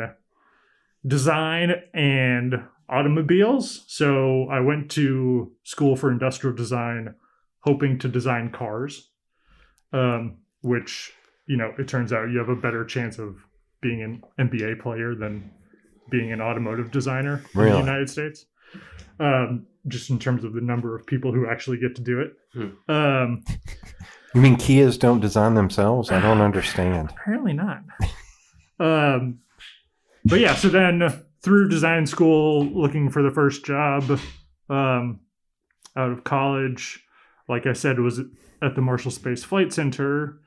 design and automobiles. So I went to school for industrial design, hoping to design cars, which, you know, it turns out you have a better chance of being an NBA player than being an automotive designer in Really? the United States. Just in terms of the number of people who actually get to do it. You mean Kias don't design themselves? I don't understand. Apparently not. But yeah, so then through design school, looking for the first job out of college, like I said, was at the Marshall Space Flight Center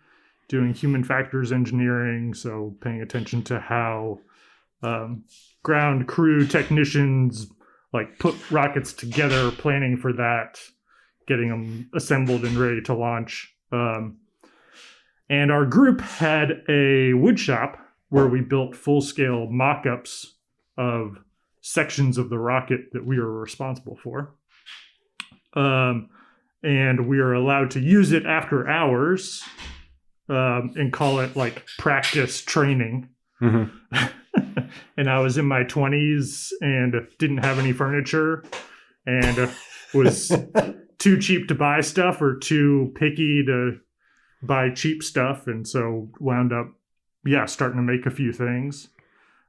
doing human factors engineering. So paying attention to how ground crew technicians like put rockets together, planning for that, getting them assembled and ready to launch. And our group had a wood shop where we built full-scale mock-ups of sections of the rocket that we were responsible for. And we are allowed to use it after hours and call it like practice training. And I was in my 20s and didn't have any furniture and was too cheap to buy stuff or too picky to buy cheap stuff. And so wound up, starting to make a few things.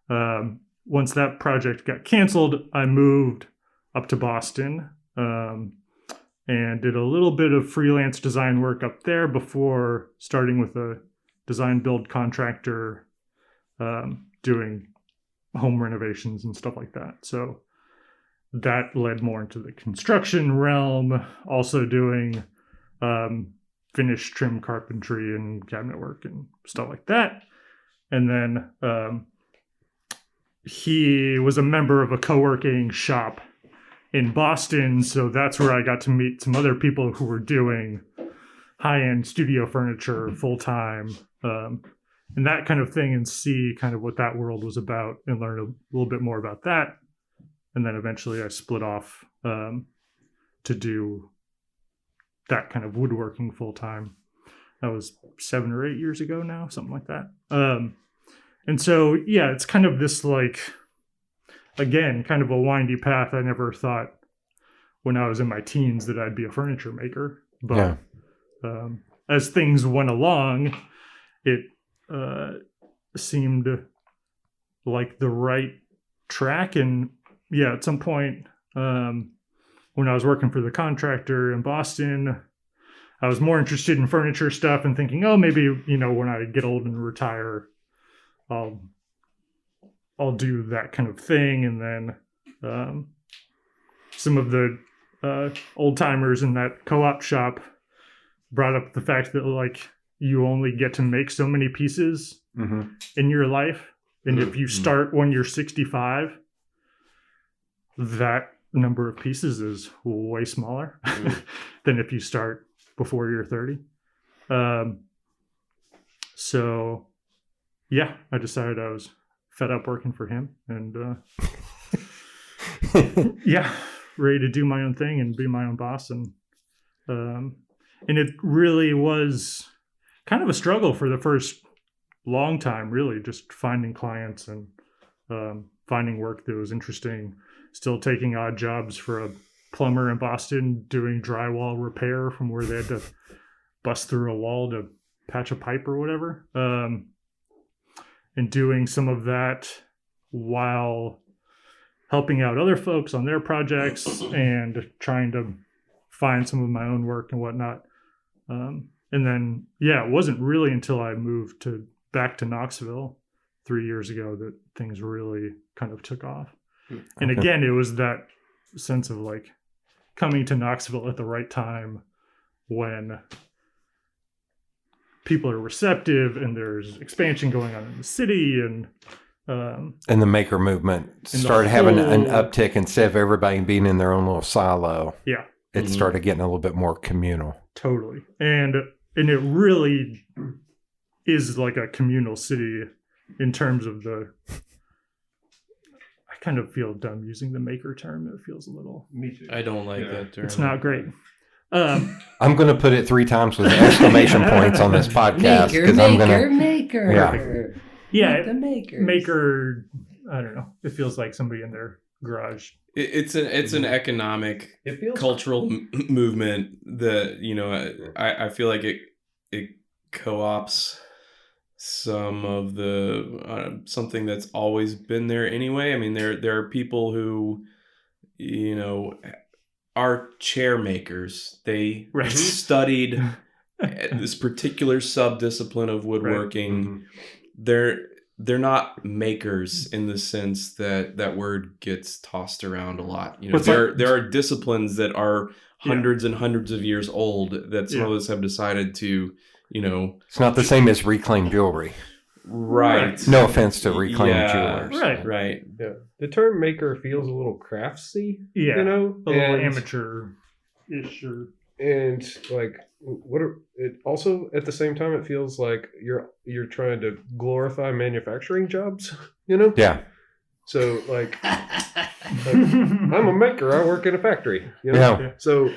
Once that project got canceled, I moved up to Boston and did a little bit of freelance design work up there before starting with a design build contractor doing home renovations and stuff like that. So that led more into the construction realm, also doing finished trim carpentry and cabinet work and stuff like that. And then he was a member of a co-working shop in Boston, so that's where I got to meet some other people who were doing high-end studio furniture full-time, and that kind of thing, and see kind of what that world was about and learn a little bit more about that. And then eventually I split off to do that kind of woodworking full-time. That was 7 or 8 years ago now, something like that. And so, yeah, it's kind of this, like, again, kind of a windy path. I never thought when I was in my teens that I'd be a furniture maker. But as things went along, it seemed like the right track. And yeah, at some point when I was working for the contractor in Boston, I was more interested in furniture stuff and thinking, oh, maybe, you know, when I get old and retire, I'll I'll do that kind of thing. And then some of the old timers in that co-op shop brought up the fact that like you only get to make so many pieces in your life. And if you start when you're 65, that number of pieces is way smaller than if you start before you're 30. So yeah, I decided I was fed up working for him and yeah, ready to do my own thing and be my own boss. And it really was kind of a struggle for the first long time, really, just finding clients and finding work that was interesting, still taking odd jobs for a plumber in Boston doing drywall repair from where they had to bust through a wall to patch a pipe or whatever, and doing some of that while helping out other folks on their projects and trying to find some of my own work and whatnot. And then, yeah, it wasn't really until I moved back to Knoxville 3 years ago that things really kind of took off. And again, it was that sense of like coming to Knoxville at the right time when people are receptive and there's expansion going on in the city and the maker movement started having an uptick instead of everybody being in their own little silo. Yeah. It started getting a little bit more communal. Totally. And it really is like a communal city in terms of I kind of feel dumb using the maker term. It feels a little... Me too. I don't like that term. It's not great. I'm going to put it 3 times with exclamation points on this podcast. Maker. Yeah, the makers. Maker, I don't know. It feels like somebody in their garage. It's an economic, cultural movement that, you know, I feel like it co-ops some of the something that's always been there anyway. I mean, there are people who, you know, are chair makers. They studied this particular sub-discipline of woodworking. They're not makers in the sense that word gets tossed around a lot. You know, there are disciplines that are hundreds and hundreds of years old that some of us have decided to, you know, it's not the same as reclaimed jewelry. Right. No offense to reclaimed jewelers. Right. Yeah. The term maker feels a little craftsy. Yeah. You know, a little amateur-ish. And like, it also at the same time it feels like you're trying to glorify manufacturing jobs. You know. Yeah. So like I'm a maker. I work in a factory. You know? Yeah. So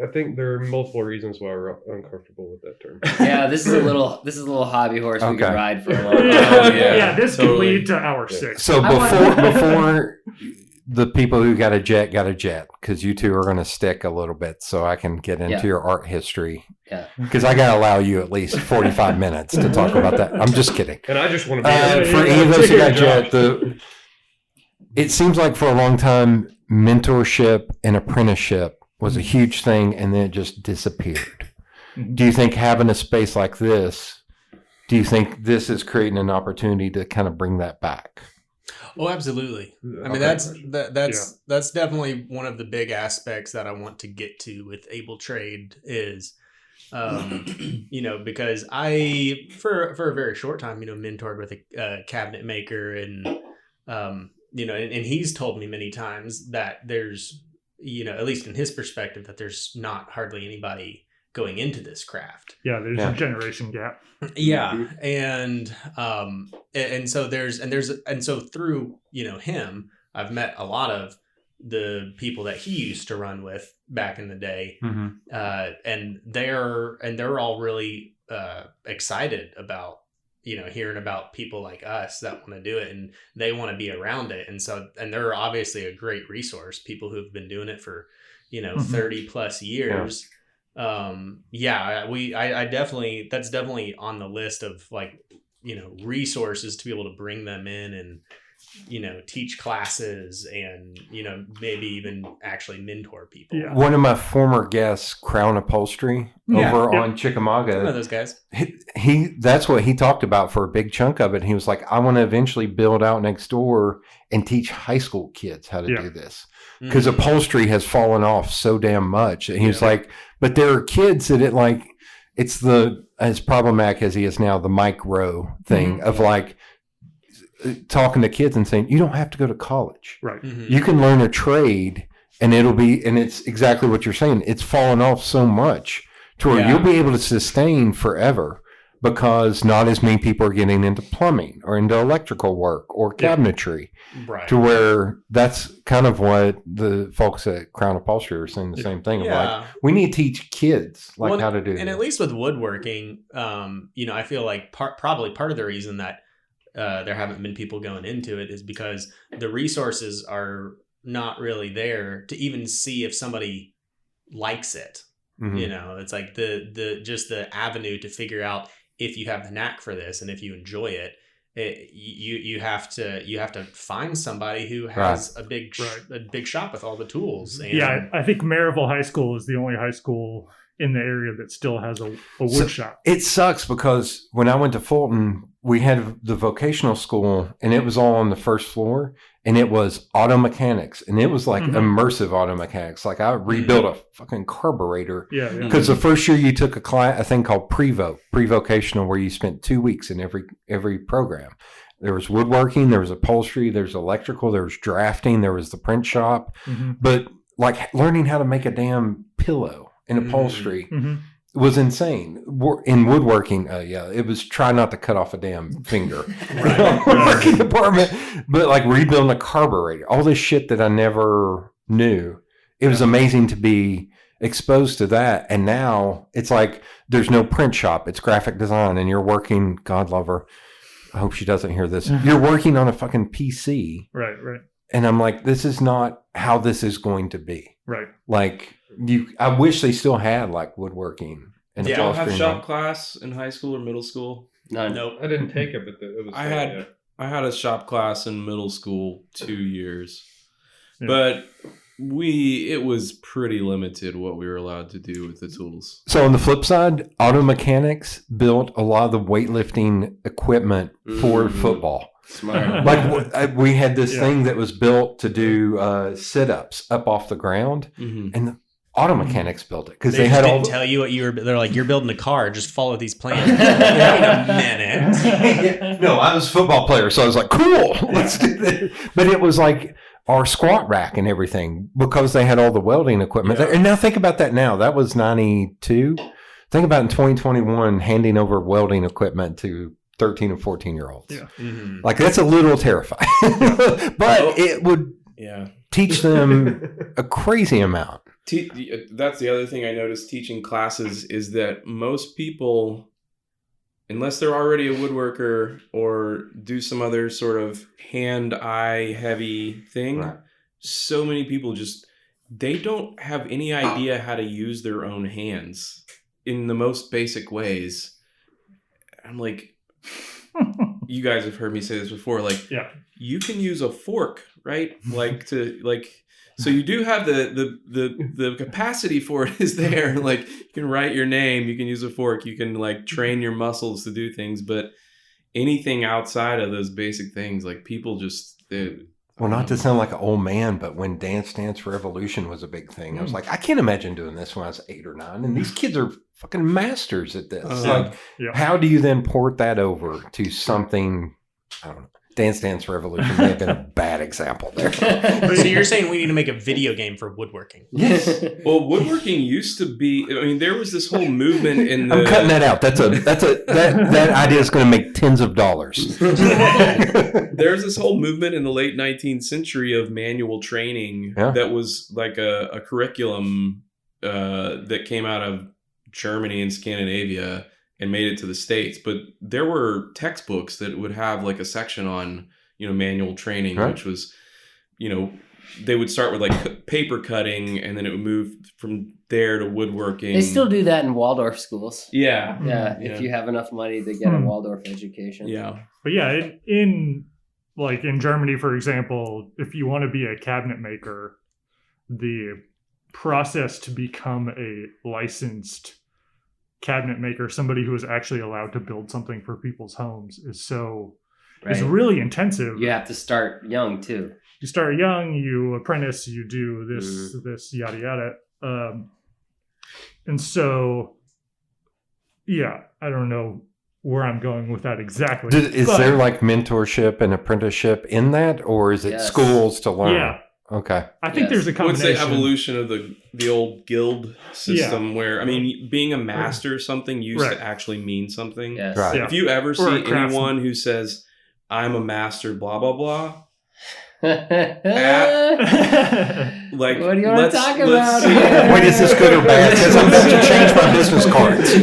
I think there are multiple reasons why we're uncomfortable with that term. Yeah, this is a little hobby horse we could ride for a long time. Yeah, this could lead to hour 6. So before the people who got a jet, because you two are going to stick a little bit, so I can get into your art history. Yeah, because I got to allow you at least 45 minutes to talk about that. I'm just kidding. And I just want to be for any of those who got jet. It seems like for a long time, mentorship and apprenticeship was a huge thing, and then it just disappeared. Do you think having a space like this, do you think this is creating an opportunity to kind of bring that back? Oh, absolutely. I mean, that's definitely one of the big aspects that I want to get to with Able Trade is, you know, because I, for a very short time, you know, mentored with a cabinet maker and, you know, and he's told me many times that there's, you know, at least in his perspective, that there's not hardly anybody going into this craft. Yeah, there's a generation gap. Yeah, and so through, you know, him, I've met a lot of the people that he used to run with back in the day, and they're all really excited about, you know, hearing about people like us that want to do it and they want to be around it. And they're obviously a great resource, people who've been doing it for, you know, 30 plus years. I definitely, that's definitely on the list of like, you know, resources to be able to bring them in teach classes and, maybe even actually mentor people. Yeah. One of my former guests, Crown Upholstery, Yeah. over Yeah. on Chickamauga. Some of those guys. That's what he talked about for a big chunk of it. He was like, I want to eventually build out next door and teach high school kids how to Yeah. do this. Because upholstery has fallen off so damn much. And he was Yeah. like, but there are kids that it's as problematic as he is now, the Mike Rowe thing of like talking to kids and saying, you don't have to go to college. Right. Mhm. You can learn a trade and it's exactly what you're saying. It's fallen off so much to where Yeah. you'll be able to sustain forever because not as many people are getting into plumbing or into electrical work or cabinetry Right. to where that's kind of what the folks at Crown Upholstery are saying the same thing. Of Yeah. like, we need to teach kids Well, how to do and this. at least with woodworking, I feel like probably part of the reason that there haven't been people going into it is because the resources are not really there to even see if somebody likes it. Mhm. It's like the avenue to figure out if you have the knack for this and if you enjoy it. You have to find somebody who has a big shop with all the tools. And Yeah, I think Maryville High School is the only high school in the area that still has a wood So- shop. It sucks because when I went to Fulton, we had the vocational school and it was all on the first floor and it was auto mechanics and it was like immersive auto mechanics. Like I rebuilt a fucking carburetor Yeah, yeah. because the first year you took a thing called pre-vocational where you spent 2 weeks in every program. There was woodworking, there was upholstery, there's electrical, there was drafting, there was the print shop, but like learning how to make a damn pillow in upholstery was insane. In woodworking, it was try not to cut off a damn finger. Working department, but like rebuilding a carburetor, all this shit that I never knew. It was amazing to be exposed to that. And now it's like there's no print shop; it's graphic design, and you're working. God love her. I hope she doesn't hear this. You're working on a fucking PC, Right. and I'm like, this is not how this is going to be. Right. Like I wish they still had like woodworking and Yeah. Don't have upholstery. shop class in high school or middle school. None. Nope. I didn't take it, but it was. I had a shop class in middle school 2 years, Yeah. but it was pretty limited what we were allowed to do with the tools. So on the flip side, auto mechanics built a lot of the weightlifting equipment for football. Smart. Like we had this thing that was built to do sit-ups up off the ground, Mhm. and the auto mechanics built it because They they just had all. didn't tell you what you were. They're like, you're building a car. Just follow these plans. Wait a minute. No, I was a football player, so I was like, cool, let's do this. But it was like our squat rack and everything because they had all the welding equipment. Yeah. And now think about that now. That was 92. Think about in 2021 handing over welding equipment to 13 and 14-year-olds. Yeah. Mhm. Like that's a little terrifying. But it would Yeah. teach them a crazy amount. That's the other thing I noticed teaching classes is that most people, unless they're already a woodworker or do some other sort of hand-eye heavy thing, Right. so many people they don't have any idea how to use their own hands in the most basic ways. I'm like, you guys have heard me say this before, like, Yeah. you can use a fork, right? So you do have the capacity for it is there. Like you can write your name, you can use a fork, you can like train your muscles to do things, but anything outside of those basic things, like people Well, not to sound like an old man, but when Dance Dance Revolution was a big thing, I was like, I can't imagine doing this when I was 8 or 9. And these kids are fucking masters at this. Like, how do you then port that over to something? I don't know. Dance Dance Revolution may have been a bad example there. So you're saying we need to make a video game for woodworking? Yes. Well, woodworking used to be. I mean, there was this whole movement in the. I'm cutting that out. That idea is going to make tens of dollars. There's this whole movement in the late 19th century of manual training that was like a curriculum that came out of Germany and Scandinavia and made it to the States. But there were textbooks that would have like a section on, manual training, which was, they would start with like paper cutting and then it would move from there to woodworking. They still do that in Waldorf schools. Yeah. Yeah, if you have enough money to get a Waldorf education. Yeah. But yeah, in like in Germany, for example, if you want to be a cabinet maker, the process to become a licensed cabinet maker, somebody who is actually allowed to build something for people's homes, is Right. really intensive. You have to start young too. You start young, you apprentice, you do this yada yada, and so yeah, I don't know where I'm going with that exactly. Is there like mentorship and apprenticeship in that, or is it Yes. schools to learn? Yeah. Okay. I think Yes. there's a What's combination. the evolution of the old guild system where, I mean, being a master of something used Right. to actually mean something. Yes. Right. Yeah. If you ever Or a see craftsman. anyone who says, I'm a master, blah, blah, blah, like, What do you want to talk about? see- Wait, is this good or bad? Because I'm about to change my business cards.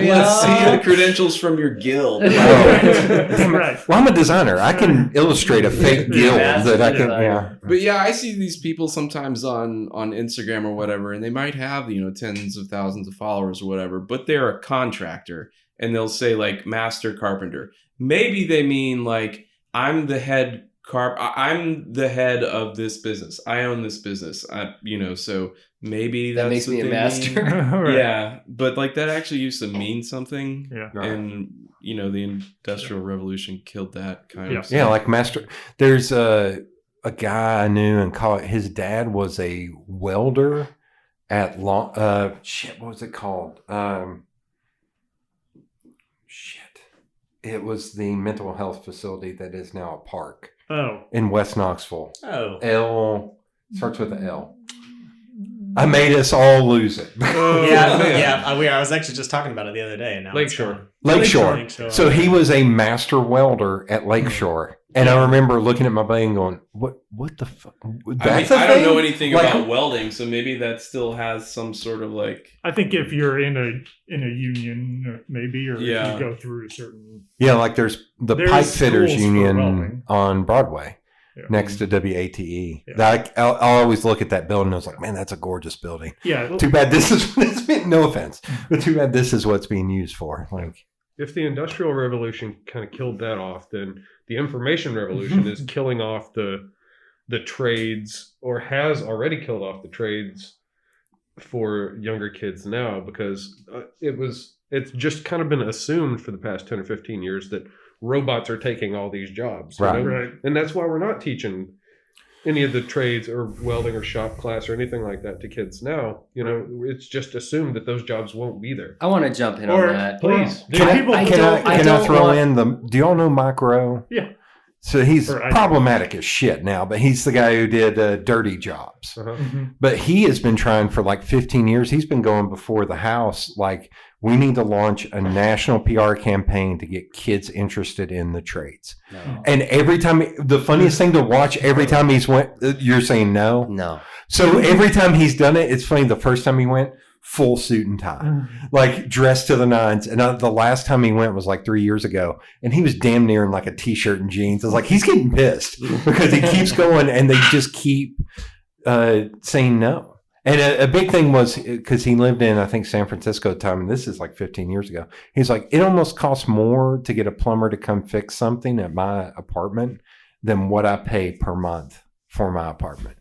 Let's see the credentials from your guild. Oh, damn it. Right. Well, I'm a designer. I can illustrate a fake guild Master that I can. designer. Yeah. But yeah, I see these people sometimes on Instagram or whatever, and they might have, tens of thousands of followers or whatever, but they're a contractor and they'll say like master carpenter. Maybe they mean like I'm the head of this business. I own this business. So maybe That that's makes what me a they master. mean. Right. Yeah, but like that actually used to mean something. Yeah. Right. And the Industrial Revolution killed that kind of Yeah, like master. There's a guy I knew in college. His dad was a welder at what was it called? It was the mental health facility that is now a park Oh. in West Knoxville. Oh. Starts with an L. I made us all lose it. I was actually just talking about it the other day. And now it's Lakeshore. gone. Lakeshore. So he was a master welder at Lakeshore. And I remember looking at my buddy and going, what the fuck? I don't know anything about welding, so maybe that still has some sort of like. I think if you're in a union, maybe, or if Yeah. you go through a certain. Yeah, like there's the There's Pipe Fitters schools for Union welding. on Broadway Yeah. next to WATE. Yeah. I'll always look at that building and I was like, man, that's a gorgeous building. Yeah. Too bad this is what it's been, no offense, but too bad this is what it's being used for. Like, If the Industrial Revolution kind of killed that off, then the Information Revolution is killing off the trades, or has already killed off the trades for younger kids now, because it's just kind of been assumed for the past 10 or 15 years that robots are taking all these jobs. Right. Right. And that's why we're not teaching any of the trades or welding or shop class or anything like that to kids now. It's just assumed that those jobs won't be there. I want to jump in Or- on that. Please. can people- I I don't throw want- in do y'all know Mike Rowe? Yeah. So he's Or I- problematic as shit now, but he's the guy who did Dirty Jobs. Uh-huh. Mhm. But he has been trying for like 15 years. He's been going before the House, like, we need to launch a national PR campaign to get kids interested in the trades. No. And every time, the funniest thing to watch, every time he's went, you're saying no. No. So every time he's done it, it's funny. The first time he went, full suit and tie, like dressed to the nines. And the last time he went was like 3 years ago, and he was damn near in like a t-shirt and jeans. I was like, he's getting pissed because he keeps going, and they just keep saying no. And a big thing was because he lived in, I think, San Francisco at the time, and this is like 15 years ago. He's like, it almost costs more to get a plumber to come fix something at my apartment than what I pay per month for my apartment.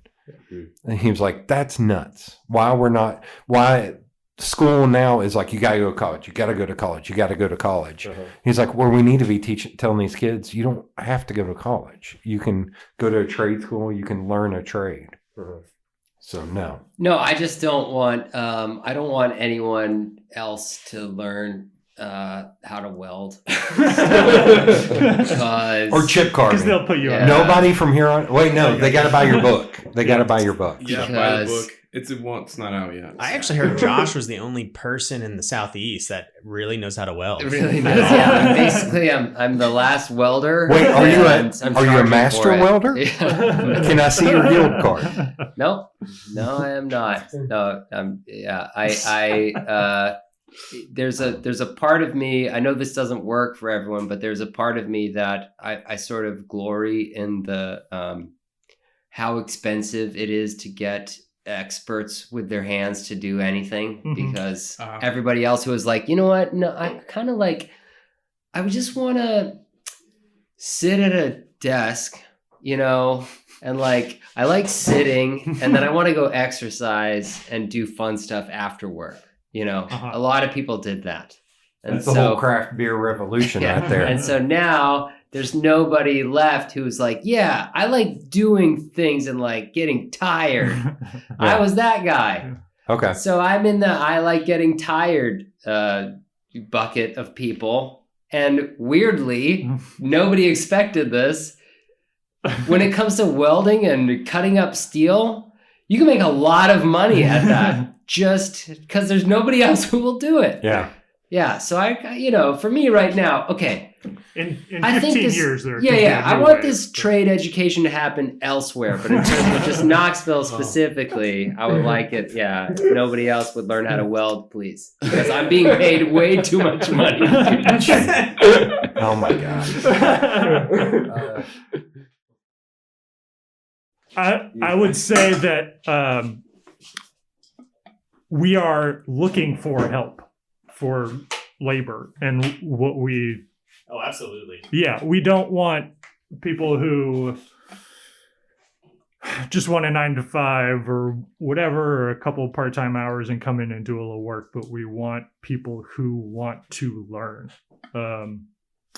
And he was like, that's nuts. Why school now is like, you got to go to college. You got to go to college. You got to go to college. Uh-huh. He's like, well, we need to be telling these kids, you don't have to go to college. You can go to a trade school. You can learn a trade. Uh-huh. So no. No, I just don't want. I don't want anyone else to learn how to weld. Because Or chip Because carving. they'll put you Yeah. on. Nobody from here on. Wait, no, they got to buy your book. They got to buy your book. Yeah, buy the Because- book. It's not out yet. I actually heard Josh was the only person in the Southeast that really knows how to weld. it really does. Yeah, basically, I'm the last welder. Wait, are you and I'm are you a charging master for it. welder? Yeah. Can I see your guild card? No, I am not. No, yeah, I there's a part of me, I know this doesn't work for everyone, but there's a part of me that I sort of glory in the how expensive it is to get experts with their hands to do anything, Mhm. because Uh-huh. everybody else who was like, you know what, no, I kind of like, I would just want to sit at a desk, and like I like sitting, and then I want to go exercise and do fun stuff after work. A lot of people did that. And That's the whole craft beer revolution right there. And so now there's nobody left who's like, yeah, I like doing things and like getting tired. I was that guy. Okay. So I'm in the I like getting tired bucket of people. And weirdly, nobody expected this. When it comes to welding and cutting up steel, you can make a lot of money at that just because there's nobody else who will do it. Yeah. Yeah. So for me right now, okay. In I 15 think this, years, there. I want this trade education to happen elsewhere, but in terms of just Knoxville specifically, I would like it. Yeah, if nobody else would learn how to weld, please, because I'm being paid way too much money. Oh my god. I would say that we are looking for help for labor, and what we. Oh, absolutely. Yeah, we don't want people who just want a 9 to 5 or whatever, or a couple of part-time hours and come in and do a little work, but we want people who want to learn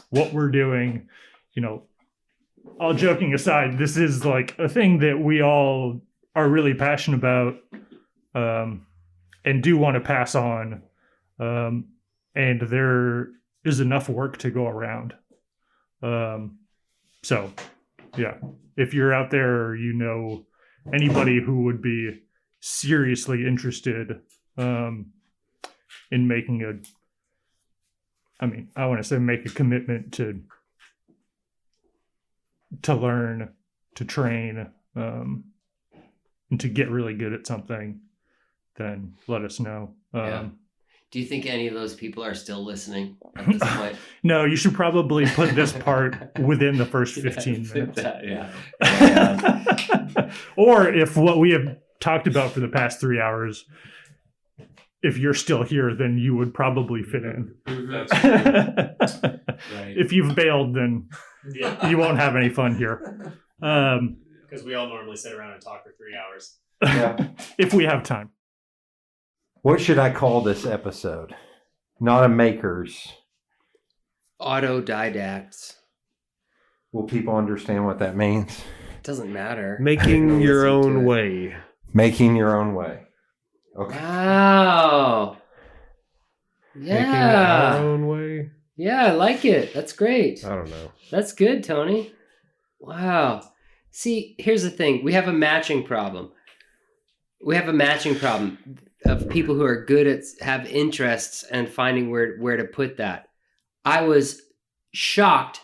what we're doing. All joking aside, this is like a thing that we all are really passionate about and do want to pass on. And there is enough work to go around. So, yeah, if you're out there or anybody who would be seriously interested in making make a commitment to learn, to train, and to get really good at something, then let us know. Do you think any of those people are still listening at this point? No, you should probably put this part within the first 15 minutes. Yeah. Or if what we have talked about for the past 3 hours, if you're still here, then you would probably fit in. Right. If you've bailed, then you won't have any fun here. Because we all normally sit around and talk for 3 hours. Yeah. If we have time. What should I call this episode? Not a makers. Autodidacts. Will people understand what that means? Doesn't matter. Making your own way. Making your own way. Okay. Wow. Making our own way. Yeah, I like it. That's great. I don't know. That's good, Tony. Wow. See, here's the thing. We have a matching problem. Of people who are good at, have interests and finding where to put that. I was shocked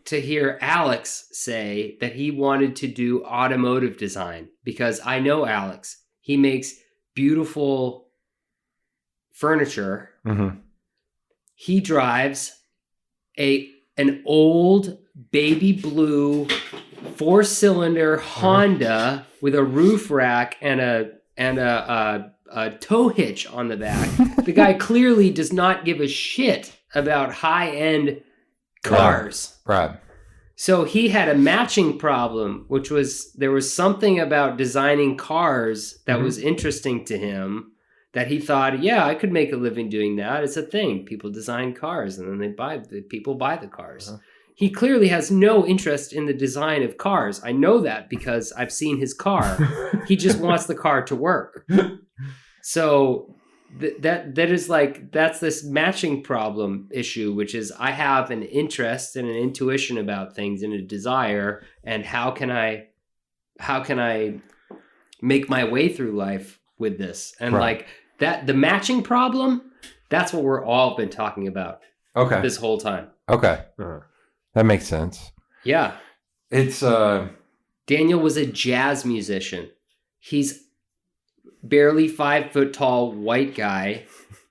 to hear Alex say that he wanted to do automotive design, because I know Alex. He makes beautiful furniture. Mm-hmm. He drives an old baby blue 4-cylinder Honda with a roof rack and a tow hitch on the back. The guy clearly does not give a shit about high-end cars. Right. So he had a matching problem, which was there was something about designing cars that was interesting to him, that he thought, yeah, I could make a living doing that. It's a thing. People design cars and then people buy the cars. Uh-huh. He clearly has no interest in the design of cars. I know that because I've seen his car. He just wants the car to work. So that is like, that's this matching problem issue, which is I have an interest and an intuition about things and a desire, and how can I make my way through life with this? And like that, the matching problem, that's what we're all been talking about. Okay. This whole time. Okay. That makes sense. Yeah. It's Daniel was a jazz musician. He's barely 5 foot tall white guy.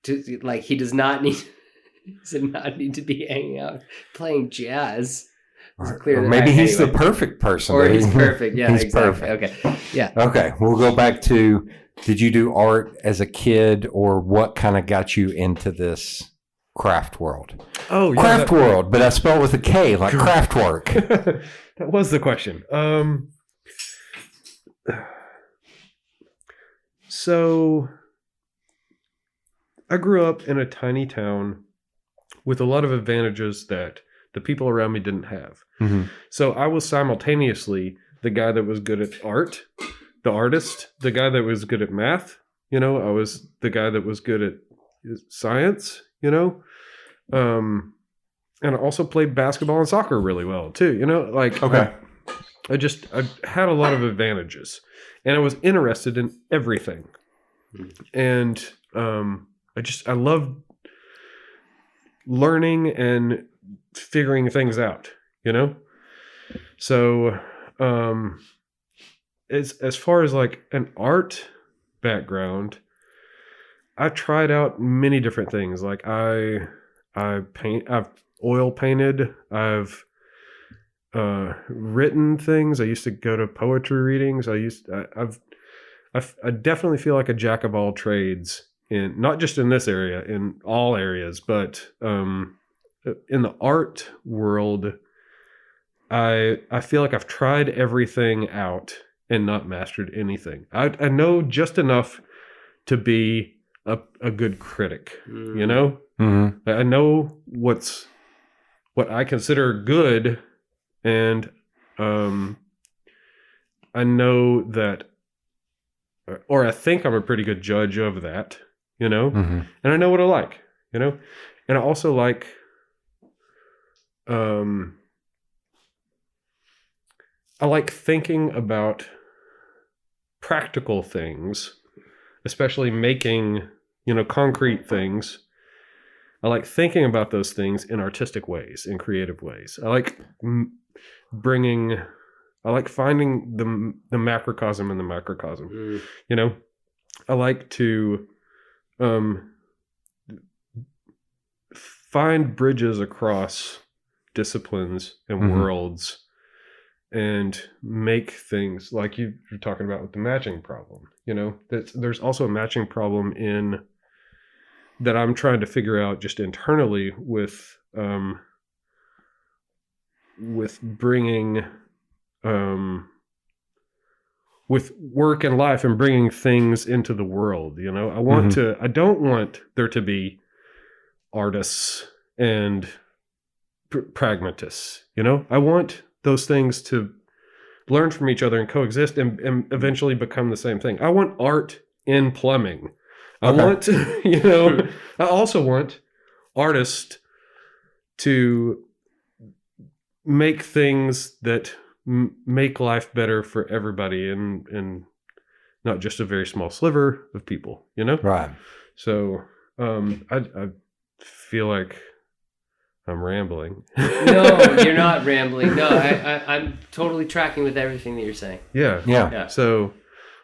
He does not need to be hanging out playing jazz. Or maybe he's the perfect person. Or he's perfect. Yeah, he's exactly. perfect. Okay. Yeah. Okay. We'll go back to, did you do art as a kid, or what kind of got you into this Craft World. Oh, yeah. Craft World, but I spell it with a K, like craft work. That was the question. So I grew up in a tiny town with a lot of advantages that the people around me didn't have. Mm-hmm. So I was simultaneously the guy that was good at art, the artist, the guy that was good at math. I was the guy that was good at science, and I also played basketball and soccer really well too, Okay. I had a lot of advantages, and I was interested in everything. And I loved learning and figuring things out, So as far as like an art background, I tried out many different things. Like I've oil painted, I've written things. I used to go to poetry readings. I definitely feel like a jack of all trades, in not just in this area, in all areas, but in the art world, I feel like I've tried everything out and not mastered anything. I know just enough to be a good critic, Mm-hmm. I know what I consider good, and I know that, or I think I'm a pretty good judge of that, Mm-hmm. and I know what I like, and I also like, I like thinking about practical things, especially making, concrete things. I like thinking about those things in artistic ways, in creative ways. I like finding the macrocosm in the microcosm. I like to find bridges across disciplines and Mm-hmm. worlds, and make things like you're talking about with the matching problem. That there's also a matching problem in that I'm trying to figure out just internally with bringing with work and life and bringing things into the world. I don't want there to be artists and pragmatists. I want those things to learn from each other and coexist and eventually become the same thing. I want art in plumbing. I want, I also want artists to make things that make life better for everybody and not just a very small sliver of people, Right. So I feel like I'm rambling. No, you're not rambling. No, I'm totally tracking with everything that you're saying. Yeah. Yeah. So,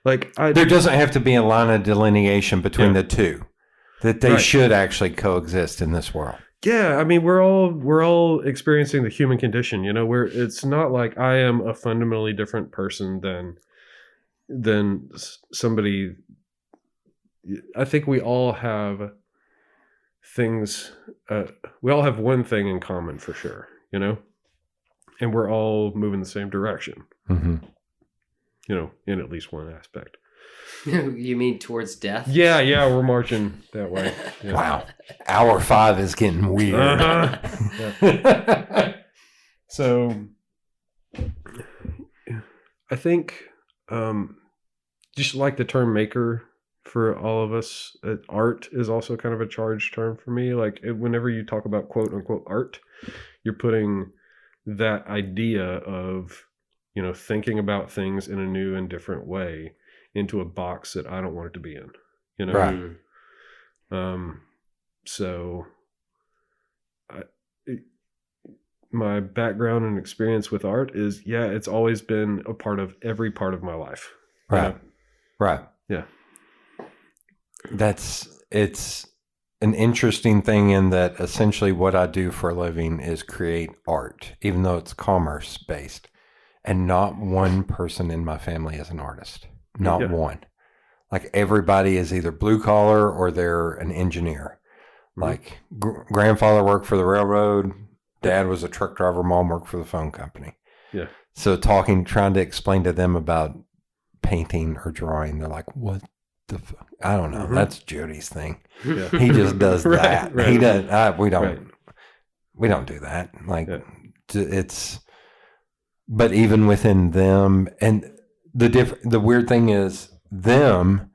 like, There doesn't have to be a line of delineation between the two. That they Right. should actually coexist in this world. Yeah, I mean, we're all experiencing the human condition, where it's not like I am a fundamentally different person than somebody. I think we all have things. We all have one thing in common for sure, and we're all moving the same direction, Mm-hmm. in at least one aspect. You mean towards death? Yeah, we're marching that way. Yeah. Wow. Hour 5 is getting weird. Uh-huh. So I think just like the term maker for all of us, art is also kind of a charged term for me. Like whenever you talk about quote unquote art, you're putting that idea of, thinking about things in a new and different way into a box that I don't want it to be in, Right. So my background and experience with art is, it's always been a part of every part of my life. Right. Right. Yeah. It's an interesting thing in that essentially what I do for a living is create art, even though it's commerce based. And not one person in my family is an artist. Not one. Like everybody is either blue collar or they're an engineer. Like grandfather worked for the railroad, dad was a truck driver, mom worked for the phone company. Yeah. So trying to explain to them about painting or drawing, they're like, what the fuck? I don't know. That's Jody's thing. Yeah. He just does that. Right. He does. We don't. Right. We don't do that. Like it's. But even within them, and the weird thing is them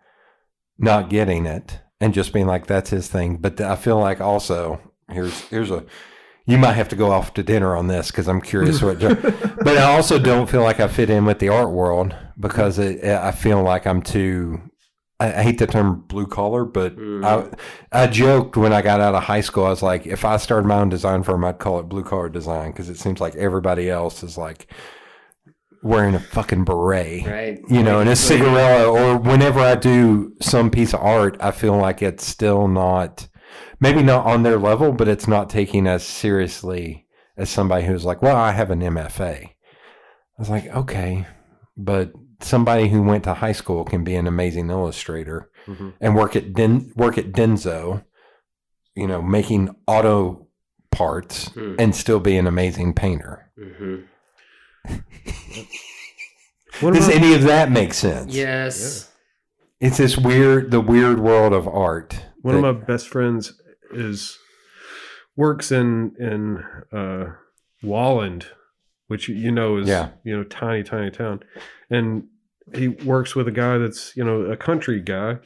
not getting it and just being like, that's his thing. But I feel like also here's a. You might have to go off to dinner on this because I'm curious what. But I also don't feel like I fit in with the art world because I feel like I'm too. I hate the term blue collar, but I joked when I got out of high school. I was like, if I started my own design firm, I'd call it blue collar design because it seems like everybody else is like wearing a fucking beret, Right? and a cigarette. Or whenever I do some piece of art, I feel like it's still not, maybe not on their level, but it's not taking as seriously as somebody who's like, well, I have an MFA. I was like, okay, but somebody who went to high school can be an amazing illustrator and work at Denso, making auto parts and still be an amazing painter. Does any of that make sense? Yes. Yeah. It's the weird world of art. One of my best friends works in Walland, which is tiny town, and he works with a guy that's a country guy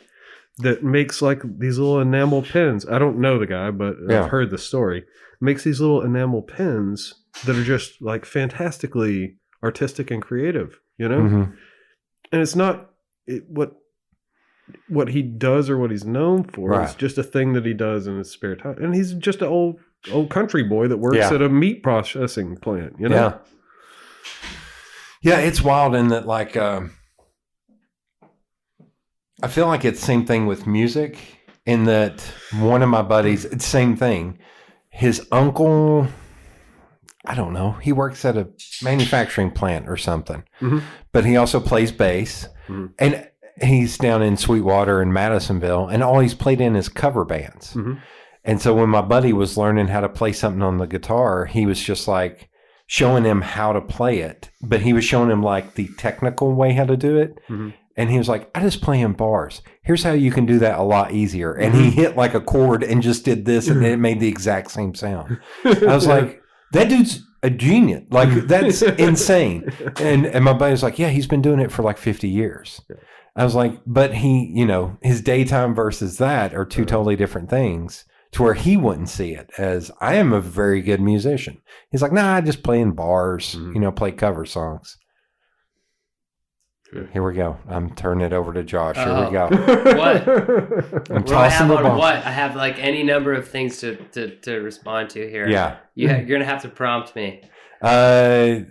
that makes like these little enamel pins. I don't know the guy, but I've heard the story. Makes these little enamel pins that are just like fantastically artistic and creative, and it's not what he does or what he's known for. Right. It's just a thing that he does in his spare time, and he's just an old country boy that works at a meat processing plant. Yeah, it's wild in that, like, I feel like it's the same thing with music in that one of my buddies, it's the same thing. His uncle, I don't know, he works at a manufacturing plant or something, but he also plays bass, and he's down in Sweetwater and Madisonville, and all he's played in is cover bands. And so when my buddy was learning how to play something on the guitar, he was just like showing him how to play it, but he was showing him like the technical way how to do it. And he was like, I just play in bars. Here's how you can do that a lot easier. And he hit like a chord and just did this, and it made the exact same sound. I was like, that dude's a genius. Like, that's insane. And my buddy was like, yeah, he's been doing it for like 50 years. I was like, but he, his daytime versus that are two totally different things, to where he wouldn't see it as, I am a very good musician. He's like, nah, I just play in bars, play cover songs. Here we go. I'm turning it over to Josh. Here we go. What? I'm tossing the ball. What? I have like any number of things to respond to here. Yeah. You're going to have to prompt me. What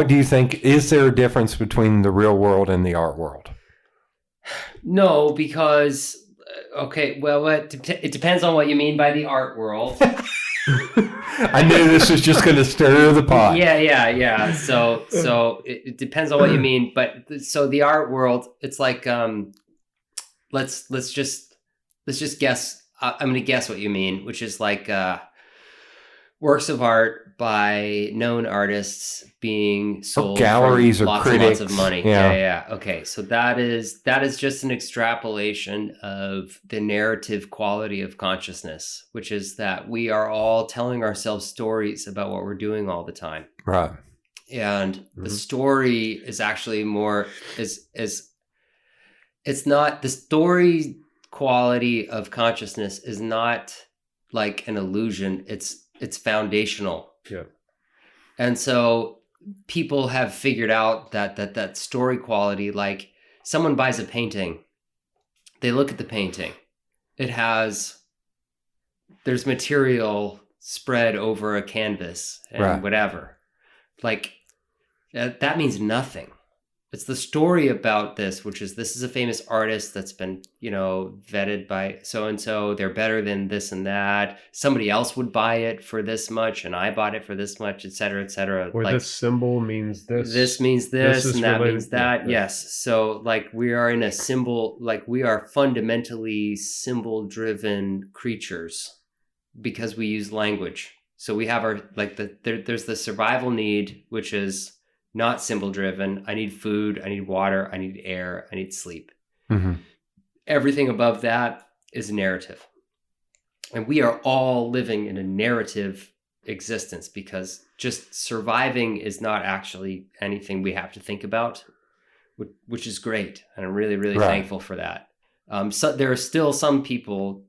do you think? Is there a difference between the real world and the art world? No, because, it depends on what you mean by the art world. I knew this was just going to stir the pot. Yeah. So it depends on what you mean, but so the art world, it's like let's just guess. I'm going to guess what you mean, which is like works of art by known artists being sold galleries for or lots critics. and lots of money. Yeah. Okay, so that is just an extrapolation of the narrative quality of consciousness, which is that we are all telling ourselves stories about what we're doing all the time. Right. And the story is actually more it's not the story quality of consciousness is not like an illusion. It's foundational. Yeah. And so people have figured out that story quality, like someone buys a painting, they look at the painting, there's material spread over a canvas and whatever. Like that means nothing. It's the story about this, which is this is a famous artist that's been, vetted by so and so. They're better than this and that. Somebody else would buy it for this much, and I bought it for this much, et cetera, et cetera. Or this symbol means this. This means this, is and that related- means that. yeah. Yes. So we are in a symbol, we are fundamentally symbol-driven creatures because we use language. So we have our there's the survival need, which is not symbol driven. I need food, I need water, I need air, I need sleep. Mm-hmm. Everything above that is narrative. And we are all living in a narrative existence because just surviving is not actually anything we have to think about, which is great. And I'm really, really Right. thankful for that. So there are still some people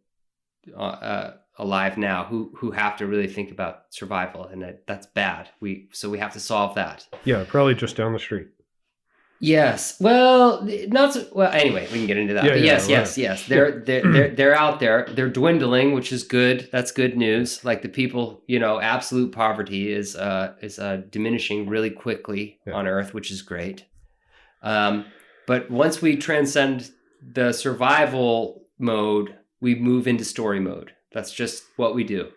alive now who have to really think about survival, and that's bad. So we have to solve that. Yeah, probably just down the street. Yes. Well, not so, well. Anyway, we can get into that. Yeah, But yeah, yes. They're out there. They're dwindling, which is good. That's good news. Like the people, absolute poverty is diminishing really quickly on Earth, which is great. But once we transcend the survival mode, we move into story mode. That's just what we do.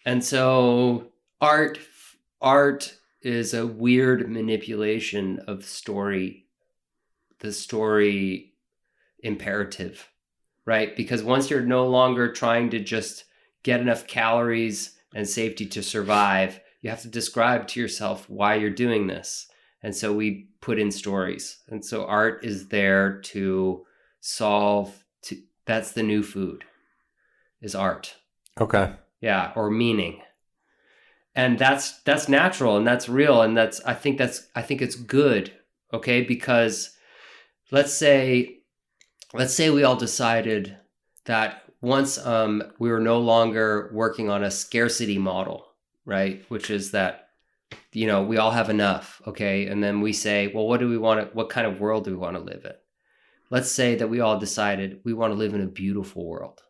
And so art is a weird manipulation of the story imperative, right? Because once you're no longer trying to just get enough calories and safety to survive, you have to describe to yourself why you're doing this. And so we put in stories. And so art is there to that's the new food, is art. Okay. Yeah, or meaning. And that's natural and that's real, and I think it's good, okay? Because let's say we all decided that once we were no longer working on a scarcity model, right? Which is that we all have enough, okay? And then we say, well, what kind of world do we want to live in? Let's say that we all decided we want to live in a beautiful world.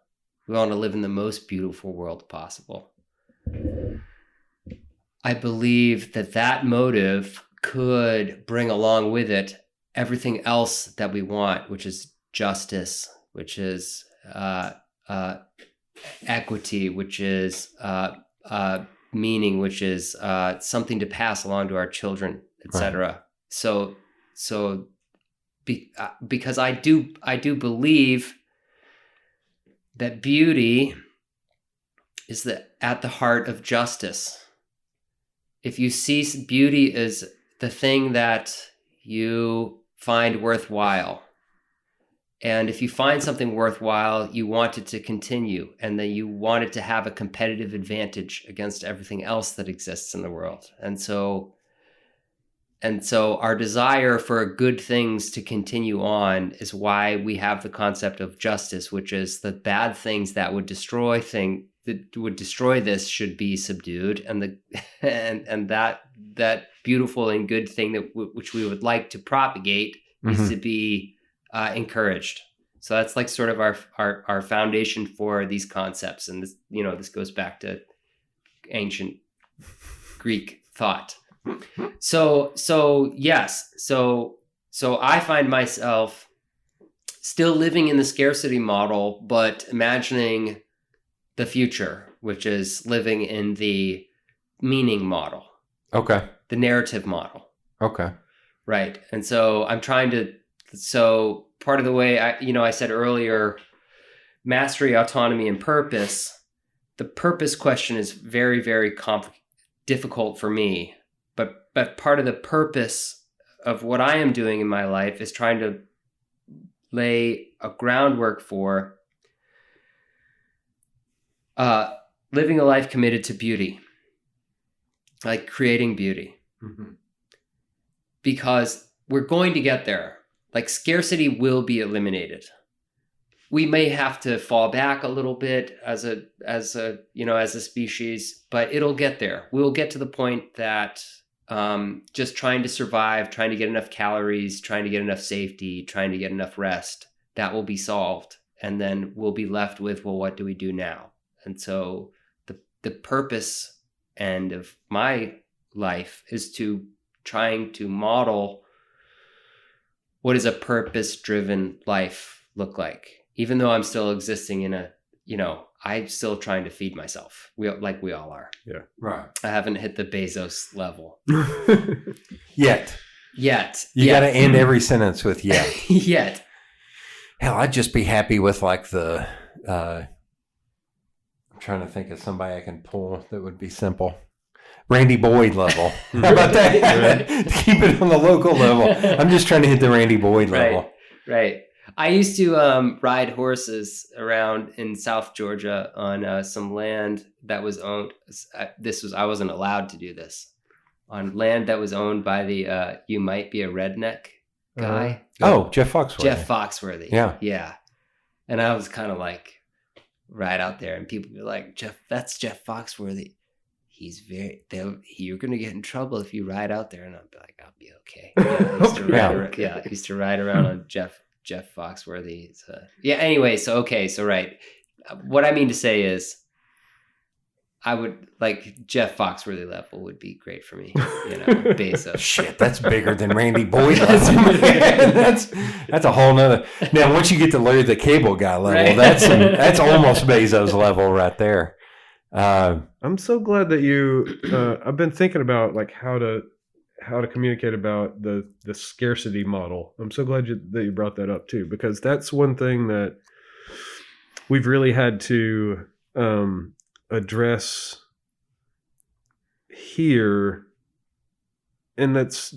We want to live in the most beautiful world possible. I believe that motive could bring along with it everything else that we want, which is justice, which is equity, which is meaning, which is something to pass along to our children, etc. Right. So because I do believe that beauty is at the heart of justice. If you see beauty as the thing that you find worthwhile, and if you find something worthwhile, you want it to continue, and then you want it to have a competitive advantage against everything else that exists in the world. And so our desire for good things to continue on is why we have the concept of justice, which is the bad things that would destroy this should be subdued, and that beautiful and good thing which we would like to propagate needs to be encouraged. So that's like sort of our foundation for these concepts, and this goes back to ancient Greek thought. So yes, so I find myself still living in the scarcity model, but imagining the future, which is living in the meaning model. Okay. The narrative model. Okay. Right. And so I'm trying to, so part of the way I said earlier, mastery, autonomy, and purpose. The purpose question is very, very difficult for me. But part of the purpose of what I am doing in my life is trying to lay a groundwork for living a life committed to beauty, like creating beauty. Mm-hmm. Because we're going to get there. Like scarcity will be eliminated. We may have to fall back a little bit as a species, but it'll get there. We'll get to the point that just trying to survive, trying to get enough calories, trying to get enough safety, trying to get enough rest, that will be solved. And then we'll be left with, well, what do we do now? And so the purpose end of my life is to trying to model what does a purpose-driven life look like? Even though I'm still existing in a, I'm still trying to feed myself. We all are. Yeah. Right. I haven't hit the Bezos level Yet. You got to end every sentence with yet. Yet. Hell, I'd just be happy with like the, I'm trying to think of somebody I can pull that would be simple. Randy Boyd level. How about that? Keep it on the local level. I'm just trying to hit the Randy Boyd level. Right. I used to ride horses around in South Georgia on some land that was owned. I wasn't allowed to do this on land that was owned by the You Might Be a Redneck guy. Jeff Foxworthy. Jeff Foxworthy. Yeah. Yeah. And I was kind of like right out there, and people be like, that's Jeff Foxworthy. You're going to get in trouble if you ride out there. And I'll be like, I'll be okay. I used to ride around on Jeff Foxworthy. Anyway, so right. What I mean to say is I would like Jeff Foxworthy level would be great for me. Bezos. Shit, that's bigger than Randy Boyd level. that's a whole nother. Now, once you get to Larry the Cable Guy level, right. that's almost Bezos level right there. I'm so glad that you. I've been thinking about like how to communicate about the scarcity model. I'm so glad that you brought that up too, because that's one thing that we've really had to address here, and that's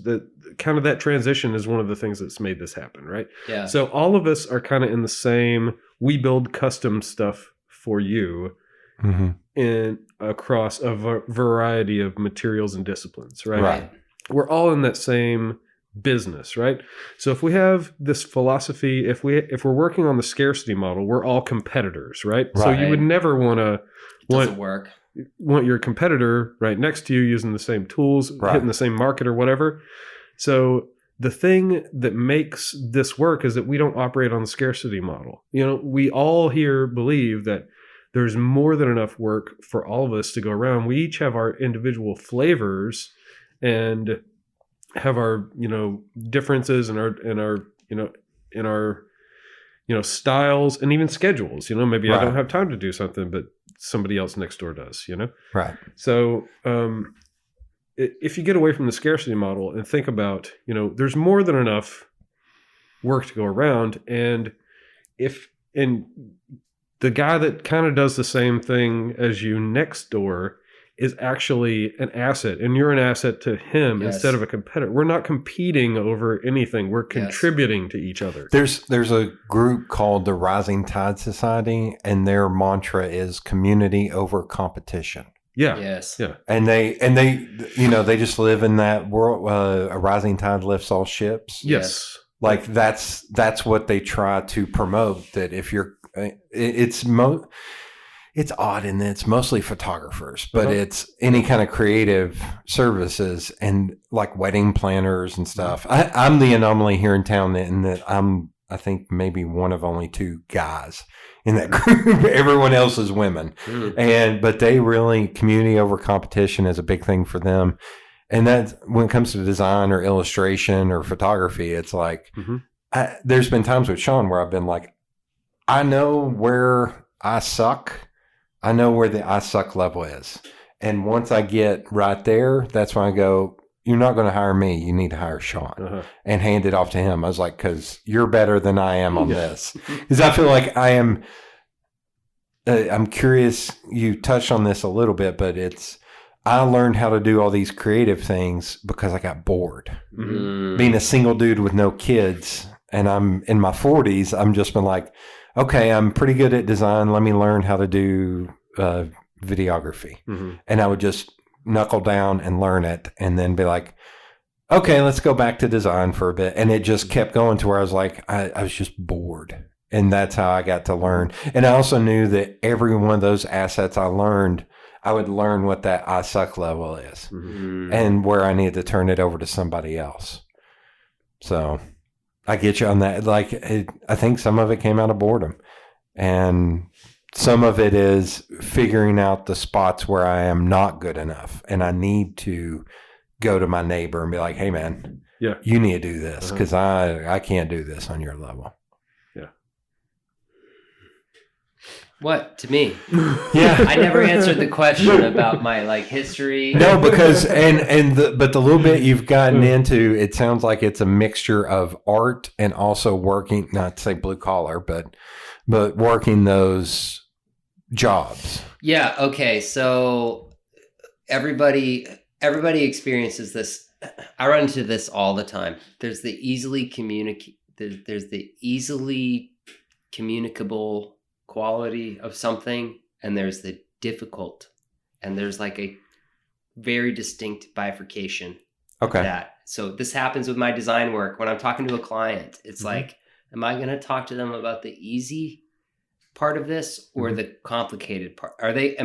kind of that transition is one of the things that's made this happen, right? Yeah. So all of us are kind of in the same. We build custom stuff for you. Mm-hmm. In across a variety of materials and disciplines, right? We're all in that same business, right? So if we have this philosophy, if we're working on the scarcity model, we're all competitors, right? So you would never want your competitor right next to you using the same tools, hitting the same market or whatever. So the thing that makes this work is that we don't operate on the scarcity model. We all here believe that there's more than enough work for all of us to go around. We each have our individual flavors and have our, differences and our styles and even schedules. Maybe I don't have time to do something, but somebody else next door does, Right. So if you get away from the scarcity model and think about, there's more than enough work to go around. And the guy that kind of does the same thing as you next door is actually an asset, and you're an asset to him instead of a competitor. We're not competing over anything. We're contributing to each other. There's a group called the Rising Tide Society, and their mantra is community over competition. Yeah. Yes. Yeah. And they they just live in that world. A rising tide lifts all ships. Yes. Like that's what they try to promote. That if you're it's odd in that it's mostly photographers, but it's any kind of creative services and like wedding planners and stuff. I'm the anomaly here in town in that I think maybe one of only two guys in that group. Everyone else is women. But they really, community over competition is a big thing for them. And that when it comes to design or illustration or photography, it's like, there's been times with Sean where I've been like, I know where I suck. I know where the I suck level is. And once I get right there, that's when I go, you're not going to hire me. You need to hire Sean and hand it off to him. I was like, because you're better than I am on this. Because I feel like I'm curious. You touched on this a little bit, but I learned how to do all these creative things because I got bored. Being a single dude with no kids, and I'm in my 40s, I'm just been like, okay, I'm pretty good at design. Let me learn how to do videography. And I would just knuckle down and learn it and then be like, okay, let's go back to design for a bit. And it just kept going to where I was like, I was just bored. And that's how I got to learn. And I also knew that every one of those assets I learned, I would learn what that I suck level is and where I needed to turn it over to somebody else. So I get you on that. Like, I think some of it came out of boredom, and some of it is figuring out the spots where I am not good enough, and I need to go to my neighbor and be like, "Hey, man, Yeah. You need to do this because I can't do this on your level. What to me? Yeah. I never answered the question about my like history. No, because but the little bit you've gotten into, it sounds like it's a mixture of art and also working, not to say blue collar, but working those jobs. Yeah. Okay. So everybody experiences this. I run into this all the time. There's the easily There's the easily communicable quality of something, and there's the difficult, and there's like a very distinct bifurcation of that. So this happens with my design work. When I'm talking to a client, it's like, am I going to talk to them about the easy part of this or the complicated part? Are they,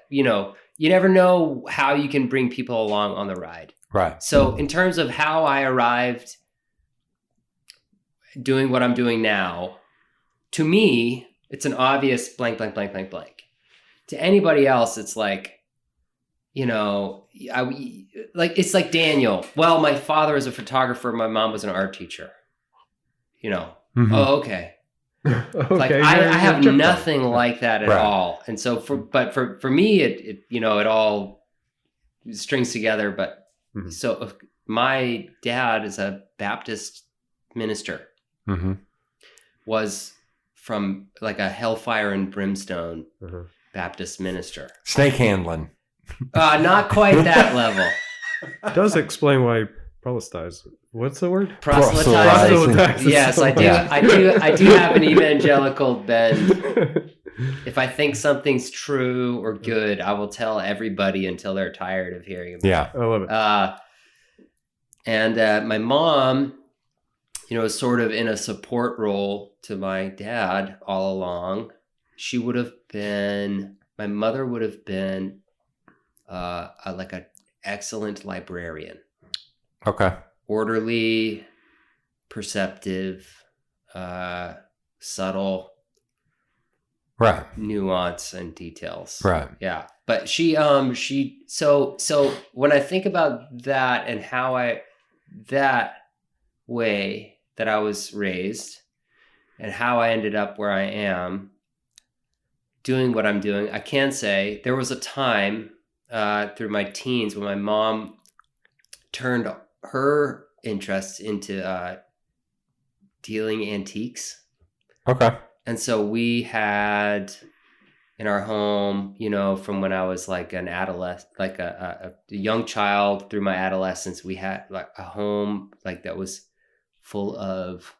you never know how you can bring people along on the ride. Right. So in terms of how I arrived doing what I'm doing now, to me, it's an obvious blank, blank, blank, blank, blank. To anybody else, it's like, it's like Daniel. Well, my father is a photographer. My mom was an art teacher. Oh, okay. Okay, Like I have nothing like that at all. And so for me, it all strings together. But so my dad is a Baptist minister, was from like a hellfire and brimstone Baptist minister. Snake handling. Not quite that level. It does explain why proselytize. What's the word? Proselytizing. Yes, I do. Yeah. I do have an evangelical bend. If I think something's true or good, I will tell everybody until they're tired of hearing about it. Yeah. I love it. And my mom, is sort of in a support role to my dad all along. My mother would have been like an excellent librarian. Okay. Orderly, perceptive, subtle, right, nuance and details. Right. Yeah. But so when I think about that and how that way that I was raised and how I ended up where I am doing what I'm doing, I can say there was a time through my teens when my mom turned her interests into dealing antiques. Okay. And so we had in our home, from when I was like an adolescent, like a young child through my adolescence, we had like a home like that was full of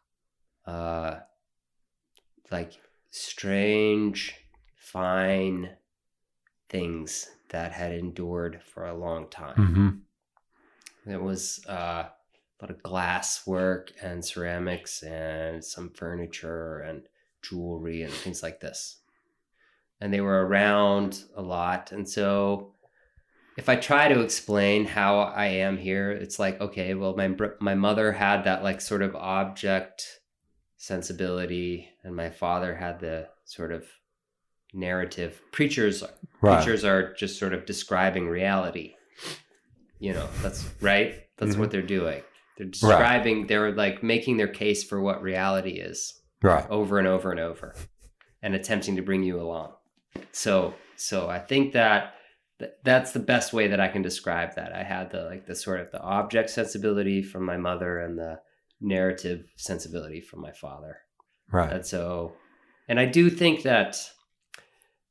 like strange, fine things that had endured for a long time. It was a lot of glass work and ceramics and some furniture and jewelry and things like this. And they were around a lot. And so if I try to explain how I am here, it's like, okay, well, my mother had that like sort of object sensibility, and my father had the sort of narrative. Preachers are just sort of describing reality. That's right. That's what they're doing. They're describing, they're like making their case for what reality is over and over and over and attempting to bring you along. So I think that's the best way that I can describe that. I had the sort of the object sensibility from my mother and the narrative sensibility from my father. Right. And I do think that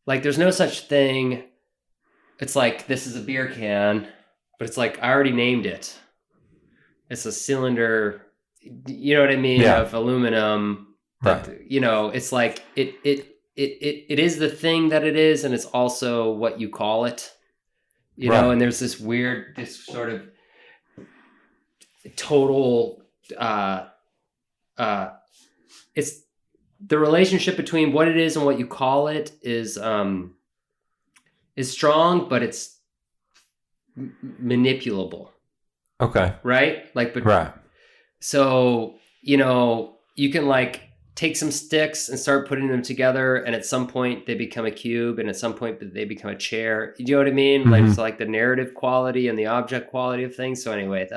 like, there's no such thing. It's like, this is a beer can, but it's like, I already named it. It's a cylinder, you know what I mean? Yeah. Of aluminum. Right. It's like, it is the thing that it is. And it's also what you call it, and there's this sort of total, it's the relationship between what it is and what you call it is strong, but it's manipulable. Okay. Right? Right. So, you can like take some sticks and start putting them together, and at some point they become a cube, and at some point they become a chair. You know what I mean? Like, it's like the narrative quality and the object quality of things. So anyway,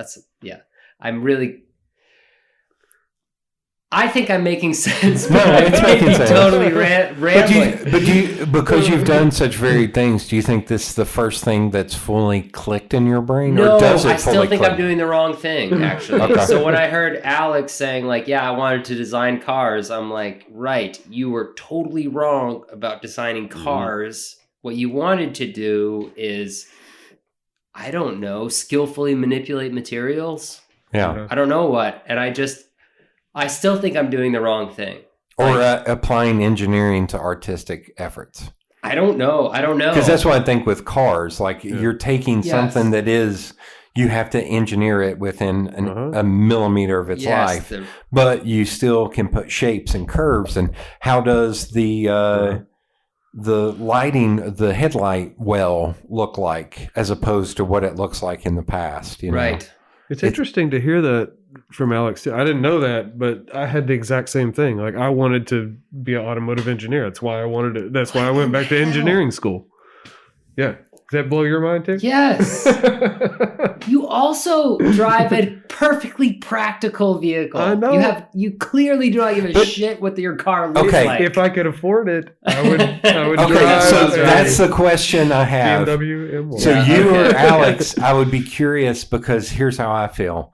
I think I'm making sense. No, it's making sense. Totally rambling. Because you've done such varied things, do you think this is the first thing that's fully clicked in your brain? No, or does it I still fully think click? I'm doing the wrong thing, actually. Okay. So when I heard Alex saying, like, yeah, I wanted to design cars, I'm like, right, you were totally wrong about designing cars. What you wanted to do is, I don't know, skillfully manipulate materials. Yeah. I don't know what. And I still think I'm doing the wrong thing. Or applying engineering to artistic efforts. I don't know. Because that's what I think with cars. Like you're taking something that is, you have to engineer it within a millimeter of its life, but you still can put shapes and curves. And how does the lighting, the headlight well look like as opposed to what it looks like in the past? You know? Right. It's interesting to hear that from Alex too. I didn't know that, but I had the exact same thing. Like I wanted to be an automotive engineer. That's why I wanted to. That's why I went back to engineering school. Yeah. Does that blow your mind too? Yes. You also drive a perfectly practical vehicle. I know. You clearly do not give a shit what your car looks like. If I could afford it, I would Okay, drive so a that's the question I have. BMW M1. So you or Alex, I would be curious because here's how I feel.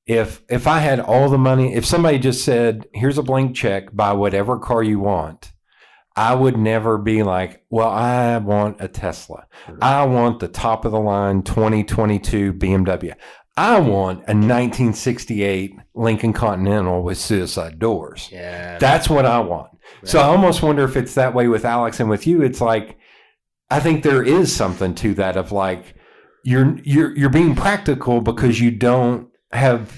If I had all the money, if somebody just said, here's a blank check, buy whatever car you want, I would never be like, well, I want a Tesla. I want the top of the line 2022 BMW. I want a 1968 Lincoln Continental with suicide doors. Yeah. That's what I want. Right. So I almost wonder if it's that way with Alex and with you. It's like, I think there is something to that of like, you're being practical because you don't have,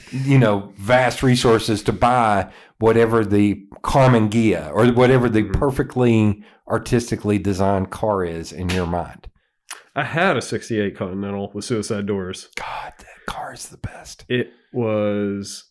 vast resources to buy whatever the Carmen Ghia or whatever the perfectly artistically designed car is in your mind. I had a 68 Continental with suicide doors. God, that car is the best. It was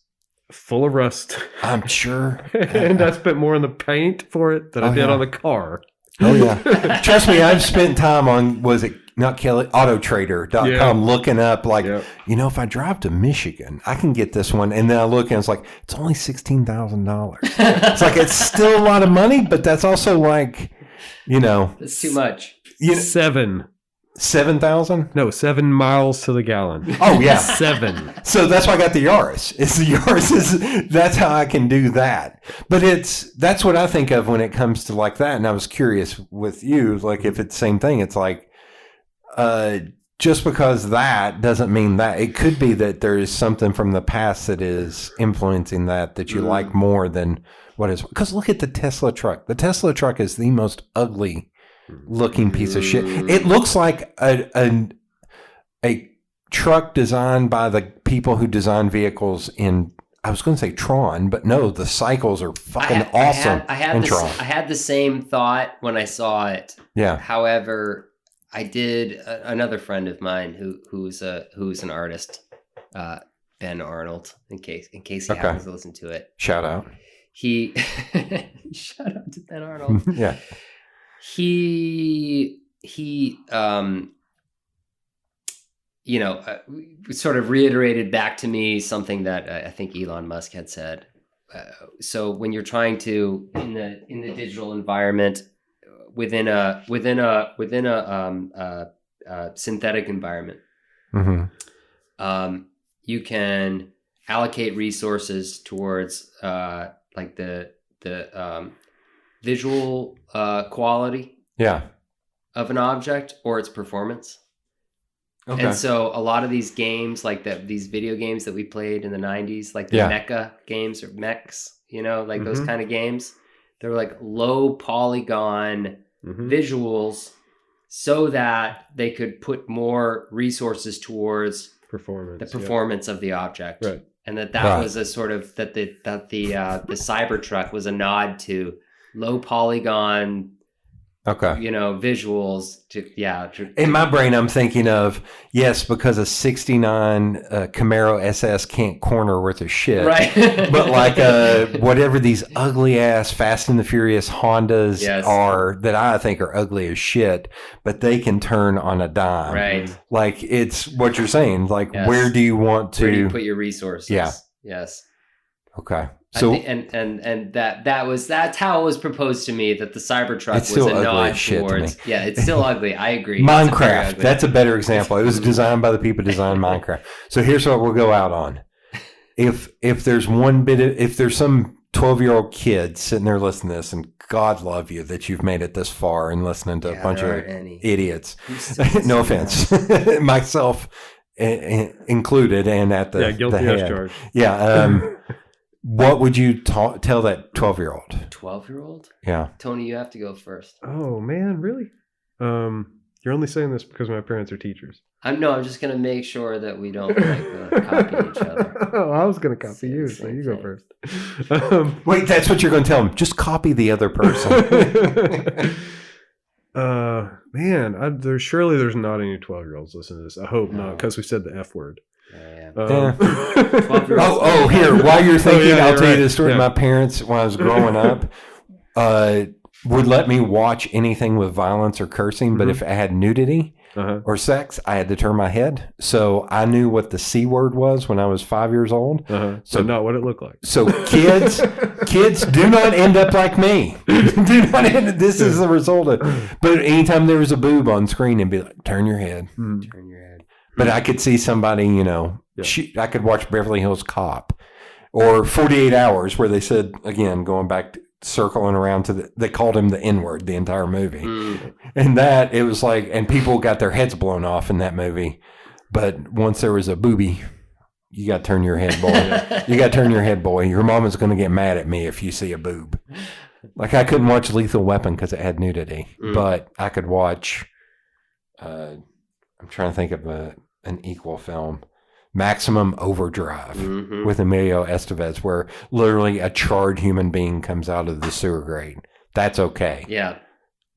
full of rust. I'm sure. And I spent more on the paint for it than I did on the car. Oh, yeah. Trust me, I've spent time on, was it not Kelly, autotrader.com looking up like, if I drive to Michigan, I can get this one. And then I look and it's like, it's only $16,000. It's like, it's still a lot of money, but that's also like, That's too much. 7,000? No, 7 miles to the gallon. Oh, yeah. 7. So that's why I got the Yaris. That's how I can do that. But that's what I think of when it comes to like that. And I was curious with you, like if it's the same thing, it's like, just because that doesn't mean that. It could be that there is something from the past that is influencing that you like more than what is. Because look at the Tesla truck. The Tesla truck is the most ugly looking piece of shit. It looks like a truck designed by the people who design vehicles in, I was going to say Tron, but no, the cycles are fucking awesome. I had the same thought when I saw it. Yeah. However, I did another friend of mine who's an artist, Ben Arnold. In case he happens to listen to it, shout out. Shout out to Ben Arnold. Yeah. He sort of reiterated back to me something that I think Elon Musk had said. So when you're trying to in the digital environment within a synthetic environment, you can allocate resources towards like the visual quality of an object or its performance. Okay. And so a lot of these games, like these video games that we played in the 90s, like the mecha games or mechs, those kind of games, they're like low polygon visuals so that they could put more resources towards the performance of the object. Right. And that was a sort of the Cybertruck was a nod to low polygon Okay. visuals In my brain, I'm thinking of, yes, because a 69 Camaro SS can't corner worth of shit. right. But like whatever these ugly ass Fast and the Furious Hondas Yes. are that I think are ugly as shit, but they can turn on a dime. Right. Like it's what you're saying. Like Yes. where do you want to? Where do you put your resources? Yeah. Yes. Okay. So and that's how it was proposed to me, that the Cybertruck It's was still a ugly nod as shit to towards. me. Yeah, it's still ugly. I agree. It's very Minecraft. ugly. That's a better example. It was designed by the people who designed Minecraft. So here's what we'll go out on. If there's if there's some 12-year-old kid sitting there listening to this, and God love you that you've made it this far and listening to a bunch there of aren't any. idiots. Who's No offense, myself included, and at the guilty the as head. charged. Yeah. What would you tell that 12-year-old? 12-year-old? Yeah. Tony, you have to go first. Oh man, really? You're only saying this because my parents are teachers. I'm just gonna make sure that we don't copy each other. Oh, I was gonna copy Same- you, so same you go thing. first. Wait, that's what you're going to tell them. Just copy the other person. Man, there's not any 12-year-olds listening to this. I hope not, because we said the F word. Yeah. Yeah. 12-year-olds. Oh, here, while you're thinking, yeah, I'll you're tell you right. the story. Yeah. My parents, when I was growing up, would let me watch anything with violence or cursing, but if it had nudity or sex, I had to turn my head. So I knew what the C word was when I was 5 years old. So not what it looked like. So kids do not end up like me. Do not this is the result of. But anytime there was a boob on screen, it'd be like, turn your head. Turn your head. But I could see somebody, I could watch Beverly Hills Cop or 48 Hours, where they said, again, going back, circling around they called him the N-word the entire movie. And that, it was like, and people got their heads blown off in that movie. But once there was a boobie, you got to turn your head, boy. You got to turn your head, boy. Your mama's going to get mad at me if you see a boob. Like, I couldn't watch Lethal Weapon because it had nudity, but I could watch, I'm trying to think of an equal film, Maximum Overdrive with Emilio Estevez, where literally a charred human being comes out of the sewer grate. That's okay. Yeah.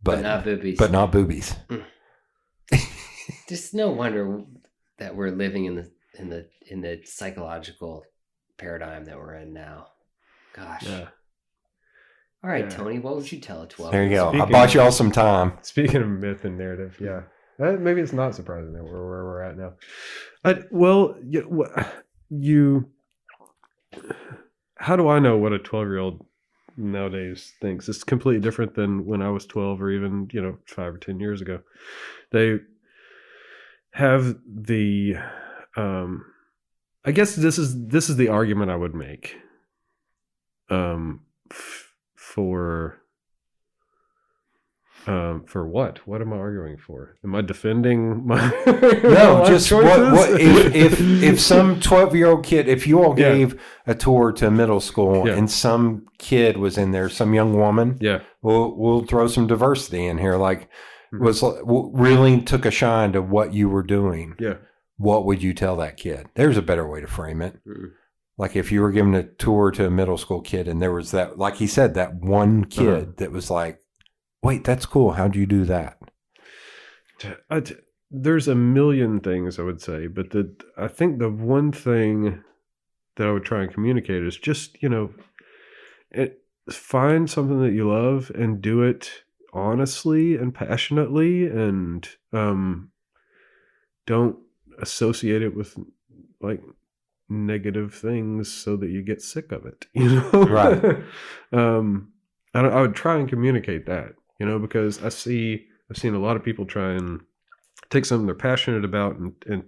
But not boobies. But not boobies. Just no wonder that we're living in the psychological paradigm that we're in now. Gosh. Yeah. All right, Yeah. Tony, what would you tell a 12? There you go. I Speaking bought of- you all some time. Speaking of myth and narrative, yeah. Maybe it's not surprising that we're where we're at now. How do I know what a 12-year-old nowadays thinks? It's completely different than when I was 12 or even, 5 or 10 years ago. They have the, I guess this is the argument I would make, for what? What am I arguing for? Am I defending my No, life just choices? what if some 12-year-old kid, if you all gave a tour to middle school and some kid was in there, some young woman, we'll throw some diversity in here, like really took a shine to what you were doing. Yeah. What would you tell that kid? There's a better way to frame it. Like if you were giving a tour to a middle school kid and there was that, like he said, that one kid that was like, wait, that's cool. How'd you do that? There's a million things I would say, but I think the one thing that I would try and communicate is just, find something that you love and do it honestly and passionately, and don't associate it with like negative things so that you get sick of it, Right. I would try and communicate that, because I've seen a lot of people try and take something they're passionate about and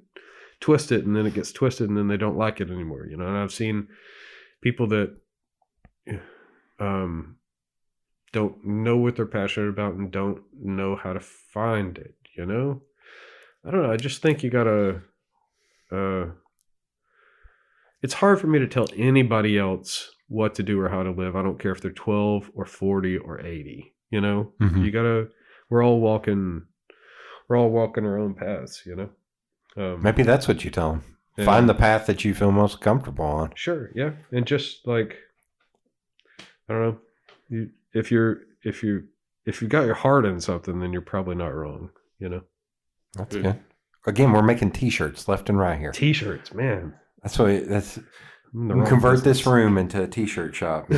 twist it, and then it gets twisted, and then they don't like it anymore. And I've seen people that don't know what they're passionate about and don't know how to find it. I don't know. I just think you gotta. It's hard for me to tell anybody else what to do or how to live. I don't care if they're 12 or 40 or 80. You gotta. We're all walking our own paths. Maybe that's what you tell them. Find the path that you feel most comfortable on. Sure, yeah, and just like, I don't know, if you if you've got your heart in something, then you're probably not wrong. You know, That's good. Again, we're making T-shirts left and right here. T-shirts, man. That's what. That's I'm in the wrong convert this business. room into a T-shirt shop.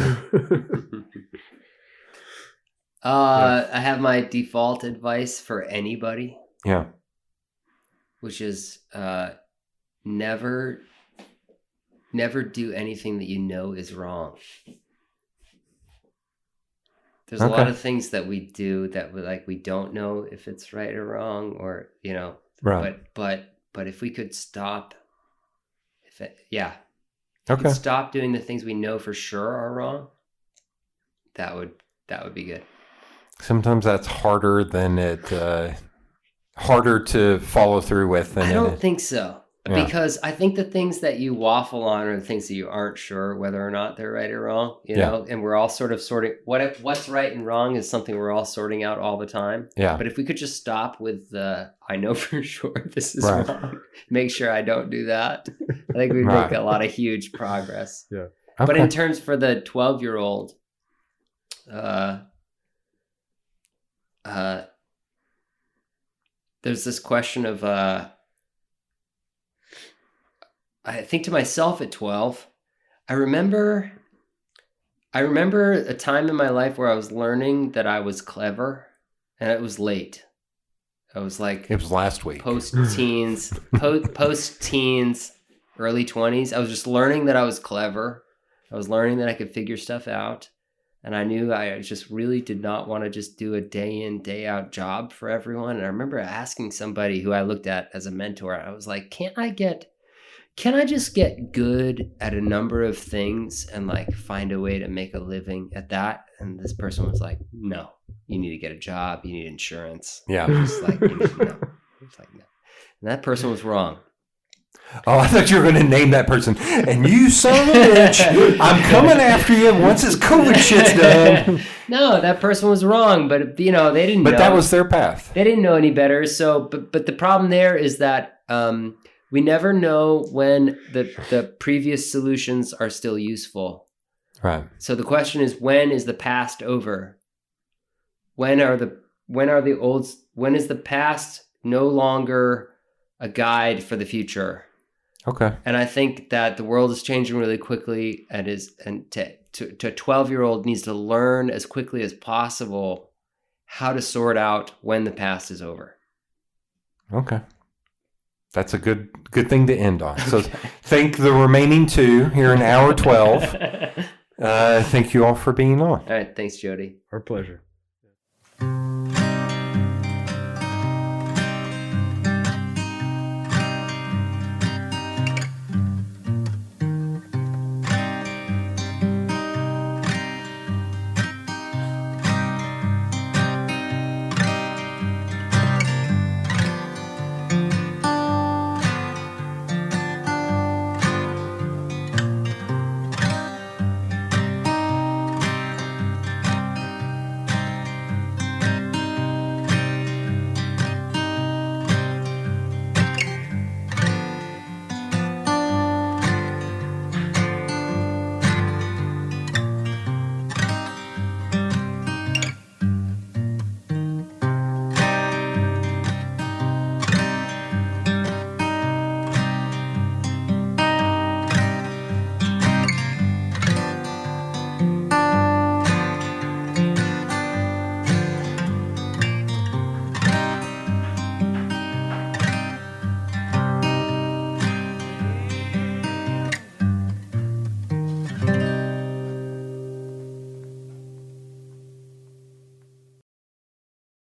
I have my default advice for anybody, Yeah. which is never do anything that you know is wrong. There's a lot Okay. of things that we do that we don't know if it's right or wrong, or Right. but if we could stop, Okay. stop doing the things we know for sure are wrong, that would be good. Sometimes that's harder than harder to follow through with. Than I don't think so. Yeah. Because I think the things that you waffle on are the things that you aren't sure whether or not they're right or wrong, Yeah. and we're all sort of sorting what's right and wrong is something we're all sorting out all the time. Yeah. But if we could just stop with I know for sure this is Right. wrong, make sure I don't do that, I think we'd Right. make a lot of huge progress. Yeah. But Okay. in terms for the 12-year-old, there's this question of I think to myself at 12, I remember a time in my life where I was learning that I was clever, and it was late. I was like It was last week. post-teens, early 20s. I was just learning that I was clever. I was learning that I could figure stuff out. And I knew I just really did not want to just do a day in, day out job for everyone. And I remember asking somebody who I looked at as a mentor, I was like, can I just get good at a number of things and like find a way to make a living at that? And this person was like, no, you need to get a job. You need insurance. Yeah. It's like, no. It's like, no. And that person was wrong. Oh, I thought you were going to name that person. And you son of a bitch, I'm coming after you once this COVID shit's done. No, that person was wrong, but they didn't know. But that was their path. They didn't know any better. So, but the problem there is that we never know when the previous solutions are still useful. Right. So the question is, when is the past over? When is the past no longer a guide for the future? Okay. And I think that the world is changing really quickly, and to a 12-year-old needs to learn as quickly as possible how to sort out when the past is over. Okay. That's a good thing to end on. So thank the remaining two here in hour 12. Thank you all for being on. All right. Thanks, Jody. Our pleasure.